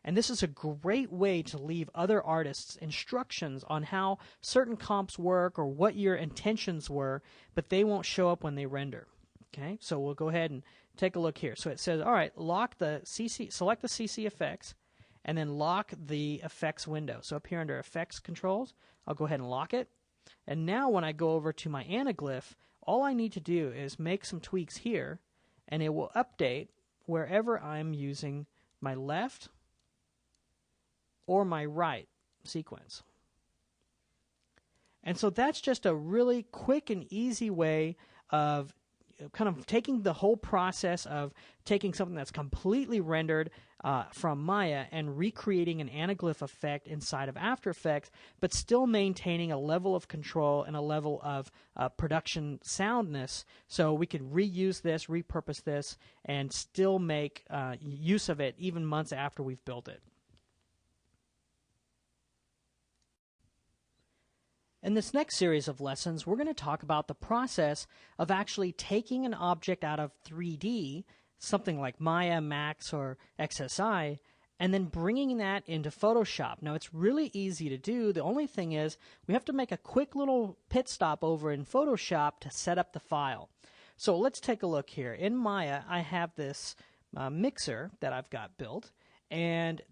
And this is a great way to leave other artists instructions on how certain comps work or what your intentions were, but they won't show up when they render. Okay, so we'll go ahead and take a look here. So it says, all right, select the CC effects, and then lock the effects window. So up here under effects controls, I'll go ahead and lock it. And now when I go over to my anaglyph, all I need to do is make some tweaks here, and it will update wherever I'm using my left or my right sequence. And so that's just a really quick and easy way of kind of taking the whole process of taking something that's completely rendered from Maya and recreating an anaglyph effect inside of After Effects, but still maintaining a level of control and a level of production soundness, so we could reuse this, repurpose this, and still make use of it even months after we've built it. In this next series of lessons, we're going to talk about the process of actually taking an object out of 3D, something like Maya, Max, or XSI, and then bringing that into Photoshop. Now, it's really easy to do. The only thing is we have to make a quick little pit stop over in Photoshop to set up the file. So let's take a look here. In Maya, I have this mixer that I've got built. And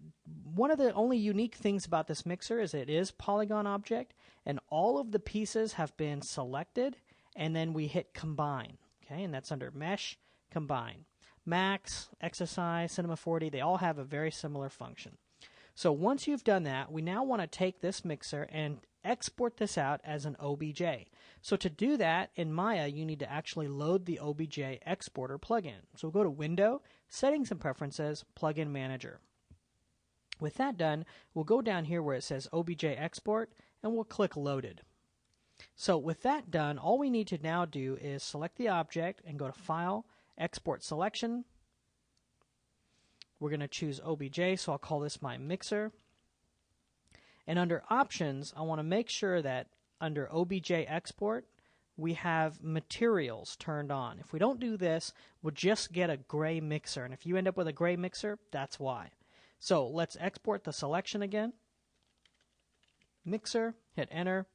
one of the only unique things about this mixer is it is polygon object, and all of the pieces have been selected, and then we hit combine. Okay, and that's under mesh, combine. Max, XSI, Cinema 4D, they all have a very similar function. So once you've done that, we now want to take this mixer and export this out as an OBJ. So to do that in Maya, you need to actually load the OBJ exporter plugin. So we'll go to Window, Settings and Preferences, Plugin Manager. With that done, we'll go down here where it says OBJ Export, and we'll click Loaded. So with that done, all we need to now do is select the object and go to File, Export Selection. We're going to choose OBJ, so I'll call this my mixer. And under Options, I want to make sure that under OBJ Export, we have Materials turned on. If we don't do this, we'll just get a gray mixer. And if you end up with a gray mixer, that's why. So let's export the selection again. Mixer, hit Enter.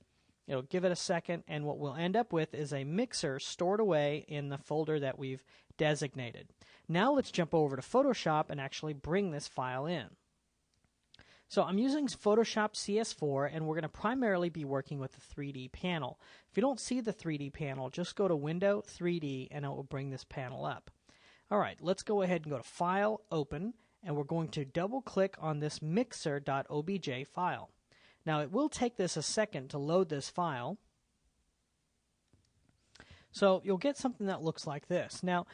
It'll give it a second, and what we'll end up with is a mixer stored away in the folder that we've designated. Now let's jump over to Photoshop and actually bring this file in. So I'm using Photoshop CS4, and we're going to primarily be working with the 3D panel. If you don't see the 3D panel, just go to Window, 3D, and it will bring this panel up. All right, let's go ahead and go to File, Open, and we're going to double-click on this mixer.obj file. Now, it will take this a second to load this file. So you'll get something that looks like this. Now,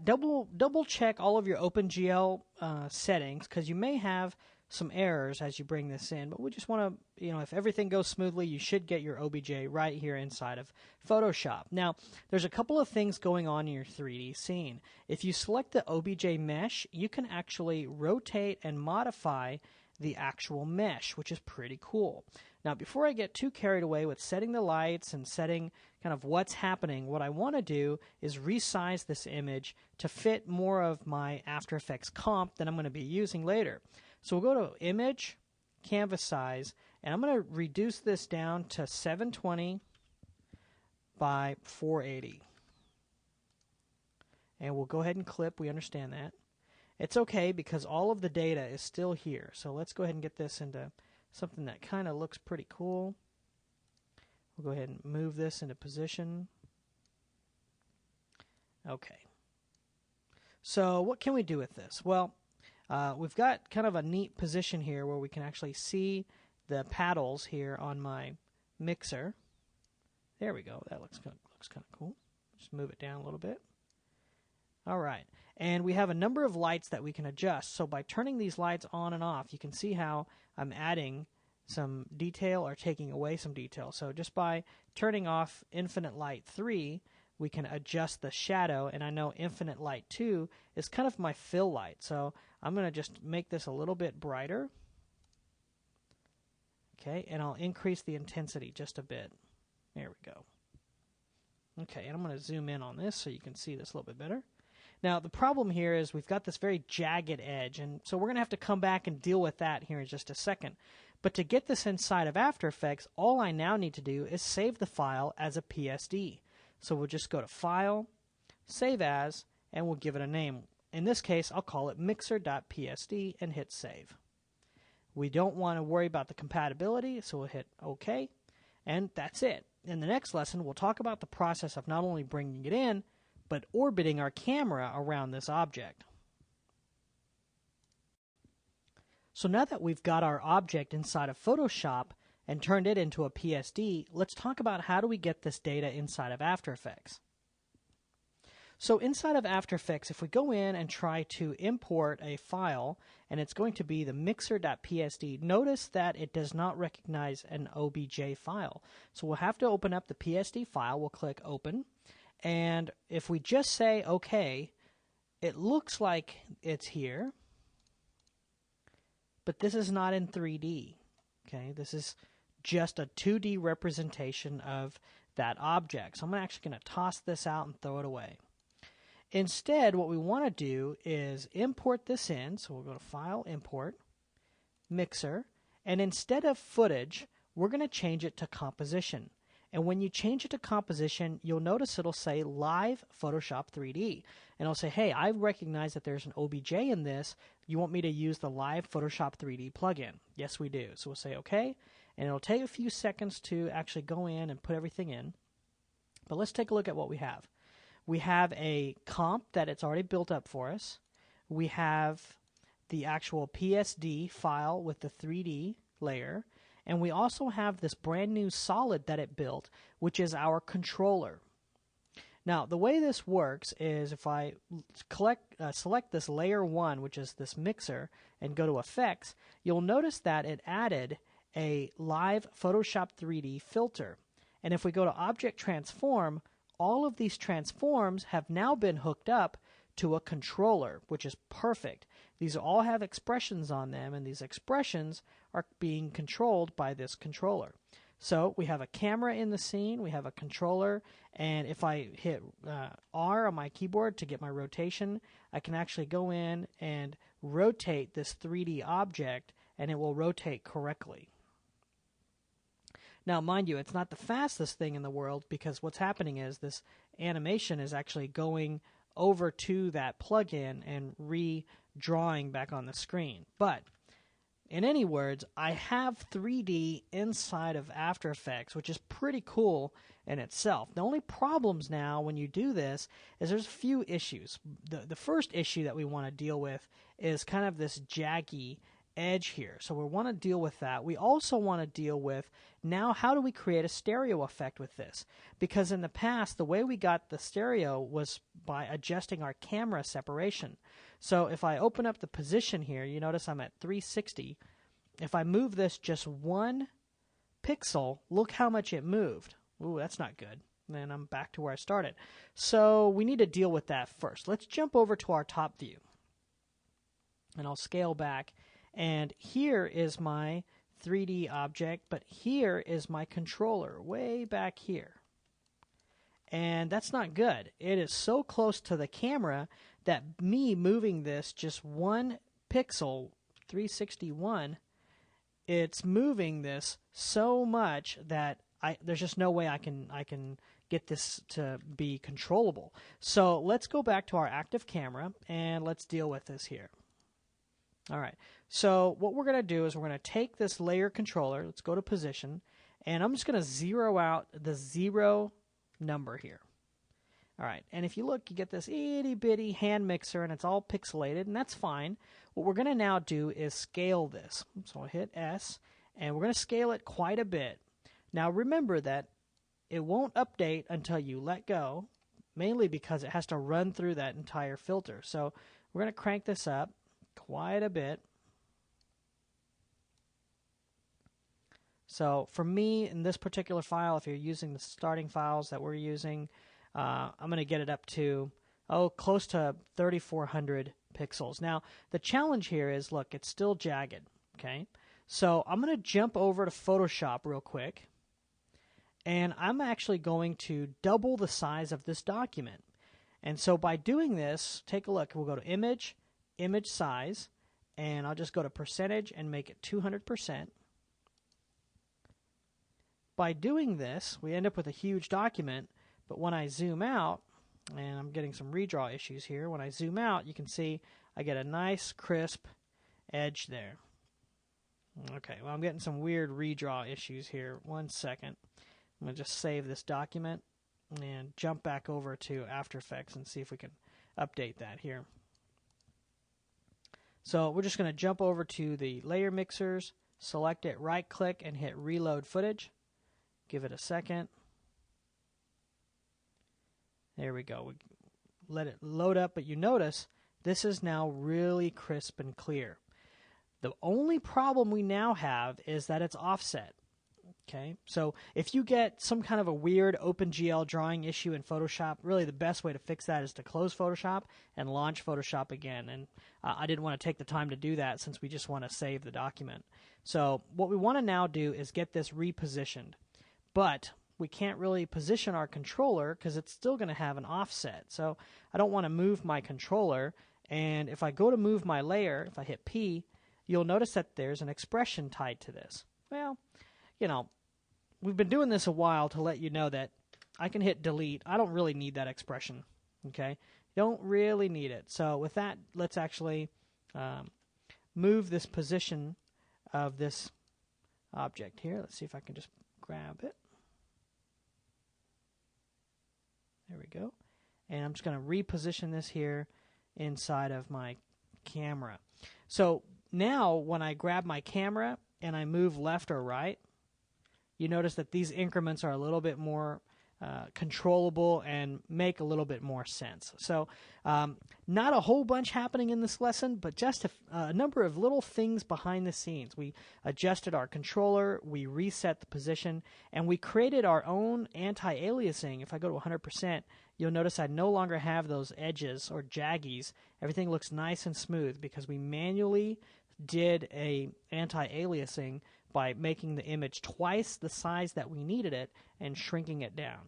double check all of your OpenGL settings, because you may have some errors as you bring this in, but we just want to, if everything goes smoothly, you should get your OBJ right here inside of Photoshop. Now, there's a couple of things going on in your 3D scene. If you select the OBJ mesh, you can actually rotate and modify the actual mesh, which is pretty cool. Now, before I get too carried away with setting the lights and setting kind of what's happening, what I want to do is resize this image to fit more of my After Effects comp that I'm going to be using later. So we'll go to Image, Canvas Size, and I'm going to reduce this down to 720 by 480. And we'll go ahead and clip. We understand that. It's okay because all of the data is still here. So let's go ahead and get this into something that kind of looks pretty cool. We'll go ahead and move this into position. Okay. So what can we do with this? Well, we've got kind of a neat position here where we can actually see the paddles here on my mixer. There we go. That looks kind of cool. Just move it down a little bit. All right. And we have a number of lights that we can adjust. So by turning these lights on and off, you can see how I'm adding some detail or taking away some detail. So just by turning off Infinite Light 3, we can adjust the shadow, and I know Infinite Light 2 is kind of my fill light. So I'm going to just make this a little bit brighter. Okay, and I'll increase the intensity just a bit. There we go. Okay, and I'm going to zoom in on this so you can see this a little bit better. Now, the problem here is we've got this very jagged edge, and so we're going to have to come back and deal with that here in just a second. But to get this inside of After Effects, all I now need to do is save the file as a PSD. So we'll just go to File, Save As, and we'll give it a name. In this case, I'll call it mixer.psd and hit Save. We don't want to worry about the compatibility, so we'll hit OK, and that's it. In the next lesson, we'll talk about the process of not only bringing it in, but orbiting our camera around this object. So now that we've got our object inside of Photoshop and turned it into a PSD, let's talk about how do we get this data inside of After Effects. So inside of After Effects, if we go in and try to import a file, and it's going to be the mixer.psd, notice that it does not recognize an OBJ file. So we'll have to open up the PSD file. We'll click Open. And if we just say OK, it looks like it's here, but this is not in 3D. Okay, this is just a 2D representation of that object. So I'm actually going to toss this out and throw it away. Instead, what we want to do is import this in. So we'll go to File, Import, Mixer, and instead of footage, we're going to change it to composition. And when you change it to composition, you'll notice it'll say Live Photoshop 3D. And it'll say, hey, I recognize that there's an OBJ in this. You want me to use the Live Photoshop 3D plugin? Yes, we do. So we'll say OK. And it'll take a few seconds to actually go in and put everything in. But let's take a look at what we have. We have a comp that it's already built up for us. We have the actual PSD file with the 3D layer. And we also have this brand new solid that it built, which is our controller. Now, the way this works is if I select this layer 1, which is this mixer, and go to Effects, you'll notice that it added a live Photoshop 3D filter. And if we go to Object Transform, all of these transforms have now been hooked up to a controller, which is perfect. These all have expressions on them, and these expressions are being controlled by this controller. So we have a camera in the scene, we have a controller, and if I hit R on my keyboard to get my rotation, I can actually go in and rotate this 3D object, and it will rotate correctly. Now, mind you, it's not the fastest thing in the world, because what's happening is this animation is actually going over to that plugin and redrawing back on the screen. But in any words, I have 3D inside of After Effects, which is pretty cool in itself. The only problems now when you do this is there's a few issues. The first issue that we want to deal with is kind of this jaggy edge here. So we want to deal with that. We also want to deal with now how do we create a stereo effect with this? Because in the past, the way we got the stereo was by adjusting our camera separation. So if I open up the position here, you notice I'm at 360. If I move this just 1 pixel, look how much it moved. Ooh, that's not good. Then I'm back to where I started. So we need to deal with that first. Let's jump over to our top view. And I'll scale back. And here is my 3D object, but here is my controller, way back here. And that's not good. It is so close to the camera that me moving this just 1 pixel, 361, it's moving this so much that there's just no way I can get this to be controllable. So let's go back to our active camera and let's deal with this here. All right, so what we're going to do is we're going to take this layer controller, let's go to position, and I'm just going to zero out the 0 number here. All right, and if you look, you get this itty-bitty hand mixer, and it's all pixelated, and that's fine. What we're going to now do is scale this. So I'll hit S, and we're going to scale it quite a bit. Now remember that it won't update until you let go, mainly because it has to run through that entire filter. So we're going to crank this up quite a bit. So for me, in this particular file, if you're using the starting files that we're using, I'm going to get it up to, close to 3,400 pixels. Now, the challenge here is, look, it's still jagged, okay? So I'm going to jump over to Photoshop real quick, and I'm actually going to double the size of this document. And so by doing this, take a look. We'll go to Image, Image Size, and I'll just go to Percentage and make it 200%. By doing this, we end up with a huge document, but when I zoom out, and I'm getting some redraw issues here, when I zoom out, you can see I get a nice crisp edge there. Okay, well, I'm getting some weird redraw issues here. 1 second. I'm going to just save this document and jump back over to After Effects and see if we can update that here. So we're just going to jump over to the layer mixers, select it, right click, and hit Reload Footage. Give it a second. There we go. We let it load up, but you notice this is now really crisp and clear. The only problem we now have is that it's offset. Okay, so if you get some kind of a weird OpenGL drawing issue in Photoshop, really the best way to fix that is to close Photoshop and launch Photoshop again. And I didn't want to take the time to do that since we just want to save the document. So what we want to now do is get this repositioned. But we can't really position our controller because it's still going to have an offset. So I don't want to move my controller. And if I go to move my layer, if I hit P, you'll notice that there's an expression tied to this. Well, you know, we've been doing this a while to let you know that I can hit delete. I don't really need that expression, okay? Don't really need it. So with that, let's actually move this position of this object here. Let's see if I can just grab it. There we go. And I'm just going to reposition this here inside of my camera. So now when I grab my camera and I move left or right, you notice that these increments are a little bit more controllable and make a little bit more sense. So not a whole bunch happening in this lesson, but just a number of little things behind the scenes. We adjusted our controller, we reset the position, and we created our own anti-aliasing. If I go to 100%, you'll notice I no longer have those edges or jaggies. Everything looks nice and smooth because we manually did a anti-aliasing by making the image twice the size that we needed it and shrinking it down.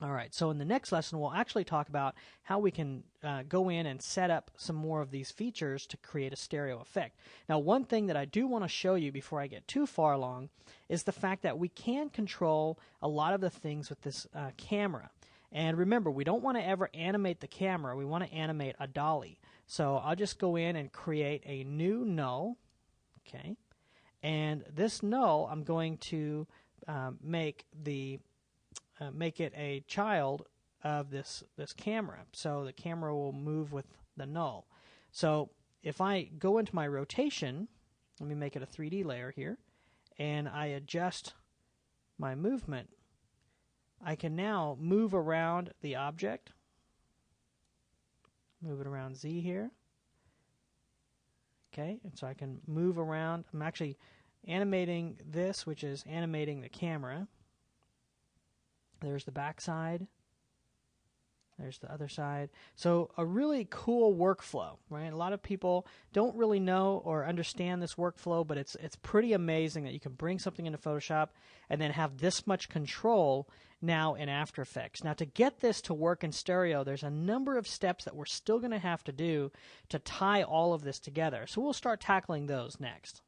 All right, so in the next lesson, we'll actually talk about how we can go in and set up some more of these features to create a stereo effect. Now, one thing that I do want to show you before I get too far along is the fact that we can control a lot of the things with this camera. And remember, we don't want to ever animate the camera. We want to animate a dolly. So I'll just go in and create a new null, okay? And this null, I'm going to make it a child of this camera. So the camera will move with the null. So if I go into my rotation, let me make it a 3D layer here, and I adjust my movement, I can now move around the object. Move it around Z here. Okay, and so I can move around. I'm actually animating this, which is animating the camera. There's the back side. There's the other side. So a really cool workflow, right? A lot of people don't really know or understand this workflow, but it's pretty amazing that you can bring something into Photoshop and then have this much control now in After Effects. Now, to get this to work in stereo, there's a number of steps that we're still going to have to do to tie all of this together. So we'll start tackling those next.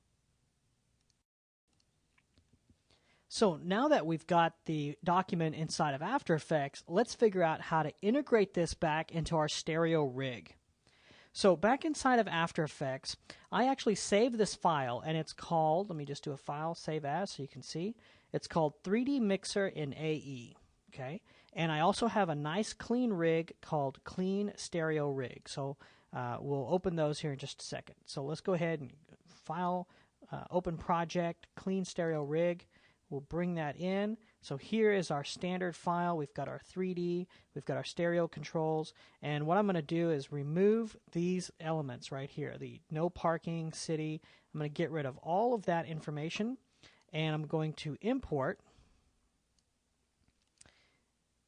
So now that we've got the document inside of After Effects, let's figure out how to integrate this back into our stereo rig. So back inside of After Effects, I actually saved this file, and it's called, let me just do a file, save as, so you can see. It's called 3D Mixer in AE, okay? And I also have a nice clean rig called Clean Stereo Rig. So we'll open those here in just a second. So let's go ahead and file, open project, Clean Stereo Rig. We'll bring that in. So here is our standard file. We've got our 3D, we've got our stereo controls, and what I'm going to do is remove these elements right here, the no parking, city. I'm going to get rid of all of that information, and I'm going to import.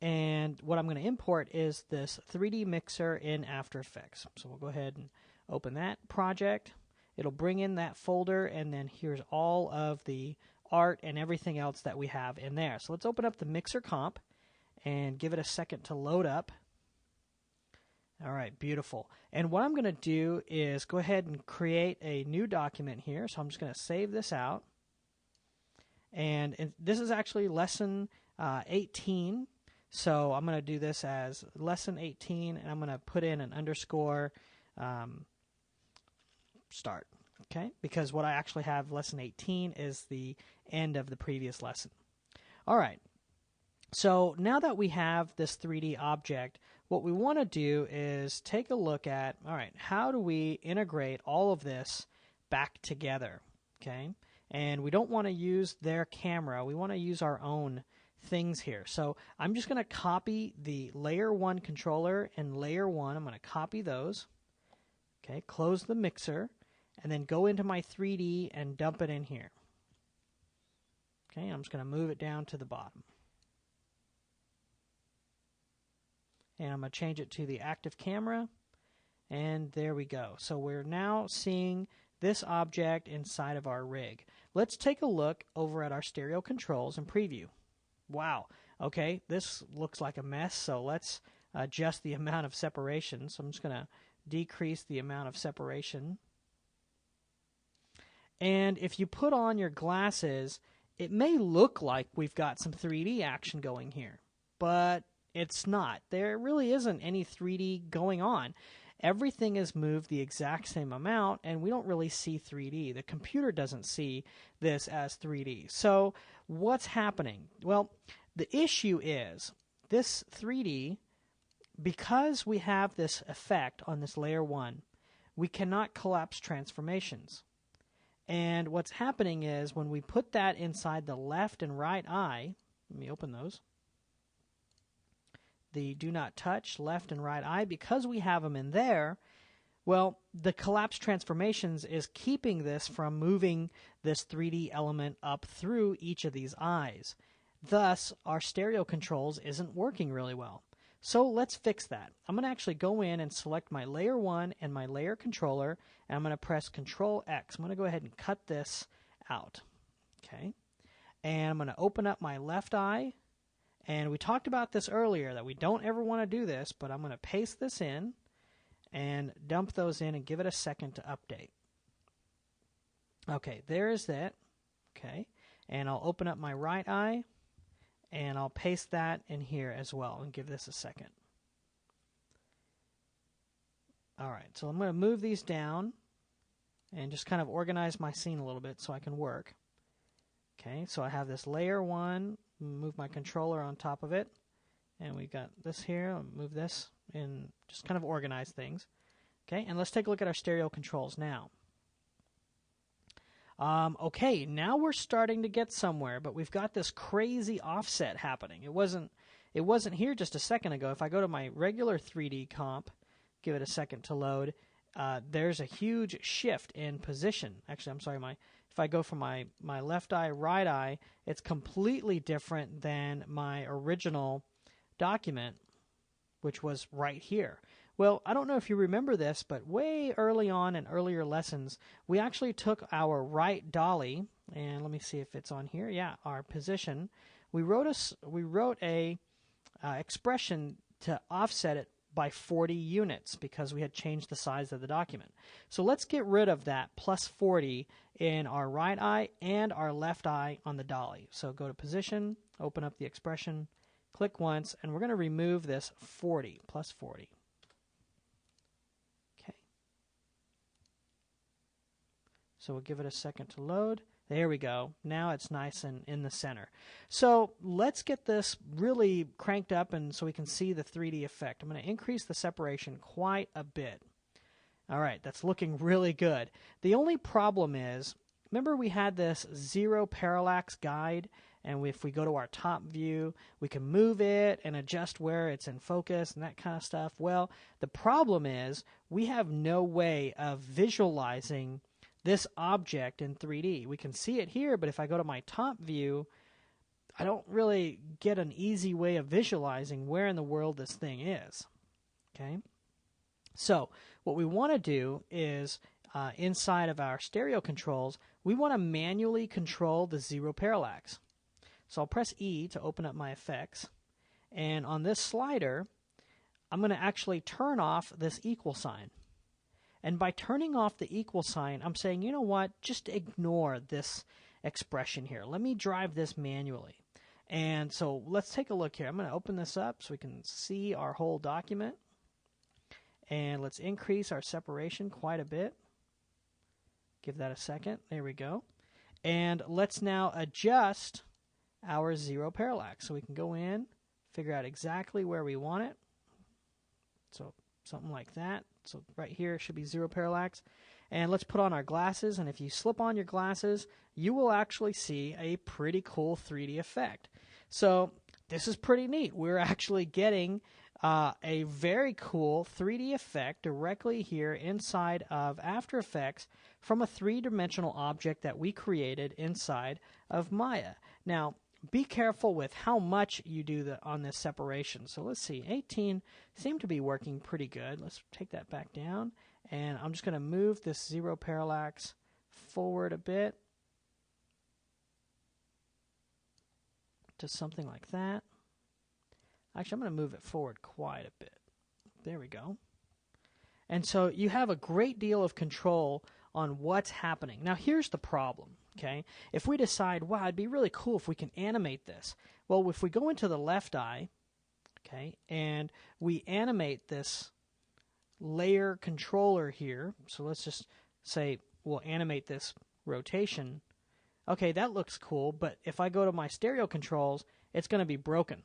And what I'm going to import is this 3D mixer in After Effects. So we'll go ahead and open that project. It'll bring in that folder, and then here's all of the art and everything else that we have in there. So let's open up the mixer comp and give it a second to load up. All right, beautiful. And what I'm going to do is go ahead and create a new document here. So I'm just going to save this out. And this is actually lesson 18. So I'm going to do this as lesson 18, and I'm going to put in an underscore start, okay? Because what I actually have, lesson 18, is the end of the previous lesson. All right. So now that we have this 3D object, what we want to do is take a look at, all right, how do we integrate all of this back together, okay? And we don't want to use their camera. We want to use our own things here. So I'm just going to copy the layer 1 controller and layer 1. I'm going to copy those. Okay, close the mixer, and then go into my 3D and dump it in here. Okay, I'm just going to move it down to the bottom. And I'm going to change it to the active camera, and there we go. So we're now seeing this object inside of our rig. Let's take a look over at our stereo controls and preview. Wow, okay, this looks like a mess, so let's adjust the amount of separation. So I'm just going to decrease the amount of separation. And if you put on your glasses, it may look like we've got some 3D action going here, but it's not. There really isn't any 3D going on. Everything is moved the exact same amount, and we don't really see 3D. The computer doesn't see this as 3D. So what's happening? Well, the issue is this 3D, because we have this effect on this layer 1, we cannot collapse transformations. And what's happening is when we put that inside the left and right eye, let me open those, the do not touch left and right eye, because we have them in there, well, the collapse transformations is keeping this from moving this 3D element up through each of these eyes. Thus, our stereo controls isn't working really well. So let's fix that. I'm going to actually go in and select my layer 1 and my layer controller, and I'm going to press Control X. I'm going to go ahead and cut this out. Okay. And I'm going to open up my left eye. And we talked about this earlier, that we don't ever want to do this, but I'm going to paste this in and dump those in and give it a second to update. Okay, there's that. Okay, and I'll open up my right eye, and I'll paste that in here as well and give this a second. All right, so I'm going to move these down and just kind of organize my scene a little bit so I can work. Okay, so I have this layer 1. Move my controller on top of it, and we got this here. I'll move this and just kind of organize things. Okay, and let's take a look at our stereo controls now. Okay, now we're starting to get somewhere, but we've got this crazy offset happening. It wasn't here just a second ago. If I go to my regular 3D comp, give it a second to load, there's a huge shift in position. Actually, I'm sorry, if I go from my left eye, right eye, it's completely different than my original document, which was right here. Well, I don't know if you remember this, but way early on in earlier lessons, we actually took our right dolly, and let me see if it's on here. Yeah, our position. We wrote a expression to offset it by 40 units because we had changed the size of the document. So let's get rid of that plus 40 in our right eye and our left eye on the dolly. So go to position, open up the expression, click once, and we're going to remove this 40, plus 40. Okay. So we'll give it a second to load. There we go. Now it's nice and in the center. So let's get this really cranked up and so we can see the 3D effect. I'm going to increase the separation quite a bit. All right, that's looking really good. The only problem is, remember we had this zero parallax guide, and if we go to our top view, we can move it and adjust where it's in focus and that kind of stuff. Well, the problem is we have no way of visualizing this object in 3D. We can see it here, but if I go to my top view, I don't really get an easy way of visualizing where in the world this thing is. Okay? So what we want to do is inside of our stereo controls, we want to manually control the zero parallax. So I'll press E to open up my effects. And on this slider, I'm going to actually turn off this equal sign. And by turning off the equal sign, I'm saying, you know what, just ignore this expression here. Let me drive this manually. And so let's take a look here. I'm going to open this up so we can see our whole document. And let's increase our separation quite a bit. Give that a second. There we go. And let's now adjust our zero parallax. So we can go in, figure out exactly where we want it. So something like that. So right here should be zero parallax. And let's put on our glasses. And if you slip on your glasses, you will actually see a pretty cool 3D effect. So this is pretty neat. We're actually getting a very cool 3D effect directly here inside of After Effects from a three-dimensional object that we created inside of Maya. Now, be careful with how much you do on this separation. So let's see, 18 seemed to be working pretty good. Let's take that back down, and I'm just going to move this zero parallax forward a bit to something like that. Actually, I'm going to move it forward quite a bit. There we go. And so you have a great deal of control on what's happening. Now, here's the problem, okay? If we decide, wow, it'd be really cool if we can animate this. Well, if we go into the left eye, okay, and we animate this layer controller here, so let's just say we'll animate this rotation. Okay, that looks cool, but if I go to my stereo controls, it's going to be broken.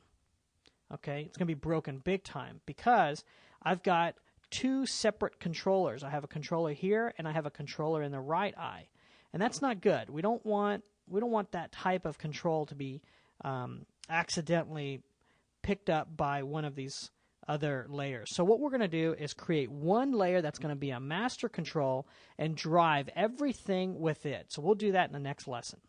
Okay, it's going to be broken big time because I've got two separate controllers. I have a controller here and I have a controller in the right eye, and that's not good. We don't want that type of control to be accidentally picked up by one of these other layers. So what we're going to do is create one layer that's going to be a master control and drive everything with it. So we'll do that in the next lesson.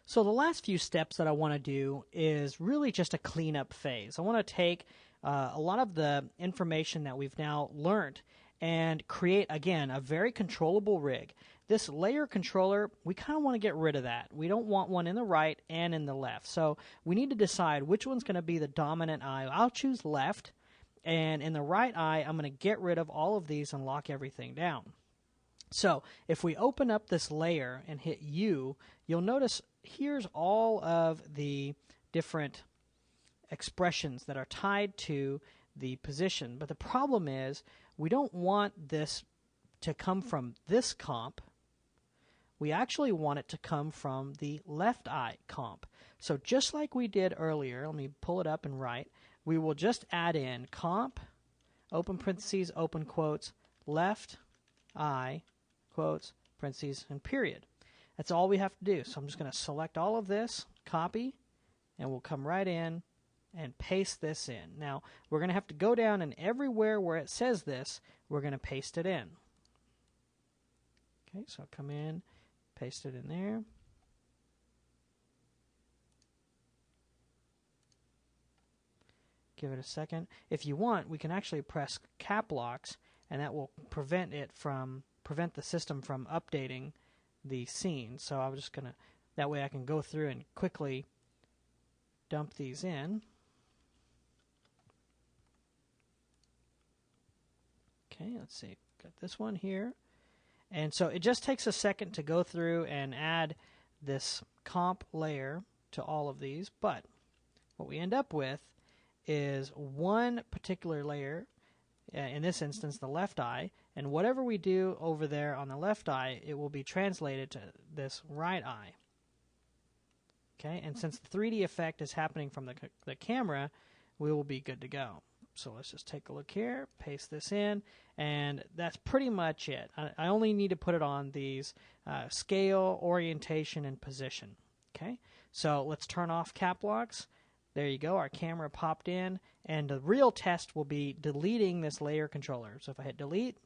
So the last few steps that I want to do is really just a cleanup phase. I want to take a lot of the information that we've now learned and create, again, a very controllable rig. This layer controller, we kind of want to get rid of that. We don't want one in the right and in the left. So we need to decide which one's going to be the dominant eye. I'll choose left, and in the right eye, I'm going to get rid of all of these and lock everything down. So if we open up this layer and hit U, you'll notice here's all of the different expressions that are tied to the position. But the problem is we don't want this to come from this comp. We actually want it to come from the left eye comp. So just like we did earlier, let me pull it up and write, we will just add in comp, open parentheses, open quotes, left eye, quotes, parentheses, and period. That's all we have to do. So I'm just going to select all of this, copy, and we'll come right in and paste this in. Now, we're going to have to go down, and everywhere where it says this, we're going to paste it in. Okay, so I'll come in, paste it in there. Give it a second. If you want, we can actually press cap locks, and that will prevent the system from updating the scene. So I'm just going to, that way I can go through and quickly dump these in. Okay, let's see. Got this one here. And so it just takes a second to go through and add this comp layer to all of these, but what we end up with is one particular layer, in this instance the left eye, and whatever we do over there on the left eye, it will be translated to this right eye. Okay, and since the 3D effect is happening from the camera, we will be good to go. So let's just take a look here, paste this in, and that's pretty much it. I only need to put it on these scale, orientation, and position. Okay, so let's turn off cap locks. There you go, our camera popped in, and the real test will be deleting this layer controller. So if I hit delete,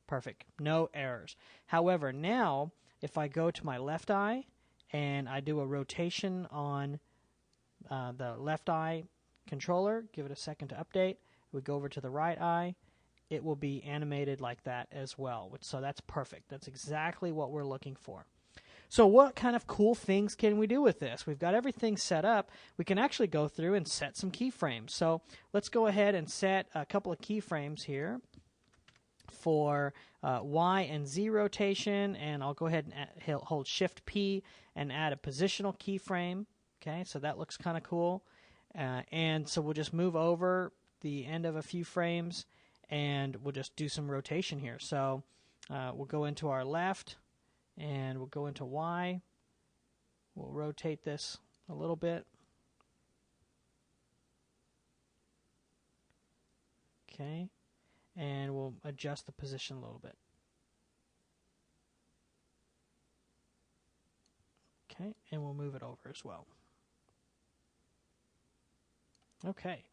Perfect. No errors. However, now if I go to my left eye and I do a rotation on the left eye controller, give it a second to update, we go over to the right eye, it will be animated like that as well. So that's perfect. That's exactly what we're looking for. So what kind of cool things can we do with this? We've got everything set up. We can actually go through and set some keyframes. So let's go ahead and set a couple of keyframes here for Y and Z rotation, and I'll go ahead and hold Shift P and add a positional keyframe. Okay, so that looks kind of cool. And so we'll just move over the end of a few frames, and we'll just do some rotation here. So we'll go into our left, and we'll go into Y. We'll rotate this a little bit. Okay, and we'll adjust the position a little bit. Okay, and we'll move it over as well. Okay,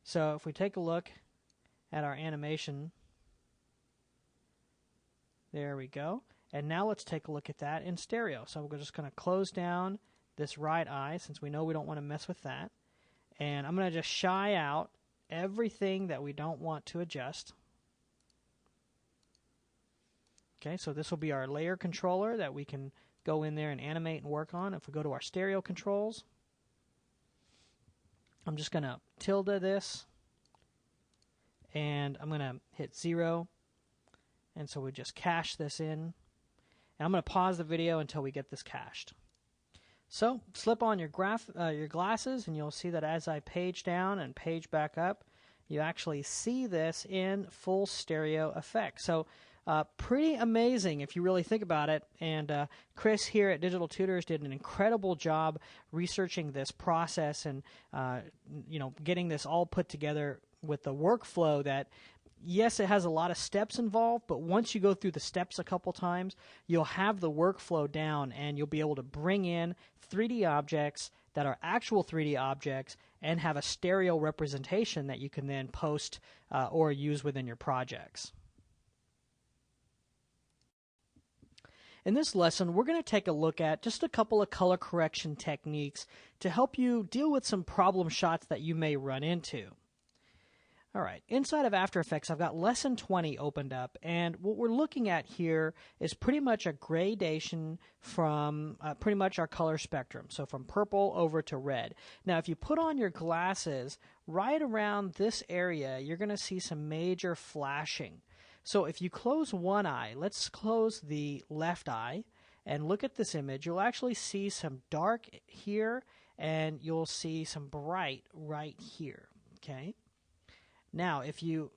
so if we take a look at our animation, there we go. And now let's take a look at that in stereo. So we're just going to close down this right eye since we know we don't want to mess with that. And I'm going to just shy out everything that we don't want to adjust. Okay, so this will be our layer controller that we can go in there and animate and work on. If we go to our stereo controls, I'm just going to tilde this, and I'm going to hit 0. And so we just cache this in. And I'm going to pause the video until we get this cached. So slip on your glasses, and you'll see that as I page down and page back up, you actually see this in full stereo effect. So pretty amazing if you really think about it. And Chris here at Digital Tutors did an incredible job researching this process and getting this all put together with the workflow that, yes, it has a lot of steps involved, but once you go through the steps a couple times, you'll have the workflow down, and you'll be able to bring in 3D objects that are actual 3D objects and have a stereo representation that you can then post or use within your projects. In this lesson, we're going to take a look at just a couple of color correction techniques to help you deal with some problem shots that you may run into. All right, inside of After Effects, I've got Lesson 20 opened up, and what we're looking at here is pretty much a gradation from pretty much our color spectrum, so from purple over to red. Now, if you put on your glasses, right around this area, you're going to see some major flashing. So if you close one eye, let's close the left eye, and look at this image, you'll actually see some dark here, and you'll see some bright right here, okay? Now, if you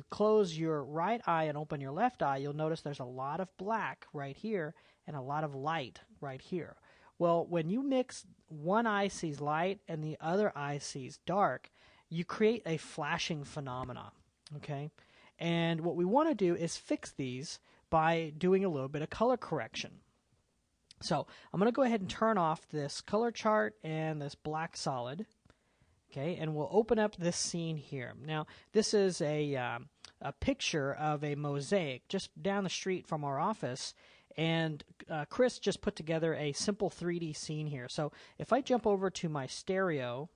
close your right eye and open your left eye, you'll notice there's a lot of black right here and a lot of light right here. Well, when you mix one eye sees light and the other eye sees dark, you create a flashing phenomena, okay? And what we want to do is fix these by doing a little bit of color correction. So I'm going to go ahead and turn off this color chart and this black solid. Okay, and we'll open up this scene here. Now, this is a picture of a mosaic just down the street from our office, and Chris just put together a simple 3D scene here. So if I jump over to my stereo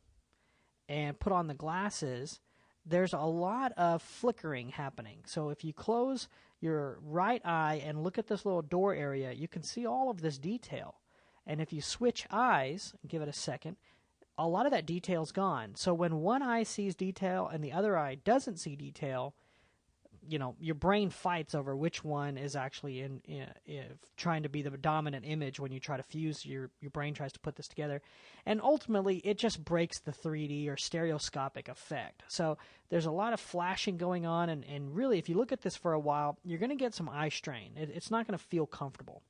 and put on the glasses, there's a lot of flickering happening. So if you close your right eye and look at this little door area, you can see all of this detail. And if you switch eyes, give it a second, a lot of that detail's gone. So when one eye sees detail and the other eye doesn't see detail, your brain fights over which one is actually in trying to be the dominant image when you try to fuse, your brain tries to put this together. And ultimately, it just breaks the 3D or stereoscopic effect. So there's a lot of flashing going on, and really, if you look at this for a while, you're going to get some eye strain. It's not going to feel comfortable.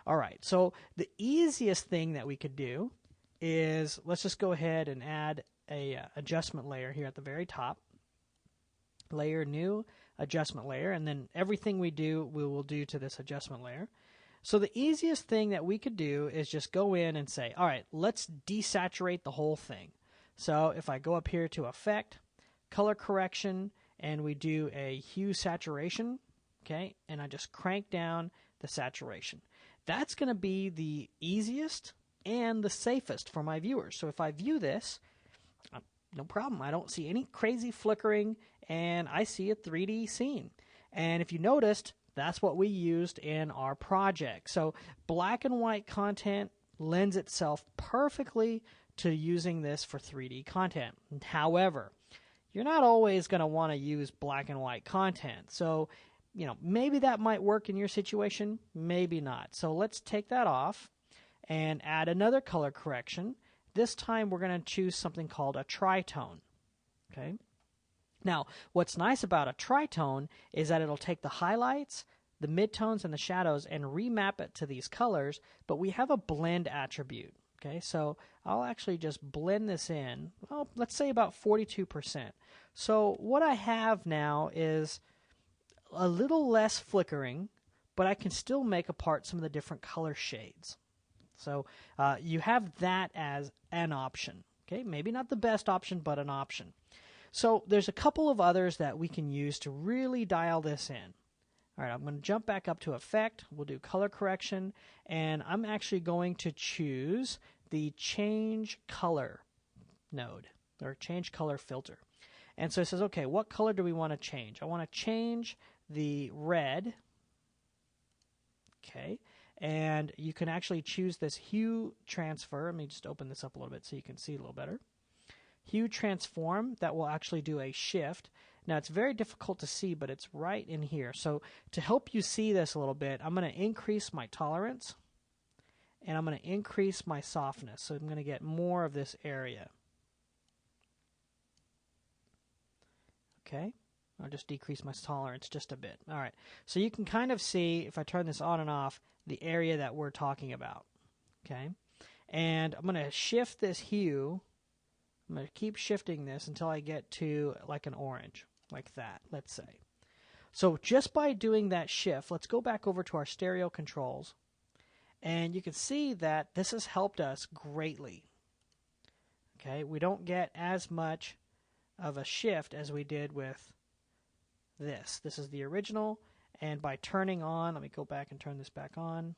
All right, so the easiest thing that we could do is let's just go ahead and add a adjustment layer here at the very top. Layer, new, adjustment layer, and then everything we will do to this adjustment layer. So the easiest thing that we could do is just go in and say, all right, let's desaturate the whole thing. So if I go up here to Effect, Color Correction, and we do a Hue Saturation, okay, and I just crank down the saturation. That's going to be the easiest and the safest for my viewers. So if I view this, no problem. I don't see any crazy flickering, and I see a 3D scene. And if you noticed, that's what we used in our project. So black and white content lends itself perfectly to using this for 3D content. However, you're not always going to want to use black and white content. So, maybe that might work in your situation, maybe not. So let's take that off and add another color correction. This time we're going to choose something called a tritone. Okay. Now, what's nice about a tritone is that it'll take the highlights, the midtones, and the shadows and remap it to these colors, but we have a blend attribute. Okay, so I'll actually just blend this in, well, let's say about 42%. So what I have now is a little less flickering, but I can still make apart some of the different color shades. So you have that as an option. Okay, maybe not the best option, but an option. So there's a couple of others that we can use to really dial this in. All right, I'm going to jump back up to Effect. We'll do Color Correction, and I'm actually going to choose the Change Color node, or Change Color filter. And so it says, okay, what color do we want to change? I want to change the red. Okay, and you can actually choose this hue transfer. Let me just open this up a little bit so you can see a little better. Hue transform, that will actually do a shift. Now, it's very difficult to see, but it's right in here. So to help you see this a little bit, I'm going to increase my tolerance, and I'm going to increase my softness. So I'm going to get more of this area. Okay, I'll just decrease my tolerance just a bit. All right, so you can kind of see, if I turn this on and off, the area that we're talking about. Okay, and I'm going to shift this hue. I'm going to keep shifting this until I get to like an orange, like that, let's say. So just by doing that shift, let's go back over to our stereo controls, and you can see that this has helped us greatly. Okay, we don't get as much of a shift as we did with this. This is the original, and by turning on, let me go back and turn this back on.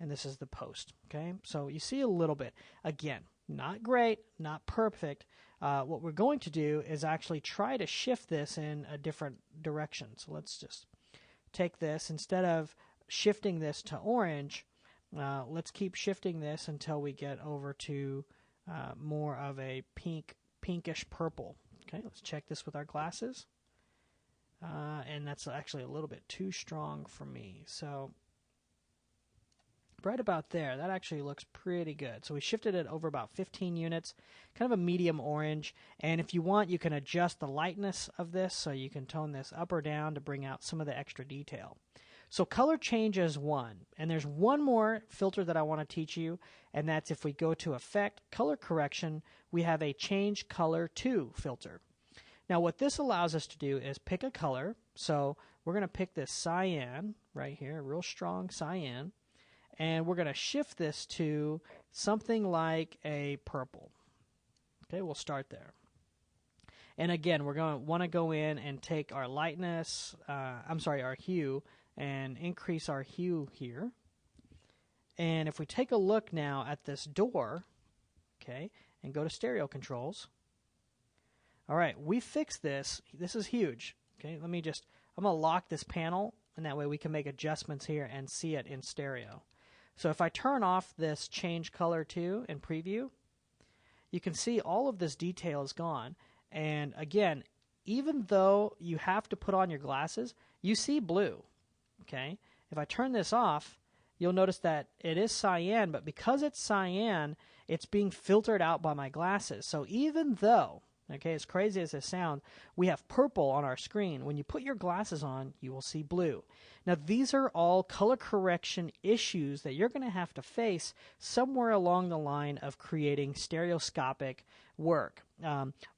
And this is the post. Okay, so you see a little bit. Again, not great, not perfect. What we're going to do is actually try to shift this in a different direction. So let's just take this. Instead of shifting this to orange, let's keep shifting this until we get over to more of a pinkish purple. Okay, let's check this with our glasses. And that's actually a little bit too strong for me. So right about there, that actually looks pretty good. So we shifted it over about 15 units, kind of a medium orange. And if you want, you can adjust the lightness of this, so you can tone this up or down to bring out some of the extra detail. So color change is one. And there's one more filter that I want to teach you, and that's if we go to Effect, Color Correction, we have a Change Color to filter. Now what this allows us to do is pick a color. So we're going to pick this cyan right here, real strong cyan. And we're going to shift this to something like a purple. Okay, we'll start there. And again, we're going to want to go in and take our lightness, our hue, and increase our hue here. And if we take a look now at this door, okay, and go to stereo controls. All right, we fixed this. This is huge. Okay, I'm going to lock this panel, and that way we can make adjustments here and see it in stereo. So if I turn off this change color to in preview, you can see all of this detail is gone. And again, even though you have to put on your glasses, you see blue. Okay? If I turn this off, you'll notice that it is cyan, but because it's cyan, it's being filtered out by my glasses. So even though, okay, as crazy as this sounds, we have purple on our screen, when you put your glasses on, you will see blue. Now, these are all color correction issues that you're going to have to face somewhere along the line of creating stereoscopic work.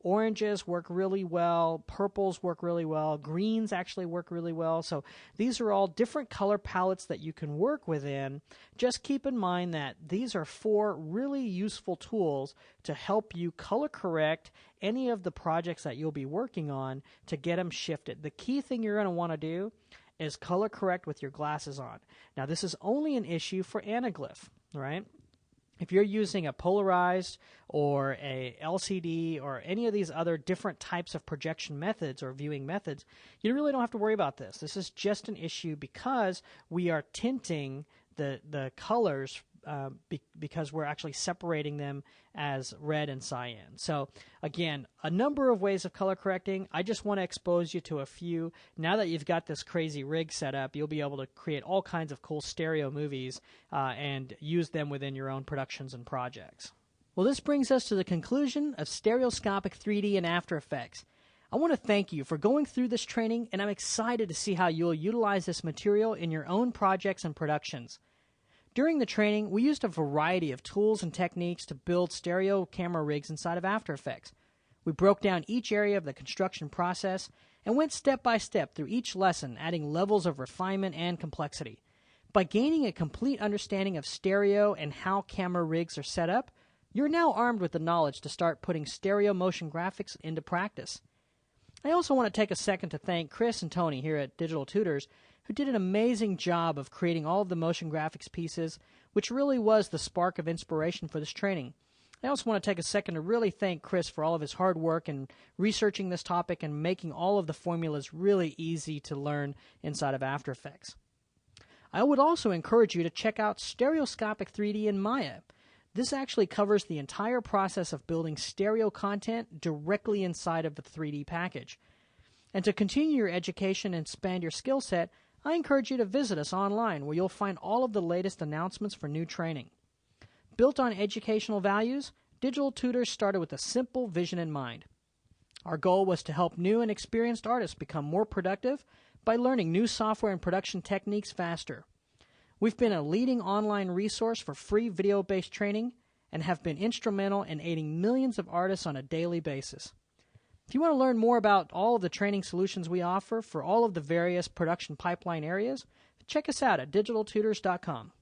Oranges work really well, purples work really well, greens actually work really well. So these are all different color palettes that you can work within. Just keep in mind that these are 4 really useful tools to help you color correct any of the projects that you'll be working on to get them shifted. The key thing you're going to want to do is color correct with your glasses on. Now, this is only an issue for anaglyph, right? If you're using a polarized or a LCD or any of these other different types of projection methods or viewing methods, you really don't have to worry about this. This is just an issue because we are tinting the colors because we're actually separating them as red and cyan. So again, a number of ways of color correcting. I just want to expose you to a few. Now that you've got this crazy rig set up, you'll be able to create all kinds of cool stereo movies and use them within your own productions and projects. Well, this brings us to the conclusion of Stereoscopic 3D and After Effects. I want to thank you for going through this training, and I'm excited to see how you'll utilize this material in your own projects and productions. During the training, we used a variety of tools and techniques to build stereo camera rigs inside of After Effects. We broke down each area of the construction process and went step by step through each lesson, adding levels of refinement and complexity. By gaining a complete understanding of stereo and how camera rigs are set up, you're now armed with the knowledge to start putting stereo motion graphics into practice. I also want to take a second to thank Chris and Tony here at Digital Tutors, who did an amazing job of creating all of the motion graphics pieces, which really was the spark of inspiration for this training. I also want to take a second to really thank Chris for all of his hard work in researching this topic and making all of the formulas really easy to learn inside of After Effects. I would also encourage you to check out Stereoscopic 3D in Maya. This actually covers the entire process of building stereo content directly inside of the 3D package. And to continue your education and expand your skill set, I encourage you to visit us online where you'll find all of the latest announcements for new training. Built on educational values, Digital Tutors started with a simple vision in mind. Our goal was to help new and experienced artists become more productive by learning new software and production techniques faster. We've been a leading online resource for free video-based training and have been instrumental in aiding millions of artists on a daily basis. If you want to learn more about all of the training solutions we offer for all of the various production pipeline areas, check us out at digitaltutors.com.